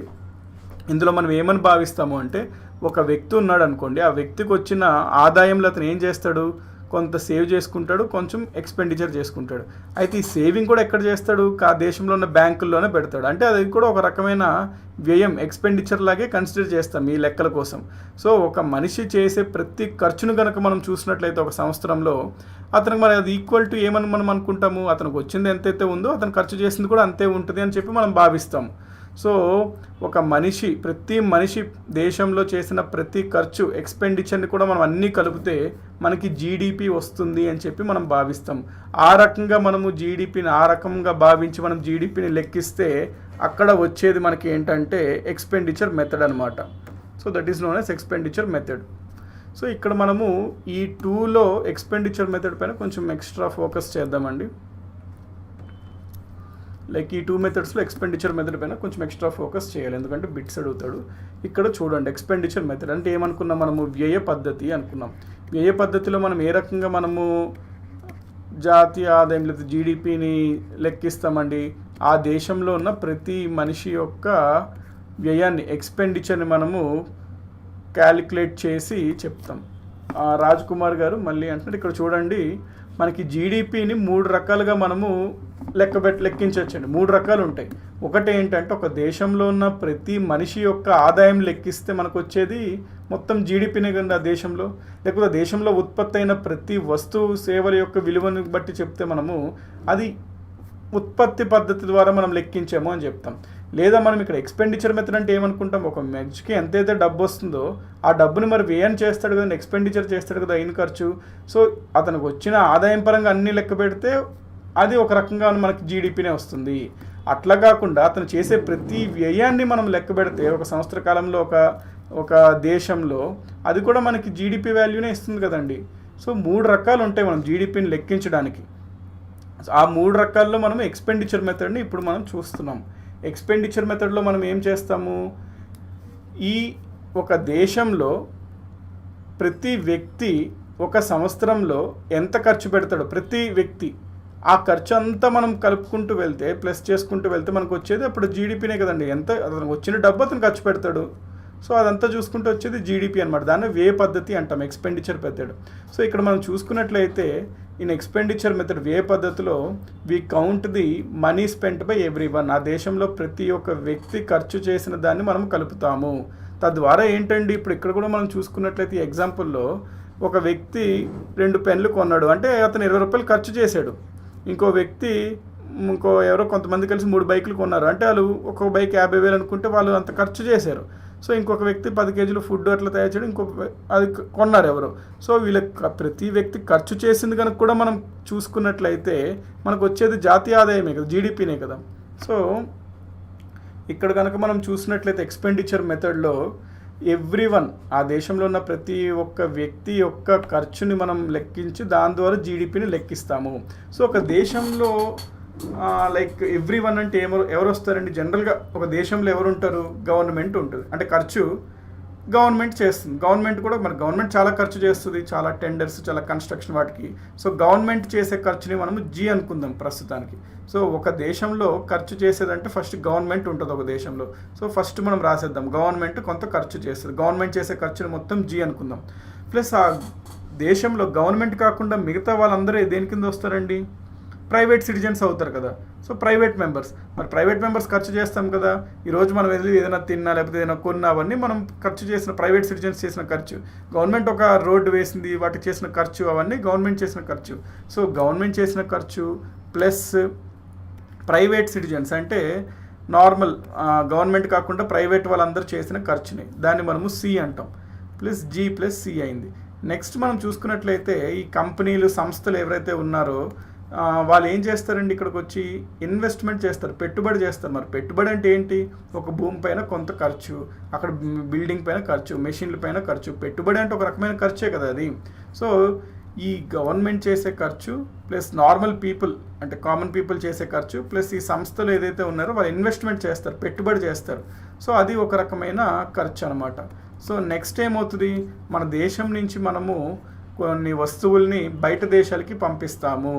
S1: ఇందులో మనం ఏమని భావిస్తాము అంటే, ఒక వ్యక్తి ఉన్నాడు అనుకోండి, ఆ వ్యక్తికి వచ్చిన ఆదాయంలో అతను ఏం చేస్తాడు, కొంత సేవ్ చేసుకుంటాడు, కొంచెం ఎక్స్పెండిచర్ చేసుకుంటాడు. అయితే ఈ సేవింగ్ కూడా ఎక్కడ చేస్తాడు, ఆ దేశంలో ఉన్న బ్యాంకుల్లోనే పెడతాడు. అంటే అది కూడా ఒక రకమైన వ్యయం, ఎక్స్పెండిచర్ లాగే కన్సిడర్ చేస్తాం ఈ లెక్కల కోసం. సో ఒక మనిషి చేసే ప్రతి ఖర్చును కనుక మనం చూసినట్లయితే ఒక సంవత్సరంలో, అతనికి మరి అది ఈక్వల్ టు ఏమని మనం అనుకుంటాము, అతనికి వచ్చింది ఎంతైతే ఉందో అతను ఖర్చు చేసింది కూడా అంతే ఉంటుంది అని చెప్పి మనం భావిస్తాము. సో ఒక మనిషి, ప్రతి మనిషి దేశంలో చేసిన ప్రతి ఖర్చు, ఎక్స్పెండిచర్ని కూడా మనం అన్నీ కలిపితే మనకి జీడిపి వస్తుంది అని చెప్పి మనం భావిస్తాం. ఆ రకంగా మనము జీడిపిని ఆ రకంగా భావించి మనం జీడిపిని లెక్కిస్తే అక్కడ వచ్చేది మనకి ఏంటంటే ఎక్స్పెండిచర్ మెథడ్ అనమాట. So that is known as expenditure method. So ఇక్కడ మనము ఈ 2లో ఎక్స్పెండిచర్ మెథడ్ పైన కొంచెం ఎక్స్ట్రా ఫోకస్ చేద్దామండి. లైక్ ఈ 2 మెథడ్స్లో ఎక్స్పెండిచర్ మెథడ్ పైన కొంచెం ఎక్స్ట్రా ఫోకస్ చేయాలి, ఎందుకంటే బిట్స్ అడుగుతాడు. ఇక్కడ చూడండి, ఎక్స్పెండిచర్ మెథడ్ అంటే ఏమనుకున్నాం మనము, వ్యయ పద్ధతి అనుకున్నాం. వ్యయ పద్ధతిలో మనం ఏ రకంగా మనము జాతీయ ఆదాయం లేదా జీడిపిని లెక్కిస్తామండి, ఆ దేశంలో ఉన్న ప్రతి మనిషి యొక్క వ్యయాన్ని, ఎక్స్పెండిచర్ని మనము క్యాలిక్యులేట్ చేసి చెప్తాం. రాజ్ కుమార్ గారు మళ్ళీ అంటే ఇక్కడ చూడండి, మనకి జీడిపిని 3 రకాలుగా మనము లెక్కించవచ్చండి. 3 రకాలు ఉంటాయి. ఒకటి ఏంటంటే, ఒక దేశంలో ఉన్న ప్రతి మనిషి యొక్క ఆదాయం లెక్కిస్తే మనకు వచ్చేది మొత్తం జీడిపినే కదా ఆ దేశంలో. లేకపోతే దేశంలో ఉత్పత్తి అయిన ప్రతి వస్తువు సేవల యొక్క విలువను బట్టి చెప్తే మనము అది ఉత్పత్తి పద్ధతి ద్వారా మనం లెక్కించాము అని చెప్తాం. లేదా మనం ఇక్కడ ఎక్స్పెండిచర్ మెథడ్ అంటే ఏమనుకుంటాం, ఒక మనిషికి ఎంతైతే డబ్బు వస్తుందో ఆ డబ్బుని మరి వ్యయం చేస్తాడు కదా, ఎక్స్పెండిచర్ చేస్తాడు కదా, అయిన ఖర్చు. సో అతనికి వచ్చిన ఆదాయం పరంగా అన్నీ లెక్క పెడితే అది ఒక రకంగా మనకి జీడిపినే వస్తుంది. అట్లా కాకుండా అతను చేసే ప్రతి వ్యయాన్ని మనం లెక్క పెడితే ఒక సంవత్సర కాలంలో ఒక దేశంలో అది కూడా మనకి జీడిపి వాల్యూనే ఇస్తుంది కదండి. సో 3 రకాలు ఉంటాయి మనం జీడిపిని లెక్కించడానికి. ఆ 3 రకాల్లో మనం ఎక్స్పెండిచర్ మెథడ్ని ఇప్పుడు మనం చూస్తున్నాం. ఎక్స్పెండిచర్ మెథడ్లో మనం ఏం చేస్తాము, ఈ ఒక దేశంలో ప్రతి వ్యక్తి ఒక సంవత్సరంలో ఎంత ఖర్చు పెడతాడో ప్రతి వ్యక్తి ఆ ఖర్చు అంతా మనం కలుపుకుంటూ వెళ్తే ప్లస్ చేసుకుంటూ వెళ్తే మనకు వచ్చేది అప్పుడు జీడిపినే కదండి. ఎంత అతను వచ్చిన డబ్బు అతను ఖర్చు పెడతాడు. సో అదంతా చూసుకుంటూ వచ్చేది జీడిపి అనమాట. దాన్ని వే పద్ధతి అంటాం, ఎక్స్పెండిచర్ మెథడ్. సో ఇక్కడ మనం చూసుకున్నట్లయితే ఇన్ ఎక్స్పెండిచర్ మెథడ్ వే పద్ధతిలో we count the money spent by every one. ఆ దేశంలో ప్రతి ఒక్క వ్యక్తి ఖర్చు చేసిన దాన్ని మనం కలుపుతాము. తద్వారా ఏంటండి, ఇప్పుడు ఇక్కడ కూడా మనం చూసుకున్నట్లయితే ఈ ఎగ్జాంపుల్లో ఒక వ్యక్తి 2 పెన్లు కొన్నాడు అంటే అతను 20 రూపాయలు ఖర్చు చేశాడు. ఇంకో వ్యక్తి ఎవరో కొంతమంది కలిసి 3 బైకులు కొన్నారు అంటే వాళ్ళు ఒక్కొక్క బైక్ 50,000 అనుకుంటే వాళ్ళు అంత ఖర్చు చేశారు. సో ఇంకొక వ్యక్తి 10 కేజీలు ఫుడ్ అట్లా తయారు చేయడం అది కొన్నారు ఎవరు. సో వీళ్ళకి ప్రతి వ్యక్తి ఖర్చు చేసింది కనుక కూడా మనం చూసుకున్నట్లయితే మనకు వచ్చేది జాతీయ ఆదాయమే కదా, జీడిపినే కదా. సో ఇక్కడ కనుక మనం చూసినట్లయితే ఎక్స్పెండిచర్ మెథడ్లో ఎవ్రీవన్, ఆ దేశంలో ఉన్న ప్రతి ఒక్క వ్యక్తి యొక్క ఖర్చుని మనం లెక్కించి దాని ద్వారా జీడిపిని లెక్కిస్తాము. సో ఒక దేశంలో లైక్ ఎవ్రీవన్ అంటే ఎవరు వస్తారండి, జనరల్గా ఒక దేశంలో ఎవరు ఉంటారు, గవర్నమెంట్ ఉంటుంది. అంటే ఖర్చు గవర్నమెంట్ చేస్తుంది. గవర్నమెంట్ కూడా మన గవర్నమెంట్ చాలా ఖర్చు చేస్తుంది, చాలా టెండర్స్, చాలా కన్స్ట్రక్షన్ వాటికి. సో గవర్నమెంట్ చేసే ఖర్చుని మనము జీ అనుకుందాం ప్రస్తుతానికి. సో ఒక దేశంలో ఖర్చు చేసేదంటే ఫస్ట్ గవర్నమెంట్ ఉంటుంది ఒక దేశంలో. సో ఫస్ట్ మనం రాసేద్దాం గవర్నమెంట్ కొంత ఖర్చు చేస్తుంది. గవర్నమెంట్ చేసే ఖర్చుని మొత్తం జీ అనుకుందాం. ప్లస్ ఆ దేశంలో గవర్నమెంట్ కాకుండా మిగతా వాళ్ళందరూ దేని కింద వస్తారండి, ప్రైవేట్ సిటిజన్స్ అవుతారు కదా. సో ప్రైవేట్ మెంబర్స్, మరి ప్రైవేట్ మెంబర్స్ ఖర్చు చేస్తాం కదా. ఈరోజు మనం వెళ్ళి ఏదైనా తిన్నా లేకపోతే ఏదైనా కొన్నా అవన్నీ మనం ఖర్చు చేసిన ప్రైవేట్ సిటిజన్స్ చేసిన ఖర్చు. గవర్నమెంట్ ఒక రోడ్డు వేసింది వాటికి చేసిన ఖర్చు, అవన్నీ గవర్నమెంట్ చేసిన ఖర్చు. సో గవర్నమెంట్ చేసిన ఖర్చు ప్లస్ ప్రైవేట్ సిటిజన్స్ అంటే నార్మల్ గవర్నమెంట్ కాకుండా ప్రైవేట్ వాళ్ళందరూ చేసిన ఖర్చుని దాన్ని మనము సి అంటాం. ప్లస్ జీ ప్లస్ సి అయింది. నెక్స్ట్ మనం చూసుకున్నట్లయితే ఈ కంపెనీలు సంస్థలు ఎవరైతే ఉన్నారో వాళ్ళు ఏం చేస్తారండి, ఇక్కడికి వచ్చి ఇన్వెస్ట్మెంట్ చేస్తారు, పెట్టుబడి చేస్తారు. మరి పెట్టుబడి అంటే ఏంటి, ఒక భూమి పైన కొంత ఖర్చు, అక్కడ బిల్డింగ్ పైన ఖర్చు, మెషిన్ల పైన ఖర్చు. పెట్టుబడి అంటే ఒక రకమైన ఖర్చే కదా అది. సో ఈ గవర్నమెంట్ చేసే ఖర్చు ప్లస్ నార్మల్ పీపుల్ అంటే కామన్ పీపుల్ చేసే ఖర్చు ప్లస్ ఈ సంస్థలు ఏదైతే ఉన్నారో వాళ్ళు ఇన్వెస్ట్మెంట్ చేస్తారు, పెట్టుబడి చేస్తారు. సో అది ఒక రకమైన ఖర్చు అనమాట. సో నెక్స్ట్ ఏమవుతుంది, మన దేశం నుంచి మనము కొన్ని వస్తువుల్ని బయట దేశాలకి పంపిస్తాము,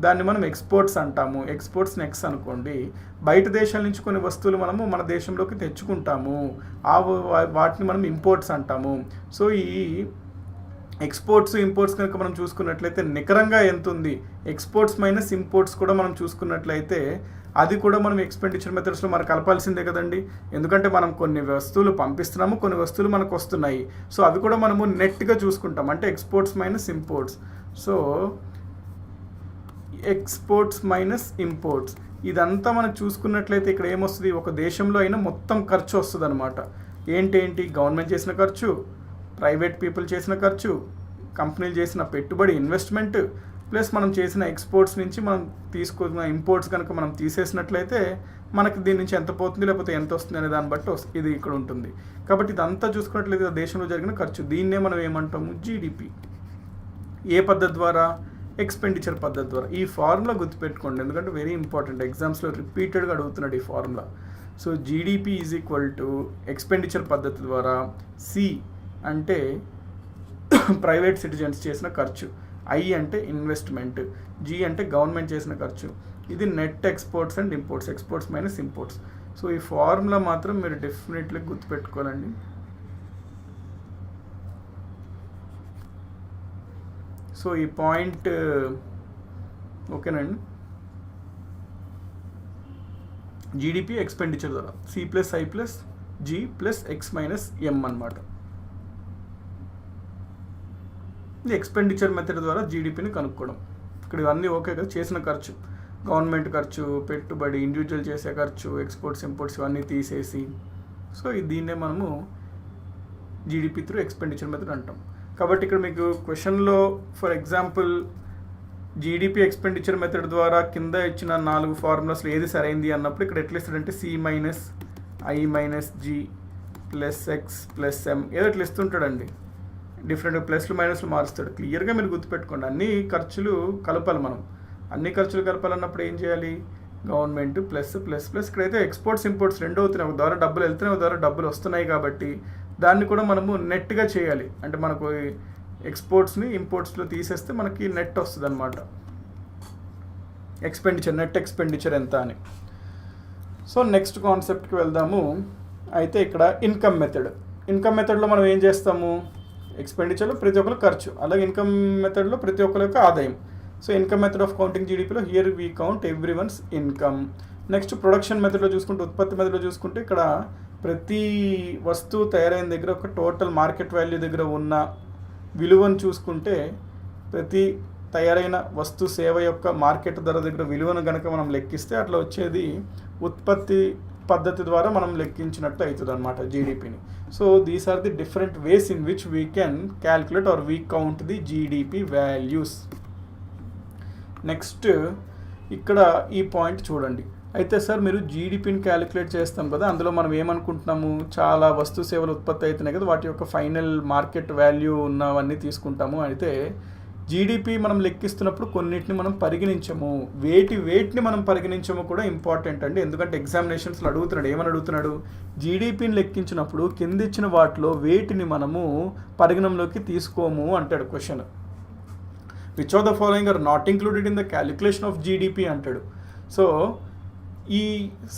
S1: దాన్ని మనం ఎక్స్పోర్ట్స్ అంటాము. ఎక్స్పోర్ట్స్ నెక్స్ట్ అనుకోండి. బయట దేశాల నుంచి కొన్ని వస్తువులు మనము మన దేశంలోకి తెచ్చుకుంటాము, వాటిని మనం ఇంపోర్ట్స్ అంటాము. సో ఈ ఎక్స్పోర్ట్స్ ఇంపోర్ట్స్ కనుక మనం చూసుకున్నట్లయితే నికరంగా ఎంత ఉంది, ఎక్స్పోర్ట్స్ మైనస్ ఇంపోర్ట్స్ కూడా మనం చూసుకున్నట్లయితే అది కూడా మనం ఎక్స్పెండిచర్ మెథడ్స్లో మనకు కలపాల్సిందే కదండి. ఎందుకంటే మనం కొన్ని వస్తువులు పంపిస్తున్నాము, కొన్ని వస్తువులు మనకు వస్తున్నాయి. సో అవి కూడా మనము నెట్గా చూసుకుంటాం, అంటే exports minus imports. So exports minus imports ఇదంతా మనం చూసుకున్నట్లయితే ఇక్కడ ఏమొస్తుంది, ఒక దేశంలో అయినా మొత్తం ఖర్చు వస్తుంది అనమాట. ఏంటి గవర్నమెంట్ చేసిన ఖర్చు, ప్రైవేట్ పీపుల్ చేసిన ఖర్చు, కంపెనీలు చేసిన పెట్టుబడి ఇన్వెస్ట్మెంట్ ప్లస్ మనం చేసిన ఎక్స్పోర్ట్స్ నుంచి మనం తీసుకున్న ఇంపోర్ట్స్ కనుక మనం తీసేసినట్లయితే మనకి దీని నుంచి ఎంత పోతుంది లేకపోతే ఎంత వస్తుంది అనే దాన్ని బట్టి ఇది ఇక్కడ ఉంటుంది. కాబట్టి ఇదంతా చూసుకున్నట్లయితే దేశంలో జరిగిన ఖర్చు, దీన్నే మనం ఏమంటాము, జీడిపి. ఏ పద్ధతి ద్వారా, ఎక్స్పెండిచర్ పద్ధతి ద్వారా. ఈ ఫార్ములా గుర్తుపెట్టుకోండి, ఎందుకంటే వెరీ ఇంపార్టెంట్, ఎగ్జామ్స్లో రిపీటెడ్గా అడుగుతున్నాడు ఈ formula. So GDP is equal to expenditure పద్ధతి ద్వారా సి అంటే ప్రైవేట్ సిటిజన్స్ చేసిన ఖర్చు, ఐ అంటే ఇన్వెస్ట్మెంట్, జీ అంటే గవర్నమెంట్ చేసిన ఖర్చు. ఇది net exports and imports, exports minus imports. So ఈ ఫార్ములా మాత్రం మీరు డెఫినెట్లీ గుర్తుపెట్టుకోవాలండి. సో ఈ పాయింట్ ఓకేనండి. జీడిపి ఎక్స్పెండిచర్ ద్వారా C plus I plus G plus X minus M అనమాట. ఇది ఎక్స్పెండిచర్ మెథడ్ ద్వారా జీడిపిని కనుక్కోవడం. ఇక్కడ ఇవన్నీ ఓకే కదా, చేసిన ఖర్చు, గవర్నమెంట్ ఖర్చు, పెట్టుబడి, ఇండివిజువల్ చేసే ఖర్చు, ఎక్స్పోర్ట్స్ ఇంపోర్ట్స్ ఇవన్నీ తీసేసి, సో దీన్నే మనము జీడిపి త్రూ ఎక్స్పెండిచర్ మెథడ్ అంటాం. కాబట్టి ఇక్కడ మీకు క్వశ్చన్లో for example GDP expenditure method ద్వారా కింద ఇచ్చిన 4 ఫార్ములాస్లో ఏది సరైంది అన్నప్పుడు ఇక్కడ ఎట్లా ఇస్తాడంటే C minus I minus G plus X plus M ఏదో ఇట్లా ఇస్తుంటాడండి. డిఫరెంట్ ప్లస్లు మైనస్లు మారుస్తాడు. క్లియర్గా మీరు గుర్తుపెట్టుకోండి, అన్ని ఖర్చులు కలపాలి మనం. అన్ని ఖర్చులు కలపాలన్నప్పుడు ఏం చేయాలి, గవర్నమెంట్ ప్లస్ ప్లస్ ప్లస్. ఇక్కడైతే ఎక్స్పోర్ట్స్ ఇంపోర్ట్స్ రెండు అవుతున్నాయి, ఒక ద్వారా డబ్బులు వెళ్తున్నాయి, ఒక ద్వారా డబ్బులు వస్తున్నాయి, కాబట్టి దాన్ని కూడా మనము నెట్గా చేయాలి. అంటే మనకు ఎక్స్పోర్ట్స్ని ఇంపోర్ట్స్లో తీసేస్తే మనకి నెట్ వస్తుంది అనమాట, ఎక్స్పెండిచర్, నెట్ ఎక్స్పెండిచర్ ఎంత అని. సో నెక్స్ట్ కాన్సెప్ట్కి వెళ్దాము. అయితే ఇక్కడ ఇన్కమ్ మెథడ్లో మనం ఏం చేస్తాము, ఎక్స్పెండిచర్లో ప్రతి ఒక్కరు ఖర్చు, అలాగే ఇన్కమ్ మెథడ్లో ప్రతి ఒక్కరి యొక్క ఆదాయం. So income method of counting జీడిపిలో here we count every one's income. Next production మెథడ్లో చూసుకుంటే, ఉత్పత్తి మెథడ్లో చూసుకుంటే ఇక్కడ ప్రతి వస్తువు తయారైన దగ్గర ఒక టోటల్ మార్కెట్ వాల్యూ దగ్గర ఉన్న విలువను చూసుకుంటే, ప్రతి తయారైన వస్తు సేవ యొక్క మార్కెట్ ధర దగ్గర విలువను కనుక మనం లెక్కిస్తే అట్లా వచ్చేది ఉత్పత్తి పద్ధతి ద్వారా మనం లెక్కించినట్టు అవుతుంది అనమాట జీడిపిని. So these are the different ways in which we can calculate or we count the GDP values. Next ఇక్కడ ఈ పాయింట్ చూడండి. అయితే సార్ మీరు జీడిపిని క్యాలిక్యులేట్ చేస్తాం కదా, అందులో మనం ఏమనుకుంటున్నాము, చాలా వస్తు సేవలు ఉత్పత్తి అవుతున్నాయి కదా, వాటి యొక్క ఫైనల్ మార్కెట్ వాల్యూ ఉన్నవన్నీ తీసుకుంటాము. అయితే జీడిపి మనం లెక్కిస్తున్నప్పుడు కొన్నిటిని మనం పరిగణించము, వేటిని మనం పరిగణించము కూడా ఇంపార్టెంట్ అండి. ఎందుకంటే ఎగ్జామినేషన్స్లో అడుగుతున్నాడు, ఏమని అడుగుతున్నాడు, జీడిపిని లెక్కించినప్పుడు కింద ఇచ్చిన వాటిలో వేటిని మనము పరిగణంలోకి తీసుకోము అంటాడు question. Which of the following are not included in the calculation of GDP అంటాడు. సో ఈ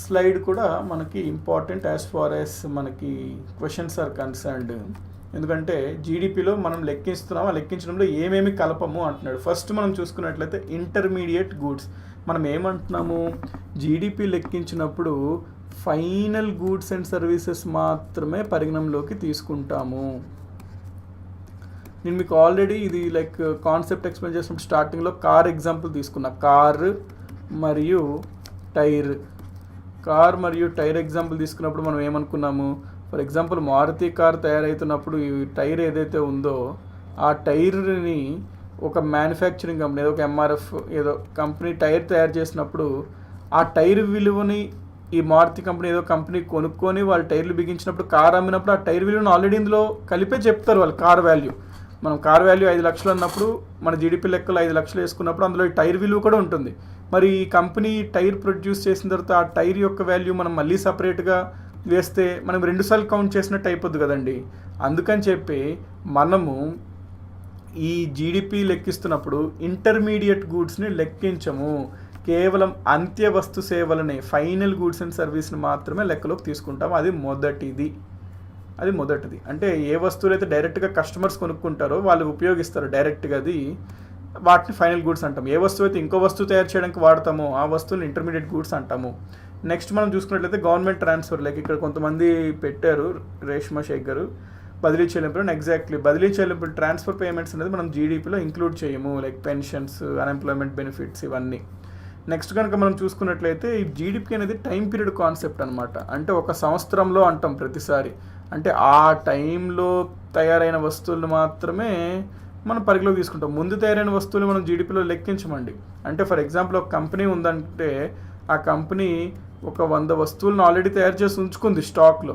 S1: స్లైడ్ కూడా మనకి ఇంపార్టెంట్ యాజ్ ఫార్ యాజ్ మనకి క్వశ్చన్స్ ఆర్ కన్సర్న్డ్. ఎందుకంటే జీడిపిలో మనం లెక్కిస్తున్నాం, ఆ లెక్కించడంలో ఏమేమి కలపము అంటున్నాడు. ఫస్ట్ మనం చూసుకున్నట్లయితే ఇంటర్మీడియట్ గూడ్స్. మనం ఏమంటున్నాము, జీడిపి లెక్కించినప్పుడు ఫైనల్ గూడ్స్ అండ్ సర్వీసెస్ మాత్రమే పరిగణంలోకి తీసుకుంటాము. నేను మీకు ఆల్రెడీ ఇది లైక్ కాన్సెప్ట్ ఎక్స్ప్లెయిన్ చేసినప్పుడు స్టార్టింగ్లో కార్ ఎగ్జాంపుల్ తీసుకున్నా, కార్ మరియు టైర్ ఎగ్జాంపుల్ తీసుకున్నప్పుడు మనం ఏమనుకున్నాము, ఫర్ ఎగ్జాంపుల్ మారుతి కార్ తయారవుతున్నప్పుడు ఈ టైర్ ఏదైతే ఉందో ఆ టైర్ని ఒక మ్యానుఫ్యాక్చరింగ్ కంపెనీ, ఏదో ఒక ఎంఆర్ఎఫ్ ఏదో కంపెనీ టైర్ తయారు చేసినప్పుడు ఆ టైర్ విలువని ఈ మారుతి కంపెనీ ఏదో కంపెనీ కొనుక్కొని వాళ్ళు టైర్లు బిగించినప్పుడు కార్ అమ్మినప్పుడు ఆ టైర్ విలువను ఆల్రెడీ ఇందులో కలిపే చెప్తారు వాళ్ళు. కార్ వాల్యూ, మనం కార్ వాల్యూ 5 లక్షలు అన్నప్పుడు మన జీడిపి లెక్కలు 5 లక్షలు వేసుకున్నప్పుడు అందులో ఈ టైర్ విలువ కూడా ఉంటుంది. మరి ఈ కంపెనీ టైర్ ప్రొడ్యూస్ చేసిన తర్వాత ఆ టైర్ యొక్క వాల్యూ మనం మళ్ళీ సపరేట్గా వేస్తే మనం 2 సార్లు కౌంట్ చేసినట్టు అయిపోద్ది కదండి. అందుకని చెప్పి మనము ఈ జీడిపి లెక్కిస్తున్నప్పుడు ఇంటర్మీడియట్ గూడ్స్ని లెక్కించము, కేవలం అంత్య వస్తు సేవలనే ఫైనల్ గూడ్స్ అండ్ సర్వీస్ని మాత్రమే లెక్కలోకి తీసుకుంటాము. అది మొదటిది. అంటే ఏ వస్తువులు అయితే డైరెక్ట్గా కస్టమర్స్ కొనుక్కుంటారో వాళ్ళు ఉపయోగిస్తారు డైరెక్ట్గా, అది వాటిని ఫైనల్ గూడ్స్ అంటాము. ఏ వస్తువు అయితే ఇంకో వస్తువు తయారు చేయడానికి వాడతామో ఆ వస్తువుని ఇంటర్మీడియట్ గూడ్స్ అంటాము. నెక్స్ట్ మనం చూసుకున్నట్లయితే గవర్నమెంట్ ట్రాన్స్ఫర్, లైక్ ఇక్కడ కొంతమంది పెట్టారు రేష్మా షేక్ గారు, బదిలీ చెల్లింపులు. ఎగ్జాక్ట్లీ బదిలీ చెల్లింపులు, ట్రాన్స్ఫర్ పేమెంట్స్ అనేది మనం జీడిపిలో ఇంక్లూడ్ చేయము, లైక్ పెన్షన్స్, అన్ఎంప్లాయ్మెంట్ బెనిఫిట్స్ ఇవన్నీ. నెక్స్ట్ కనుక మనం చూసుకున్నట్లయితే ఈ జీడిపి అనేది టైం పీరియడ్ కాన్సెప్ట్ అనమాట. అంటే ఒక సంవత్సరంలో అంటాం ప్రతిసారి, అంటే ఆ టైంలో తయారైన వస్తువులను మాత్రమే మనం పరిగణలోకి తీసుకుంటాం. ముందు తయారైన వస్తువులు మనం జీడిపిలో లెక్కించమండి. అంటే ఫర్ ఎగ్జాంపుల్ ఒక కంపెనీ ఉందంటే ఆ కంపెనీ ఒక 100 వస్తువులను ఆల్రెడీ తయారు చేసి ఉంచుకుంది స్టాక్లో,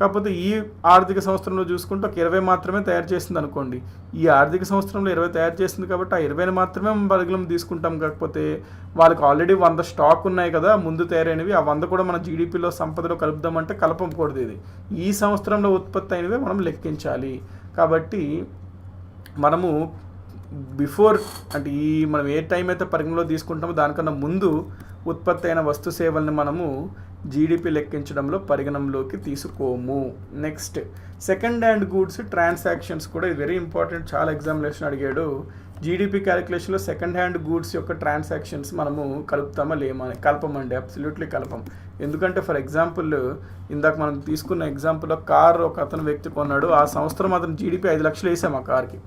S1: కాకపోతే ఈ ఆర్థిక సంవత్సరంలో చూసుకుంటే ఒక 20 మాత్రమే తయారు చేసింది అనుకోండి. ఈ ఆర్థిక సంవత్సరంలో 20 తయారు చేసింది కాబట్టి ఆ 20 మాత్రమే మనం పరిగణలోకి తీసుకుంటాం. కాకపోతే వాళ్ళకి ఆల్రెడీ 100 స్టాక్ ఉన్నాయి కదా ముందు తయారైనవి, ఆ 100 కూడా మన జీడిపిలో సంపదలో కలుపుదామంటే కలపకూడదు. ఇది ఈ సంవత్సరంలో ఉత్పత్తి అయినవే మనం లెక్కించాలి. కాబట్టి మనము బిఫోర్ అంటే మనం ఏ టైం అయితే పరిగణలో తీసుకుంటామో దానికన్నా ముందు ఉత్పత్తి అయిన వస్తు సేవల్ని మనము జీడిపి లెక్కించడంలో పరిగణంలోకి తీసుకోము. Next second hand goods transactions కూడా ఇది వెరీ ఇంపార్టెంట్, చాలా ఎగ్జామినేషన్ అడిగాడు. జీడిపి క్యాలిక్యులేషన్లో సెకండ్ హ్యాండ్ గూడ్స్ యొక్క ట్రాన్సాక్షన్స్ మనము కలుపుతామా లేమని, కలపమండి, అబ్సల్యూట్లీ కలపం. ఎందుకంటే ఫర్ ఎగ్జాంపుల్ ఇందాక మనం తీసుకున్న ఎగ్జాంపుల్లో కార్ ఒక అతను వ్యక్తి కొన్నాడు, ఆ సంవత్సరం అతను జీడిపి 5 లక్షలు వేసాం ఆ కార్కి.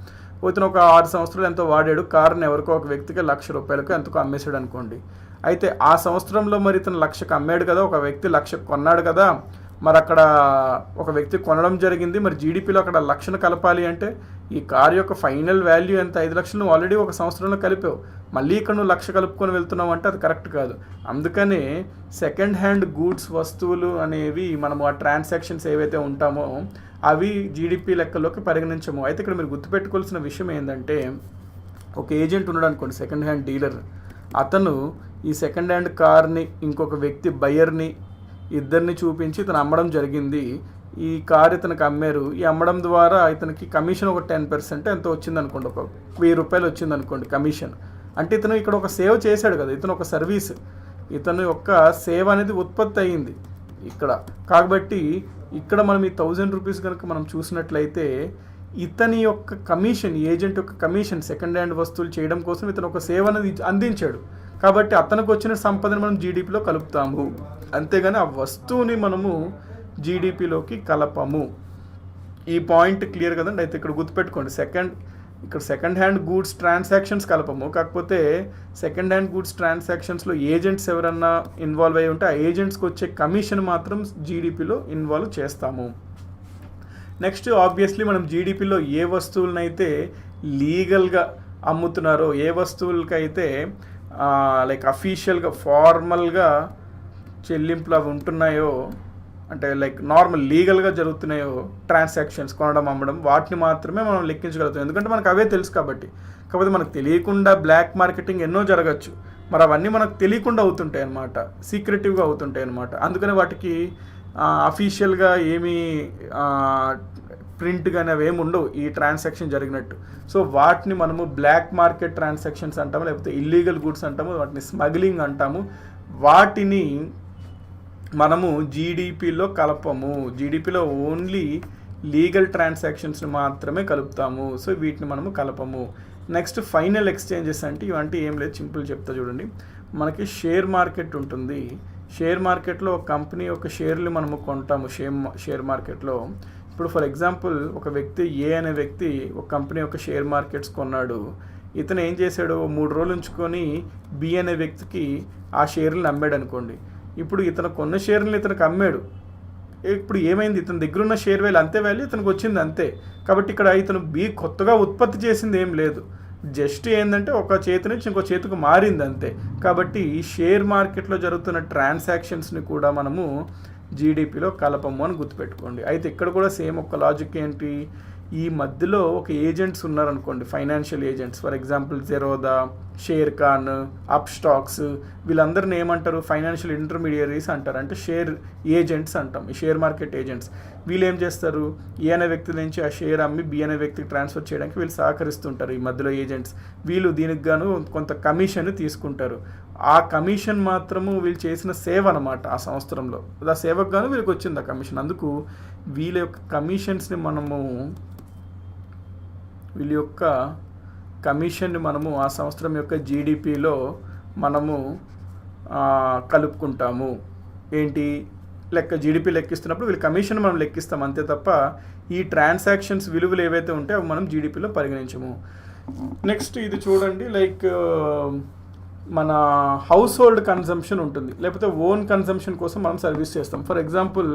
S1: పోతున్న ఒక 6 సంవత్సరాలు ఎంతో వాడాడు, కార్ని ఎవరికో ఒక వ్యక్తికి ₹1,00,000 ఎంతకో అమ్మేశాడు అనుకోండి. అయితే ఆ సంవత్సరంలో మరి ఇతను 1,00,000కి అమ్మాడు కదా, ఒక వ్యక్తి 1,00,000కి కొన్నాడు కదా, మరి అక్కడ ఒక వ్యక్తి కొనడం జరిగింది, మరి జీడిపిలో అక్కడ 1,00,000ను కలపాలి అంటే ఈ కార్ యొక్క ఫైనల్ వాల్యూ ఎంత, 5 లక్షలు ఆల్రెడీ ఒక సంవత్సరంలో కలిపావు, మళ్ళీ ఇక్కడ నువ్వు 1,00,000 కలుపుకొని వెళ్తున్నావు అంటే అది కరెక్ట్ కాదు. అందుకనే సెకండ్ హ్యాండ్ గూడ్స్ వస్తువులు అనేవి మనము ఆ ట్రాన్సాక్షన్స్ ఏవైతే ఉంటామో అవి జీడిపి లెక్కలోకి పరిగణించము. అయితే ఇక్కడ మీరు గుర్తుపెట్టుకోవాల్సిన విషయం ఏంటంటే, ఒక ఏజెంట్ ఉన్నాడు అనుకోండి, సెకండ్ హ్యాండ్ డీలర్, అతను ఈ సెకండ్ హ్యాండ్ కార్ని ఇంకొక వ్యక్తి బయర్ని ఇద్దరిని చూపించి ఇతను అమ్మడం జరిగింది. ఈ కార్ ఇతనికి అమ్మారు. ఈ అమ్మడం ద్వారా ఇతనికి కమిషన్ ఒక 10% ఎంతో వచ్చిందనుకోండి, ఒక 1000 రూపాయలు వచ్చిందనుకోండి కమిషన్. అంటే ఇతను ఇక్కడ ఒక సేవ్ చేశాడు కదా, ఇతను ఒక సర్వీస్, ఇతను యొక్క సేవ అనేది ఉత్పత్తి అయ్యింది ఇక్కడ. కాబట్టి ఇక్కడ మనం ఈ 1000 రూపీస్ కనుక మనం చూసినట్లయితే ఇతని యొక్క కమిషన్, ఏజెంట్ యొక్క కమిషన్ సెకండ్ హ్యాండ్ వస్తువులు చేయడం కోసం ఇతను ఒక సేవ అనేది అందించాడు. కాబట్టి అతనికి వచ్చిన సంపదను మనం జీడిపిలో కలుపుతాము, అంతేగాని ఆ వస్తువుని మనము జీడిపిలోకి కలపము. ఈ పాయింట్ క్లియర్ కదండి. అయితే ఇక్కడ గుర్తుపెట్టుకోండి, సెకండ్ హ్యాండ్ గూడ్స్ ట్రాన్సాక్షన్స్ కలపము. కాకపోతే సెకండ్ హ్యాండ్ గూడ్స్ ట్రాన్సాక్షన్స్లో ఏజెంట్స్ ఎవరన్నా ఇన్వాల్వ్ అయ్యి ఉంటే ఆ ఏజెంట్స్కి వచ్చే కమిషన్ మాత్రం జీడిపిలో ఇన్వాల్వ్ చేస్తాము. నెక్స్ట్ ఆబ్వియస్లీ మనం జీడిపిలో ఏ వస్తువులనైతే లీగల్గా అమ్ముతున్నారో, ఏ వస్తువులకైతే లైక్ అఫీషియల్గా ఫార్మల్గా చెల్లింపులు అవి ఉంటున్నాయో, అంటే లైక్ నార్మల్ లీగల్గా జరుగుతున్నాయో ట్రాన్సాక్షన్స్ కొనడం అమ్మడం, వాటిని మాత్రమే మనం లెక్కించగలుగుతాం. ఎందుకంటే మనకు అవే తెలుసు కాబట్టి. కాకపోతే మనకు తెలియకుండా బ్లాక్ మార్కెటింగ్ ఎన్నో జరగచ్చు, మరి అవన్నీ మనకు తెలియకుండా అవుతుంటాయి అన్నమాట, సీక్రెటివ్గా అవుతుంటాయి అన్నమాట. అందుకని వాటికి అఫీషియల్గా ఏమీ ప్రింట్ కానీ అవి ఏమి ఉండవు ఈ ట్రాన్సాక్షన్ జరిగినట్టు. సో వాటిని మనము బ్లాక్ మార్కెట్ ట్రాన్సాక్షన్స్ అంటాము, లేకపోతే ఇల్లీగల్ గుడ్స్ అంటాము, వాటిని స్మగ్లింగ్ అంటాము. వాటిని మనము జీడిపిలో కలపము. జీడిపిలో ఓన్లీ లీగల్ ట్రాన్సాక్షన్స్ని మాత్రమే కలుపుతాము. సో వీటిని మనము కలపము. నెక్స్ట్ ఫైనల్ ఎక్స్చేంజెస్ అంటే ఇవంటే ఏం లేదు, సింపుల్ చెప్తా చూడండి. మనకి షేర్ మార్కెట్ ఉంటుంది. షేర్ మార్కెట్లో ఒక కంపెనీ యొక్క షేర్లు మనము కొంటాము షేర్ మార్కెట్లో. ఇప్పుడు ఫర్ ఎగ్జాంపుల్ ఒక వ్యక్తి ఏ అనే వ్యక్తి ఒక కంపెనీ యొక్క షేర్ మార్కెట్స్ కొన్నాడు. ఇతను ఏం చేశాడు, 3 రోజులు ఉంచుకొని బి అనే వ్యక్తికి ఆ షేర్లను అమ్మాడు అనుకోండి. ఇప్పుడు ఇతను కొన్న షేర్లను ఇతనికి అమ్మాడు. ఇప్పుడు ఏమైంది, ఇతని దగ్గర ఉన్న షేర్ వాల్యూ అంతే వాల్యూ ఇతనికి వచ్చింది అంతే. కాబట్టి ఇక్కడ ఇతను బి కొత్తగా ఉత్పత్తి చేసింది ఏం లేదు, జస్ట్ ఏంటంటే ఒక చేతి నుంచి ఇంకో చేతికి మారింది అంతే. కాబట్టి ఈ షేర్ మార్కెట్లో జరుగుతున్న ట్రాన్సాక్షన్స్ని కూడా మనము జీడిపిలో కలపము అని గుర్తుపెట్టుకోండి. అయితే ఇక్కడ కూడా సేమ్ ఒక లాజిక్ ఏంటి, ఈ మధ్యలో ఒక ఏజెంట్స్ ఉన్నారనుకోండి, financial agents, for example Zerodha, Sharekhan, Upstox, వీళ్ళందరిని ఏమంటారు, ఫైనాన్షియల్ ఇంటర్మీడియరీస్ అంటారు, అంటే షేర్ ఏజెంట్స్ అంటాం. ఈ షేర్ మార్కెట్ ఏజెంట్స్ వీళ్ళు ఏం చేస్తారు, ఏ అనే వ్యక్తి నుంచి ఆ షేర్ అమ్మి బి అనే వ్యక్తికి ట్రాన్స్ఫర్ చేయడానికి వీళ్ళు సహకరిస్తుంటారు. ఈ మధ్యలో ఏజెంట్స్ వీళ్ళు దీనికి గాను కొంత కమిషన్ తీసుకుంటారు. ఆ కమిషన్ మాత్రము వీళ్ళు చేసిన సేవ అనమాట ఆ సంవత్సరంలో. ఆ సేవకు గాను వీళ్ళకి వచ్చింది ఆ కమిషన్. అందుకు వీళ్ళ యొక్క కమిషన్స్ని వీళ్ళ యొక్క కమిషన్ని మనము ఆ సంవత్సరం యొక్క జీడిపిలో మనము కలుపుకుంటాము. ఏంటి లెక్క, జీడిపి లెక్కిస్తున్నప్పుడు వీళ్ళ కమిషన్ మనం లెక్కిస్తాం అంతే తప్ప ఈ ట్రాన్సాక్షన్స్ విలువలు ఏవైతే ఉంటాయో అవి మనం జీడిపిలో పరిగణించము. నెక్స్ట్ ఇది చూడండి, లైక్ మన హౌస్ హోల్డ్ కన్సంప్షన్ ఉంటుంది, లేకపోతే ఓన్ కన్సంప్షన్ కోసం మనం సర్వీస్ చేస్తాం. ఫర్ ఎగ్జాంపుల్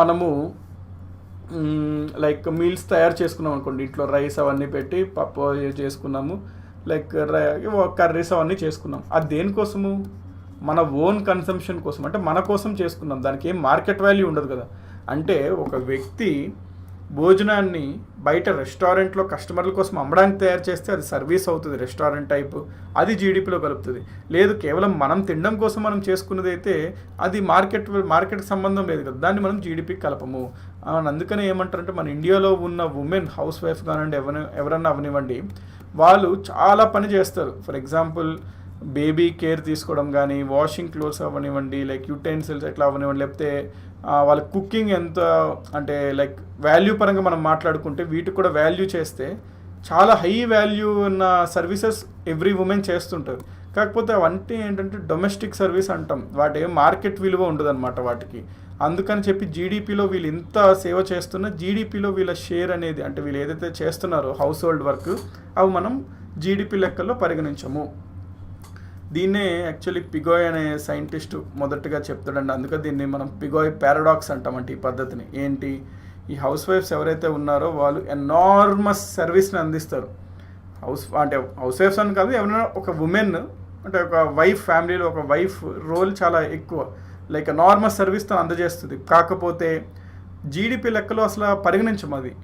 S1: మనము లైక్ మీల్స్ తయారు చేసుకున్నాం అనుకోండి, ఇంట్లో రైస్ అవన్నీ పెట్టి పప్పు చేసుకున్నాము, లైక్ కర్రీస్ అవన్నీ చేసుకున్నాం. అది దేనికోసము, మన ఓన్ కన్సంప్షన్ కోసం, అంటే మన కోసం చేసుకున్నాం. దానికి ఏం మార్కెట్ వాల్యూ ఉండదు కదా. అంటే ఒక వ్యక్తి భోజనాన్ని బయట రెస్టారెంట్లో కస్టమర్ల కోసం అమ్మడానికి తయారు చేస్తే అది సర్వీస్ అవుతుంది, రెస్టారెంట్ టైపు, అది జీడిపిలో కలుపుతుంది. లేదు కేవలం మనం తినడం కోసం మనం చేసుకున్నది అయితే అది మార్కెట్కి సంబంధం లేదు కదా, దాన్ని మనం జీడిపికి కలపము. అందుకనే ఏమంటారంటే మన ఇండియాలో ఉన్న ఉమెన్ హౌస్ వైఫ్ కానివ్వండి, ఎవరన్నా అవనివ్వండి, వాళ్ళు చాలా పని చేస్తారు. ఫర్ ఎగ్జాంపుల్ బేబీ కేర్ తీసుకోవడం కానీ, వాషింగ్ క్లోత్స్ అవనివ్వండి, లైక్ యుటెన్సిల్స్ ఎట్లా అవనివ్వండి, లేకపోతే వాళ్ళ కుకింగ్ ఎంత, అంటే లైక్ వాల్యూ పరంగా మనం మాట్లాడుకుంటే వీటికి కూడా వాల్యూ చేస్తే చాలా హై వాల్యూ ఉన్న సర్వీసెస్ ఎవ్రీ ఉమెన్ చేస్తుంటారు. కాకపోతే అవన్నీ ఏంటంటే డొమెస్టిక్ సర్వీస్ అంటాం, వాటి ఏం మార్కెట్ విలువ ఉండదన్నమాట వాటికి. అందుకని చెప్పి జీడిపిలో వీళ్ళు ఇంత సేవ చేస్తున్న జీడిపిలో వీళ్ళ షేర్ అనేది, అంటే వీళ్ళు ఏదైతే చేస్తున్నారో హౌస్ హోల్డ్ వర్క్, అవి మనం జీడిపి లెక్కల్లో పరిగణించము. దీన్నే యాక్చువల్లీ పిగోయ్ అనే సైంటిస్ట్ మొదటగా చెప్తాడండి. అందుకే దీన్ని మనం పిగోయ్ పారాడాక్స్ అంటామంటే ఈ పద్ధతిని. ఏంటి, ఈ హౌస్ వైఫ్స్ ఎవరైతే ఉన్నారో వాళ్ళు ఎనార్మస్ సర్వీస్ని అందిస్తారు. హౌస్ వైఫ్స్ అని కాదు, ఎవరైనా ఒక ఉమెన్, అంటే ఒక వైఫ్, ఫ్యామిలీలో ఒక వైఫ్ రోల్ చాలా ఎక్కువ, లైక్ నార్మల్ సర్వీస్ తను అందజేస్తుంది. కాకపోతే జీడిపి లెక్కలో అసలు పరిగణించము అది.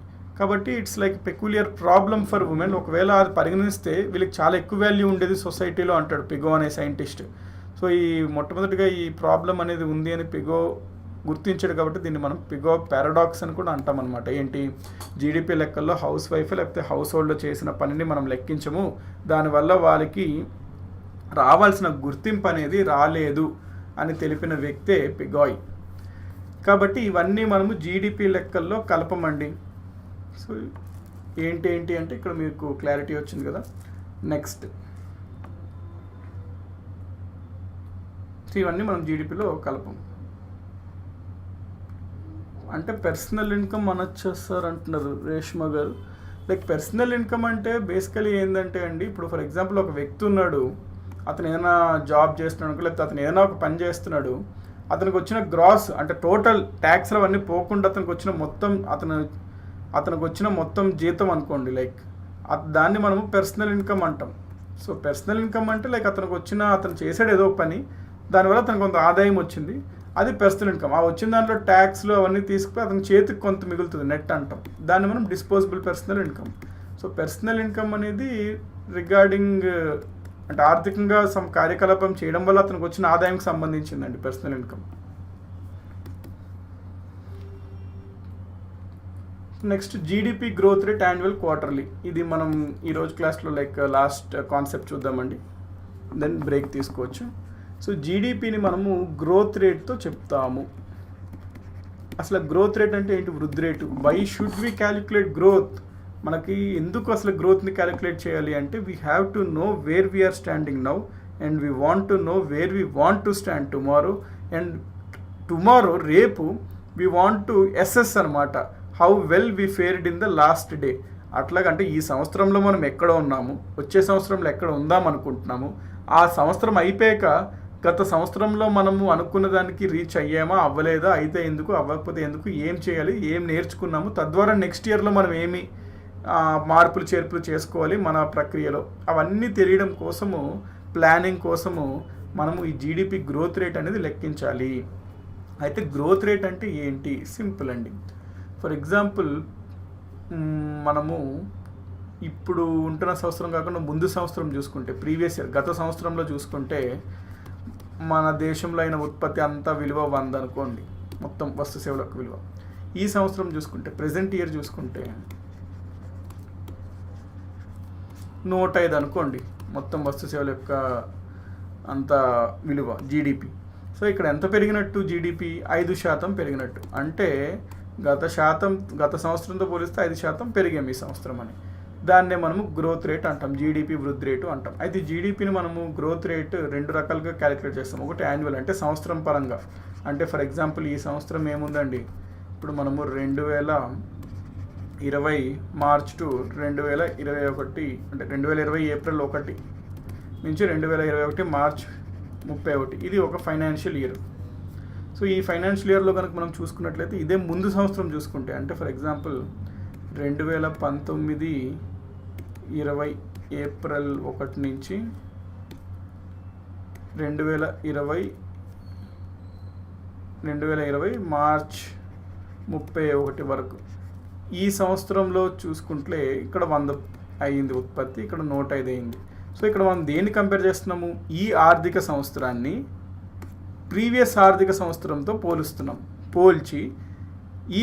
S1: కాబట్టి it's like peculiar problem for women. ఒకవేళ అది పరిగణిస్తే వీళ్ళకి చాలా ఎక్కువ వాల్యూ ఉండేది సొసైటీలో అంటాడు పిగో అనే సైంటిస్ట్. సో ఈ మొట్టమొదటిగా ఈ ప్రాబ్లం అనేది ఉంది అని పిగో గుర్తించాడు కాబట్టి దీన్ని మనం పిగో పారాడాక్స్ అని కూడా అంటాం అనమాట. ఏంటి, జీడిపి లెక్కల్లో హౌస్ వైఫ్ లేకపోతే హౌస్ హోల్డ్లో చేసిన పనిని మనం లెక్కించము, దానివల్ల వాళ్ళకి రావాల్సిన గుర్తింపు అనేది రాలేదు అని తెలిపిన వ్యక్తే పిగాయ్. కాబట్టి ఇవన్నీ మనము జీడిపి లెక్కల్లో కలపమండి. సో ఏంటి అంటే ఇక్కడ మీకు క్లారిటీ వచ్చింది కదా. నెక్స్ట్ ఇవన్నీ మనం జీడిపిలో కలపం. అంటే పర్సనల్ ఇన్కమ్ అనొచ్చేస్తారు అంటున్నారు రేష్మ గారు. లైక్ పర్సనల్ ఇన్కమ్ అంటే బేసికలీ ఏంటంటే అండి, ఇప్పుడు ఫర్ ఎగ్జాంపుల్ ఒక వ్యక్తి ఉన్నాడు, అతను ఏదైనా జాబ్ చేస్తున్నాడు లేకపోతే అతను ఏదైనా ఒక పని చేస్తున్నాడు, అతనికి వచ్చిన గ్రాస్ అంటే టోటల్ ట్యాక్స్లు అవన్నీ పోకుండా అతనికి వచ్చిన మొత్తం జీతం అనుకోండి, లైక్ దాన్ని మనము పర్సనల్ ఇన్కమ్ అంటాం. సో పర్సనల్ ఇన్కమ్ అంటే లైక్ అతను చేసాడు ఏదో పని, దానివల్ల అతనికి కొంత ఆదాయం వచ్చింది, అది పర్సనల్ ఇన్కమ్. ఆ వచ్చిన దాంట్లో ట్యాక్స్లు అవన్నీ తీసుకుని అతని చేతికి కొంత మిగులుతుంది, నెట్ అంటాం. దాన్ని మనం disposable personal income. So personal income అనేది రిగార్డింగ్ అంటే ఆర్థికంగా కార్యకలాపం చేయడం వల్ల అతనికి వచ్చిన ఆదాయంకి సంబంధించిందండి personal income. Next GDP growth rate annual quarterly. ఇది మనం ఈరోజు క్లాస్లో లైక్ లాస్ట్ కాన్సెప్ట్ చూద్దామండి, దెన్ బ్రేక్ తీసుకోవచ్చు. సో జీడిపిని మనము గ్రోత్ రేట్తో చెప్తాము. అసలు గ్రోత్ రేట్ అంటే ఏంటి? వృద్ధి rate. Why should we calculate growth? మనకి ఎందుకు అసలు గ్రోత్ని క్యాలిక్యులేట్ చేయాలి అంటే we have to know where we are standing now and we want to know where we want to stand tomorrow, and tomorrow రేపు వీ వాంట్ టు అసెస్ అనమాట how well we fared in the last day. అట్లాగంటే ఈ సంవత్సరంలో మనం ఎక్కడ ఉన్నాము, వచ్చే సంవత్సరంలో ఎక్కడ ఉందాం అనుకుంటున్నాము, ఆ సంవత్సరం అయిపోయాక గత సంవత్సరంలో మనము అనుకున్న దానికి రీచ్ అయ్యామా, అవ్వలేదా, అయితే ఎందుకు, అవ్వకపోతే ఎందుకు, ఏం చేయాలి, ఏం నేర్చుకున్నాము, తద్వారా నెక్స్ట్ ఇయర్లో మనం ఏమి మార్పులు చేర్పులు చేసుకోవాలి మన ప్రక్రియలో, అవన్నీ తెలియడం కోసము, ప్లానింగ్ కోసము మనము ఈ జీడిపి గ్రోత్ రేట్ అనేది లెక్కించాలి. అయితే గ్రోత్ రేట్ అంటే ఏంటి? సింపుల్ అండి. ఫర్ ఎగ్జాంపుల్ మనము ఇప్పుడు ఉంటున్న సంవత్సరం కాకుండా ముందు సంవత్సరం చూసుకుంటే, ప్రీవియస్ ఇయర్ గత సంవత్సరంలో చూసుకుంటే మన దేశంలో అయిన ఉత్పత్తి అంతా విలువ 100 అనుకోండి, మొత్తం వస్తు సేవల యొక్క విలువ. ఈ సంవత్సరం చూసుకుంటే, ప్రెజెంట్ ఇయర్ చూసుకుంటే 105 అనుకోండి, మొత్తం వస్తు సేవల యొక్క అంత విలువ జీడిపి. సో ఇక్కడ ఎంత పెరిగినట్టు? జీడిపి 5% పెరిగినట్టు. అంటే గత సంవత్సరంతో పోలిస్తే 5% పెరిగాం ఈ సంవత్సరం అని. దాన్నే మనము గ్రోత్ రేట్ అంటాం, జీడిపి వృద్ధి రేటు అంటాం. అయితే జీడిపిని మనము గ్రోత్ రేట్ 2 రకాలుగా క్యాలిక్యులేట్ చేస్తాం. ఒకటి యాన్యువల్, అంటే సంవత్సరం పరంగా. అంటే ఫర్ ఎగ్జాంపుల్ ఈ సంవత్సరం ఏముందండి, ఇప్పుడు మనము 2020 మార్చ్ టు 2021, అంటే 2020 ఏప్రిల్ 1 నుంచి 2021 మార్చ్ 31, ఇది ఒక ఫైనాన్షియల్ ఇయర్. సో ఈ ఫైనాన్షియల్ ఇయర్లో కనుక మనం చూసుకున్నట్లయితే ఇదే ముందు సంవత్సరం చూసుకుంటే, అంటే ఫర్ ఎగ్జాంపుల్ 2019-20 ఏప్రిల్ 1 నుంచి 2020 మార్చ్ 31 వరకు, ఈ సంవత్సరంలో చూసుకుంటే ఇక్కడ 100 అయింది ఉత్పత్తి, ఇక్కడ 105 అయింది. సో ఇక్కడ మనం దేన్ని కంపేర్ చేస్తున్నాము? ఈ ఆర్థిక సంవత్సరాన్ని ప్రీవియస్ ఆర్థిక సంవత్సరంతో పోల్చి ఈ